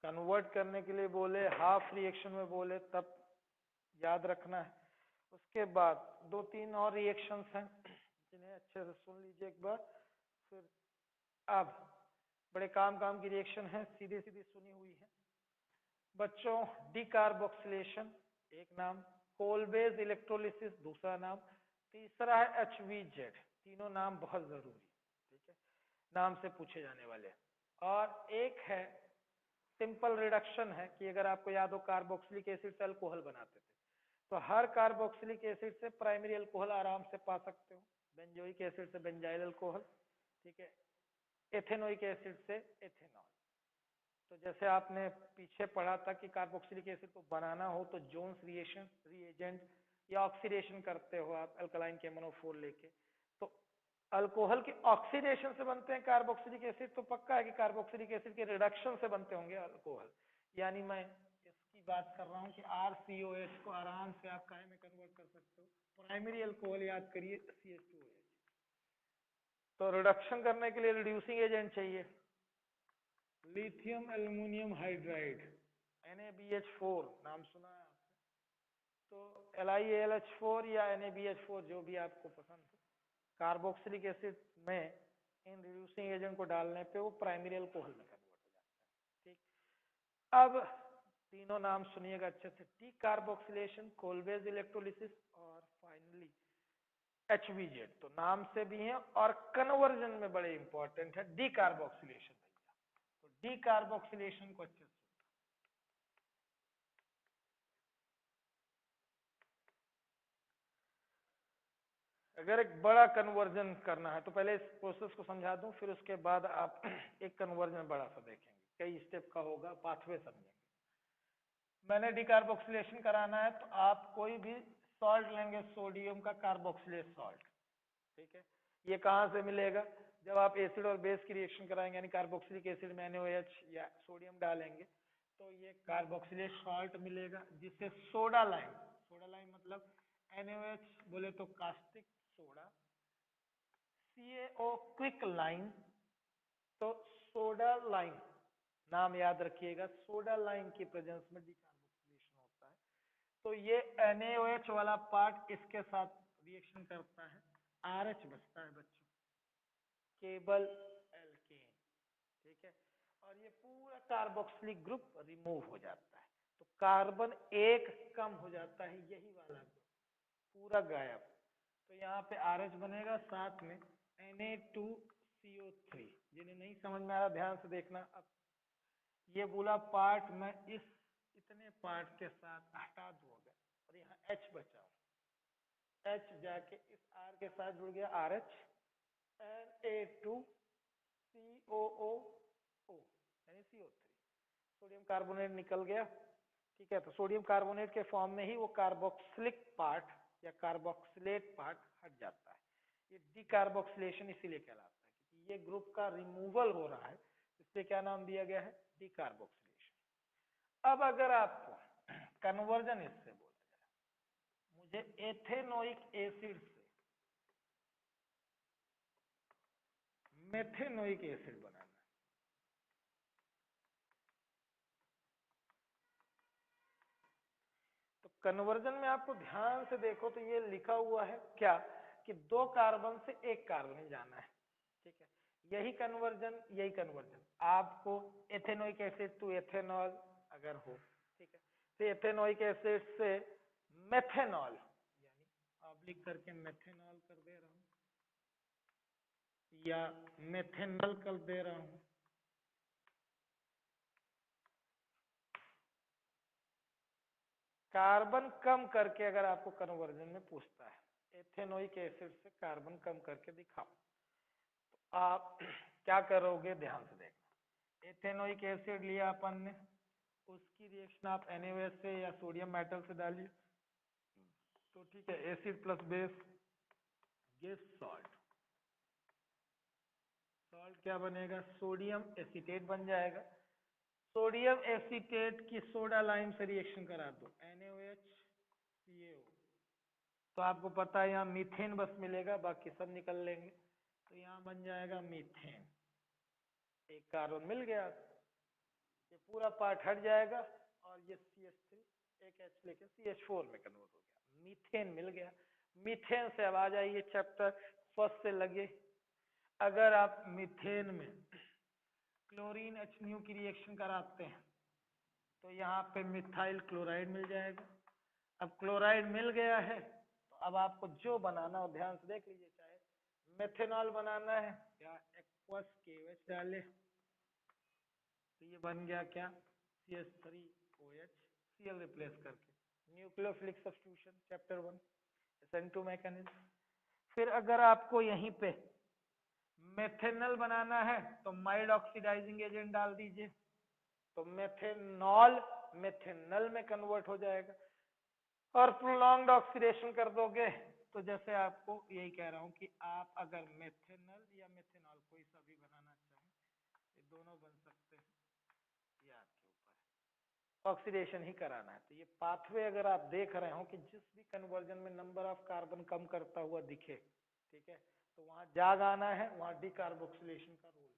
कन्वर्ट करने के लिए बोले, हाफ रिएक्शन में बोले, तब याद रखना है। उसके बाद 2-3 और रिएक्शंस हैं जिन्हें अच्छे से सुन लीजिए एक बार, फिर अब बड़े काम की रिएक्शन है, सीधी सीधी सुनी हुई है बच्चों। डिकार्बोक्सिलेशन एक नाम, कोलबेज इलेक्ट्रोलिसिस दूसरा नाम, तीसरा है HVZ। तीनों नाम बहुत जरूरी, ठीक है, नाम से पूछे जाने वाले। और एक है सिंपल रिडक्शन है कि अगर आपको याद हो कार्बोक्सिलिक एसिड से अल्कोहल बनाते थे, तो हर कार्बोक्सिलिक एसिड से प्राइमरी अल्कोहल आराम से पा सकते हो, बेंजोइक एसिड से बेंजाइल अल्कोहल, ठीक है, एथेनोइक एसिड से एथेनॉल। तो जैसे आपने पीछे पढ़ा था कि कार्बोक्सिलिक एसिड को बनाना हो तो जोन्स रिएजेंट या ऑक्सीडेशन करते हो आप अल्कलाइन KMnO4 लेके, तो अल्कोहल के ऑक्सीडेशन से बनते हैं कार्बोक्सिलिक एसिड, तो पक्का है कि कार्बोक्सिलिक एसिड के रिडक्शन से बनते होंगे अल्कोहल। यानी मैं इसकी बात कर रहा हूँ कि RCOH को आराम से आप काहे में कन्वर्ट कर सकते हो, प्राइमरी अल्कोहल याद करिए CH2OH। तो रिडक्शन करने के लिए रिड्यूसिंग एजेंट चाहिए, लिथियम एल्युमिनियम हाइड्राइड NaBH4 नाम सुना है आपने, तो LiAlH4 या NaBH4 जो भी आपको पसंद हो, कार्बोक्सिलिक एसिड में इन रिड्यूसिंग एजेंट को डालने पे वो प्राइमरी अल्कोहल में कन्वर्ट हो जाता है। ठीक, अब तीनों नाम सुनिएगा अच्छे से, डी कार्बोक्सिलेशन, कोलवेज इलेक्ट्रोलिसिस और फाइनली HVZ। तो नाम से भी है और कन्वर्जन में बड़े इंपॉर्टेंट है डी कार्बोक्सिलेशन भैया। तो डी कार्बोक्सिलेशन को अच्छे से, अगर एक बड़ा कन्वर्जन करना है तो पहले इस प्रोसेस को समझा दूं, फिर उसके बाद आप एक कन्वर्जन बड़ा सा देखेंगे, कई स्टेप का होगा, पाथवे समझेंगे। मैंने डिकार्बोक्सिलेशन कराना है तो आप कोई भी सॉल्ट लेंगे, सोडियम का कार्बोक्सिलेट सॉल्ट, ठीक है, ये कहाँ से मिलेगा, जब आप एसिड और बेस की रिएक्शन कराएंगे, यानी कार्बोक्सिलिक एसिड में NaOH या सोडियम डालेंगे, तो ये कार्बोक्सिलेट सॉल्ट मिलेगा, जिससे सोडा लाइम मतलब NaOH बोले तो caustic soda, CaO quick lime, तो सोडा लाइम नाम याद रखिएगा, सोडा लाइम की प्रेजेंस में डिकार्बोक्सिलेशन होता है। तो ये NaOH वाला पार्ट इसके साथ रिएक्शन करता है, RH बचता है बच्चों, केवल एल्केन, ठीक है, और ये पूरा कार्बोक्सिलिक ग्रुप रिमूव हो जाता है, तो कार्बन एक कम हो जाता है, यही वाला ग्रुप पूरा गायब। तो यहाँ पे RH बनेगा, साथ में Na2CO3। जिन्हें नहीं समझ में आ रहा ध्यान से देखना, अब ये बोला पार्ट मैं इतने पार्ट के साथ हटा दूंगा और यहाँ H बचा, H जाके इस R के साथ जुड़ गया, RH, Na2COO यानी CO3, सोडियम कार्बोनेट निकल गया, ठीक है। तो सोडियम कार्बोनेट के फॉर्म में ही वो कार्बोक्सिलिक पार्ट या कार्बोक्सिलेट पार्ट हट जाता है। ये डिकार्बोक्सिलेशन इसीलिए कहलाता है क्योंकि ये ग्रुप का रिमूवल हो रहा है, इसलिए क्या नाम दिया गया है, डिकार्बोक्सिलेशन। अब अगर आपको कन्वर्जन इससे बोला जाए, मुझे एथेनोइक एसिड से मेथेनोइक एसिड बनाना है, तो कन्वर्जन में आपको ध्यान से देखो तो ये लिखा हुआ है क्या कि 2 कार्बन से 1 कार्बन जाना है, ठीक है, यही कन्वर्जन आपको एथेनोइक एसिड टू एथेनॉल अगर हो, ठीक है, तो एथेनोइक एसिड से मेथेनॉल, यानी आप लिख करके मेथेनॉल कर दे रहा हूं या मेथेनॉल कर दे रहा हूं, कार्बन कम करके अगर आपको कन्वर्जन में पूछता है एथेनोइक एसिड से कार्बन कम करके दिखाओ, तो आप क्या करोगे, ध्यान से देखना। एथेनोइक एसिड लिया अपन ने, उसकी रिएक्शन आप NaOH से या सोडियम मेटल से डालिए, तो ठीक है, acid plus base gives salt, salt क्या बनेगा, सोडियम एसीटेट बन जाएगा। सोडियम एसीटेट की सोडा लाइम से रिएक्शन करा दो, NaOH CaO, तो आपको पता है यहाँ मीथेन बस मिलेगा, बाकी सब निकल लेंगे, तो यहाँ बन जाएगा मीथेन, एक कार्बन मिल गया, ये पूरा पार्ट हट जाएगा और ये CH3 एक H लेके CH4 में कन्वर्ट हो गया, मीथेन मिल गया। मीथेन से अब आ जाइए चैप्टर फर्स्ट से लगे, अगर आप मीथेन में क्लोरीन HNO की रिएक्शन कराते हैं तो यहाँ पे मिथाइल क्लोराइड मिल जाएगा। अब क्लोराइड मिल गया है तो अब आपको जो बनाना हो ध्यान से देख लीजिए, चाहे मेथेनॉल बनाना है या एक्वस KOH डाले तो ये बन गया क्या, CH3OH, Cl रिप्लेस करके। Nucleophilic substitution chapter 1 SN2 mechanism. फिर अगर आपको यहीं पे मेथेनॉल बनाना है तो माइल्ड ऑक्सीडाइजिंग एजेंट डाल दीजिए, तो मेथेनॉल मेथेनॉल में कन्वर्ट हो जाएगा। और प्रोलॉन्ग्ड ऑक्सीडेशन कर दोगे तो जैसे आपको यही कह रहा हूं कि आप अगर मेथेनॉल या मेथेनॉल कोई सा भी बनाना चाहें, ये दोनों बन सकते हैं, ये आपके ऊपर है, ऑक्सीडेशन ही कराना है। तो ये पाथवे अगर आप देख रहे हो कि जिस भी कन्वर्जन में नंबर ऑफ कार्बन कम करता हुआ दिखे, ठीक है, तो वहां जाग आना है, वहां डिकार्बोक्सिलेशन का रोल है।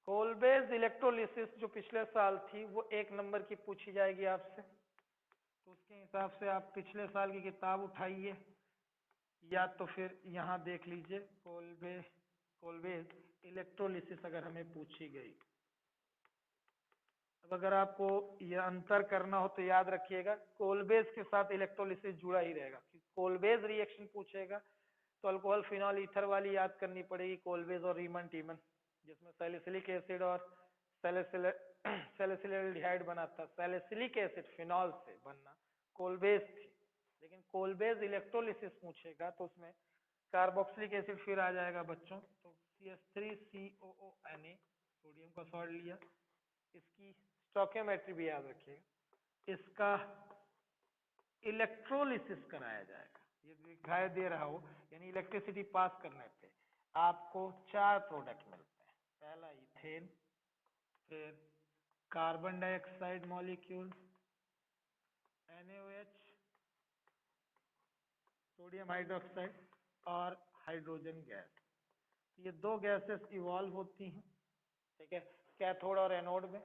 कोलबेज इलेक्ट्रोलिसिस जो पिछले साल थी वो 1 नंबर की पूछी जाएगी आपसे, तो उसके हिसाब से आप पिछले साल की किताब उठाइए या तो फिर यहाँ देख लीजिए। कोलबेज इलेक्ट्रोलिसिस अगर हमें पूछी गई, अब अगर आपको यह अंतर करना हो तो याद रखिएगा कोलबेज के साथ इलेक्ट्रोलिसिस जुड़ा ही रहेगा। कोलबेज रिएक्शन पूछेगा तो अल्कोहल फिनॉल ईथर वाली याद करनी पड़ेगी, कोलबेज और रीमन टीमन, जिसमें सैलिसिलिक एसिड और सैलिसिलडिहाइड बनाता। सैलिसिलिक एसिड फिनॉल से बनना कोलबेज थी, लेकिन कोलबेज इलेक्ट्रोलिसिस पूछेगा तो उसमें कार्बोक्सिलिक एसिड फिर आ जाएगा बच्चों। तो CH3COONA सोडियम का सॉल्ट लिया, इसकी स्टोइकियोमेट्री भी याद रखिएगा, इसका इलेक्ट्रोलिसिस कराया जाएगा। ये दिखाई दे रहा हो, यानी इलेक्ट्रिसिटी पास करने पे आपको 4 प्रोडक्ट मिलते हैं। पहला इथेन, फिर carbon dioxide molecule, NaOH, sodium hydroxide और हाइड्रोजन गैस। ये 2 गैसेस इवॉल्व होती हैं, ठीक है, कैथोड और एनोड में,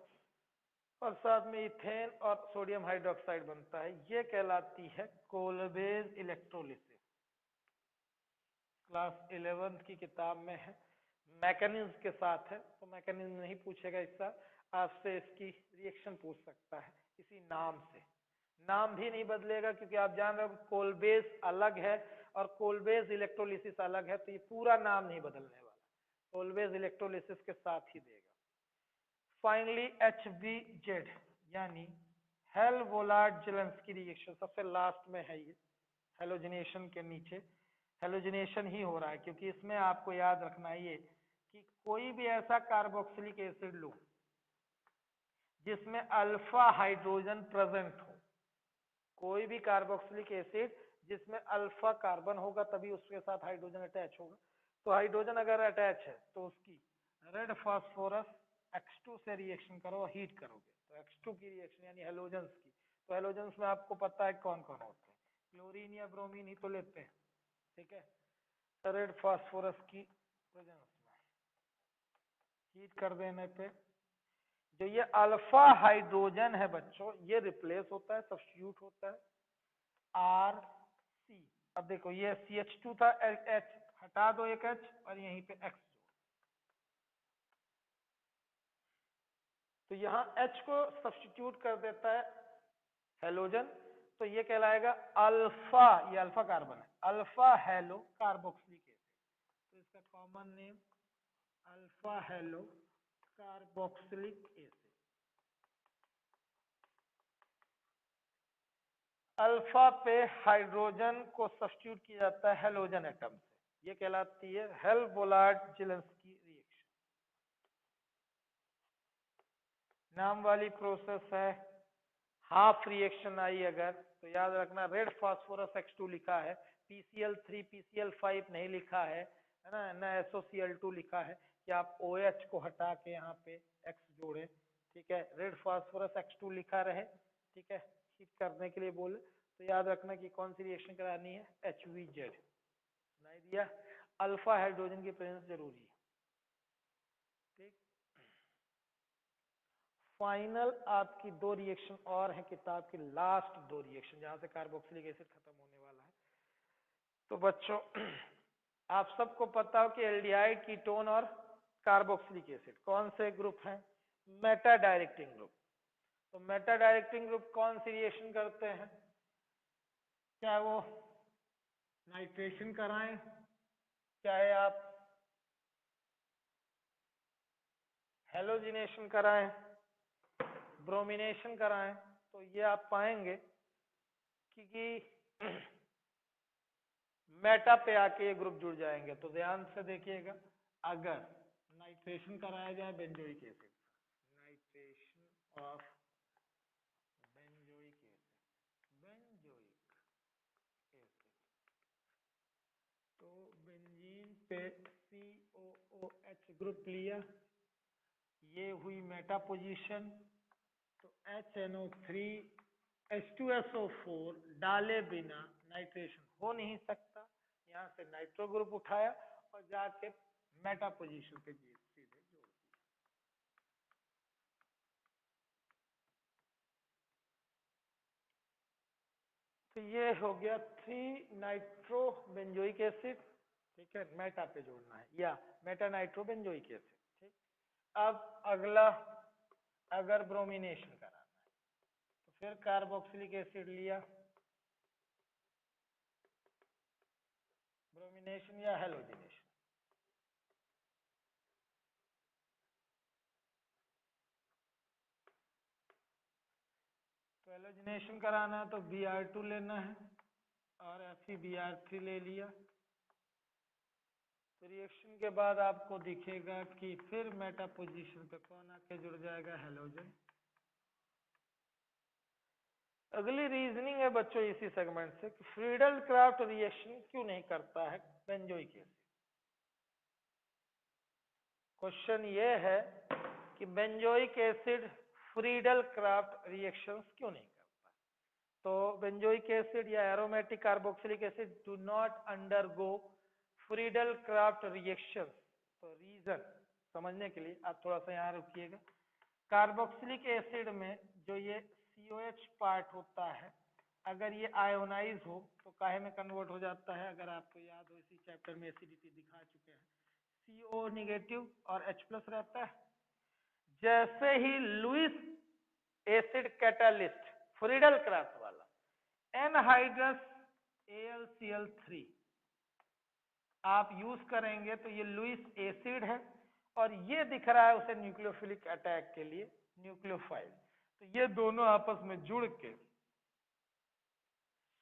और साथ में इथेन और सोडियम हाइड्रोक्साइड बनता है। ये कहलाती है कोलबेज इलेक्ट्रोलिसिस। क्लास 11th की किताब में है, मैकेनिज्म के साथ है, तो मैकेनिज्म नहीं पूछेगा इसका, आपसे इसकी रिएक्शन पूछ सकता है इसी नाम से। नाम भी नहीं बदलेगा क्योंकि आप जान रहे हो कोलबेज अलग है और कोलबेज इलेक्ट्रोलिसिस अलग है, तो ये पूरा नाम नहीं बदलने वाला, कोलबेज इलेक्ट्रोलिसिस के साथ ही देगा। फाइनली HBZ यानी हेल-वोलार्ड-जेलेंस्की रिएक्शन सबसे लास्ट में है। ये हेलोजिनेशन के नीचे हेलोजिनेशन ही हो रहा है, क्योंकि इसमें आपको याद रखना है ये कि कोई भी ऐसा कार्बोक्सिलिक एसिड लो जिसमें अल्फा हाइड्रोजन प्रेजेंट हो, कोई भी कार्बोक्सिलिक एसिड जिसमें अल्फा कार्बन होगा तभी उसके साथ हाइड्रोजन अटैच होगा। तो हाइड्रोजन अगर अटैच है तो उसकी रेड फास्फोरस X2 से रिएक्शन करो, हीट करोगे तो X2 की रिएक्शन यानी हेलोजेंस की। तो हेलोजेंस में आपको पता है कौन कौन होते हैं, क्लोरीन या ब्रोमीन ही तो लेते हैं, ठीक है। रेड फास्फोरस की प्रेजेंस में हीट कर देने पे जो ये अल्फा हाइड्रोजन है बच्चों, ये रिप्लेस होता है, सब्स्टिट्यूट होता है RC। अब देखो ये CH2 था, H हटा दो एक H और यहीं पे X जोड़, तो यहाँ H को सब्स्टिट्यूट कर देता है हेलोजन, तो ये कहलाएगा अल्फा, ये अल्फा कार्बन है, अल्फा हेलो कार्बोक्सिलिक एसिड। तो इसका common name alpha hello carboxylic acid. Alpha पे हाइड्रोजन को सब्स्टिट्यूट किया जाता है हेलोजन एटम से, ये कहलाती है हेल-वोलार्ड-जेलेंस्की रिएक्शन। नाम वाली प्रोसेस है। हाफ रिएक्शन आई अगर तो याद रखना रेड फास्फोरस X2 लिखा है, PCl3 PCl5 नहीं लिखा है ना, ना SOCl2 लिखा है, कि आप OH को हटा के यहाँ पे X जोड़े, ठीक है, रेड फास्फोरस X2 लिखा रहे, ठीक है, हीट करने के लिए बोले, तो याद रखना कि कौन सी रिएक्शन करानी है, HVZ। सुनाई दिया, अल्फा हाइड्रोजन की प्रेजेंस जरूरी है, ठीक। फाइनल आपकी 2 रिएक्शन और है किताब की, लास्ट 2 रिएक्शन जहां से कार्बोक्सिलिक एसिड खत्म होने वाला है। तो बच्चों आप सबको पता हो कि एल्डिहाइड, कीटोन और कार्बोक्सिलिक एसिड कौन से ग्रुप हैं, मेटा डायरेक्टिंग ग्रुप। तो मेटा डायरेक्टिंग ग्रुप कौन सी रिएक्शन करते हैं, चाहे वो नाइट्रेशन कराएं चाहे आप हेलोजिनेशन कराएं, ब्रोमिनेशन कराएं, तो ये आप पाएंगे कि मेटा पे आके ये ग्रुप जुड़ जाएंगे। तो ध्यान से देखिएगा, अगर नाइट्रेशन कराया जाए benzoic acid, nitration of benzoic acid, तो बेंजीन पे COOH ग्रुप लिया, ये हुई मेटा पोजीशन, तो HNO3 H2SO4 डाले बिना नाइट्रेशन हो नहीं सकता। यहाँ से नाइट्रो ग्रुप उठाया और जाके मेटा पोजीशन पे सीधे जोड़ दिया। तो ये हो गया 3 नाइट्रो बेंजोइक एसिड, ठीक है, मेटा पे जोड़ना है, या मेटा नाइट्रो बेंजोइक एसिड, ठीक। अब अगला, अगर ब्रोमिनेशन कराना है तो फिर कार्बोक्सिलिक एसिड लिया, ब्रोमिनेशन या हेलोजिनेशन। तो हेलोजिनेशन कराना है तो Br2 लेना है और FeBr3 ले लिया। तो रिएक्शन के बाद आपको दिखेगा कि फिर मेटा पोजीशन पे कौन आके जुड़ जाएगा, हेलोजन। अगली रीजनिंग है बच्चों इसी सेगमेंट से कि फ्रीडल क्राफ्ट रिएक्शन क्यों नहीं करता है बेंजोइक एसिड। क्वेश्चन ये है कि benzoic acid Friedel craft reactions क्यों नहीं करता। तो बेंजोइक एसिड या aromatic carboxylic acid do not undergo Friedel craft reactions. तो रीजन समझने के लिए आप थोड़ा सा यहाँ रुकिएगा। कार्बोक्सिलिक एसिड में जो ये COH पार्ट होता है, अगर ये आयोनाइज हो तो काहे में कन्वर्ट हो जाता है, अगर आपको याद हो इसी चैप्टर में एसिडिटी दिखा चुके हैं, CO नेगेटिव और H प्लस रहता है। जैसे ही Lewis acid catalyst Friedel Crafts वाला एनहाइड्रस AlCl3 आप यूज करेंगे तो ये लुईस एसिड है और ये दिख रहा है उसे न्यूक्लियोफिलिक अटैक के लिए न्यूक्लियोफाइल। तो ये दोनों आपस में जुड़ के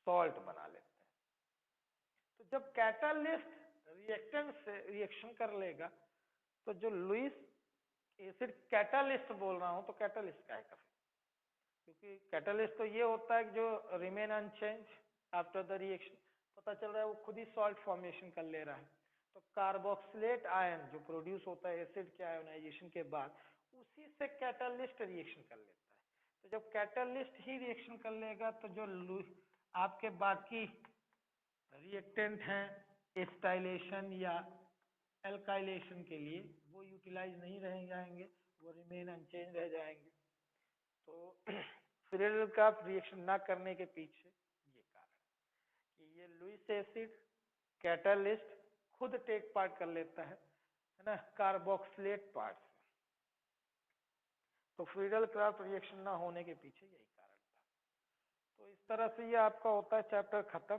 सॉल्ट बना लेते हैं। तो जब कैटालिस्ट रिएक्टेंट से रिएक्शन कर लेगा तो जो लुईस एसिड कैटालिस्ट बोल रहा हूं, तो कैटालिस्ट का है काफी, क्योंकि कैटालिस्ट तो ये होता है जो remain unchange after the reaction, पता चल रहा है वो खुद ही सॉल्ट फॉर्मेशन कर ले रहा है। तो कार्बोक्सिलेट आयन जो प्रोड्यूस होता है एसिड के आयोनाइजेशन के बाद, उसी से कैटालिस्ट रिएक्शन कर लेता है। तो जब कैटालिस्ट ही रिएक्शन कर लेगा तो जो आपके बाकी रिएक्टेंट हैं एस्टाइलेशन या एल्काइलेशन के लिए, वो यूटिलाइज नहीं रह जाएंगे, वो रिमेन अनचेंज रह जाएंगे। तो फ्रीडल क्राफ्ट रिएक्शन ना करने के पीछे ये कारण कि ये लुईस एसिड कैटालिस्ट खुद टेक पार्ट कर लेता है ना, कार्बोक्सिलेट पार्ट से। तो फ्रीडल क्राफ्ट रिएक्शन ना होने के पीछे यही कारण था। तो इस तरह से ये आपका होता है चैप्टर खत्म।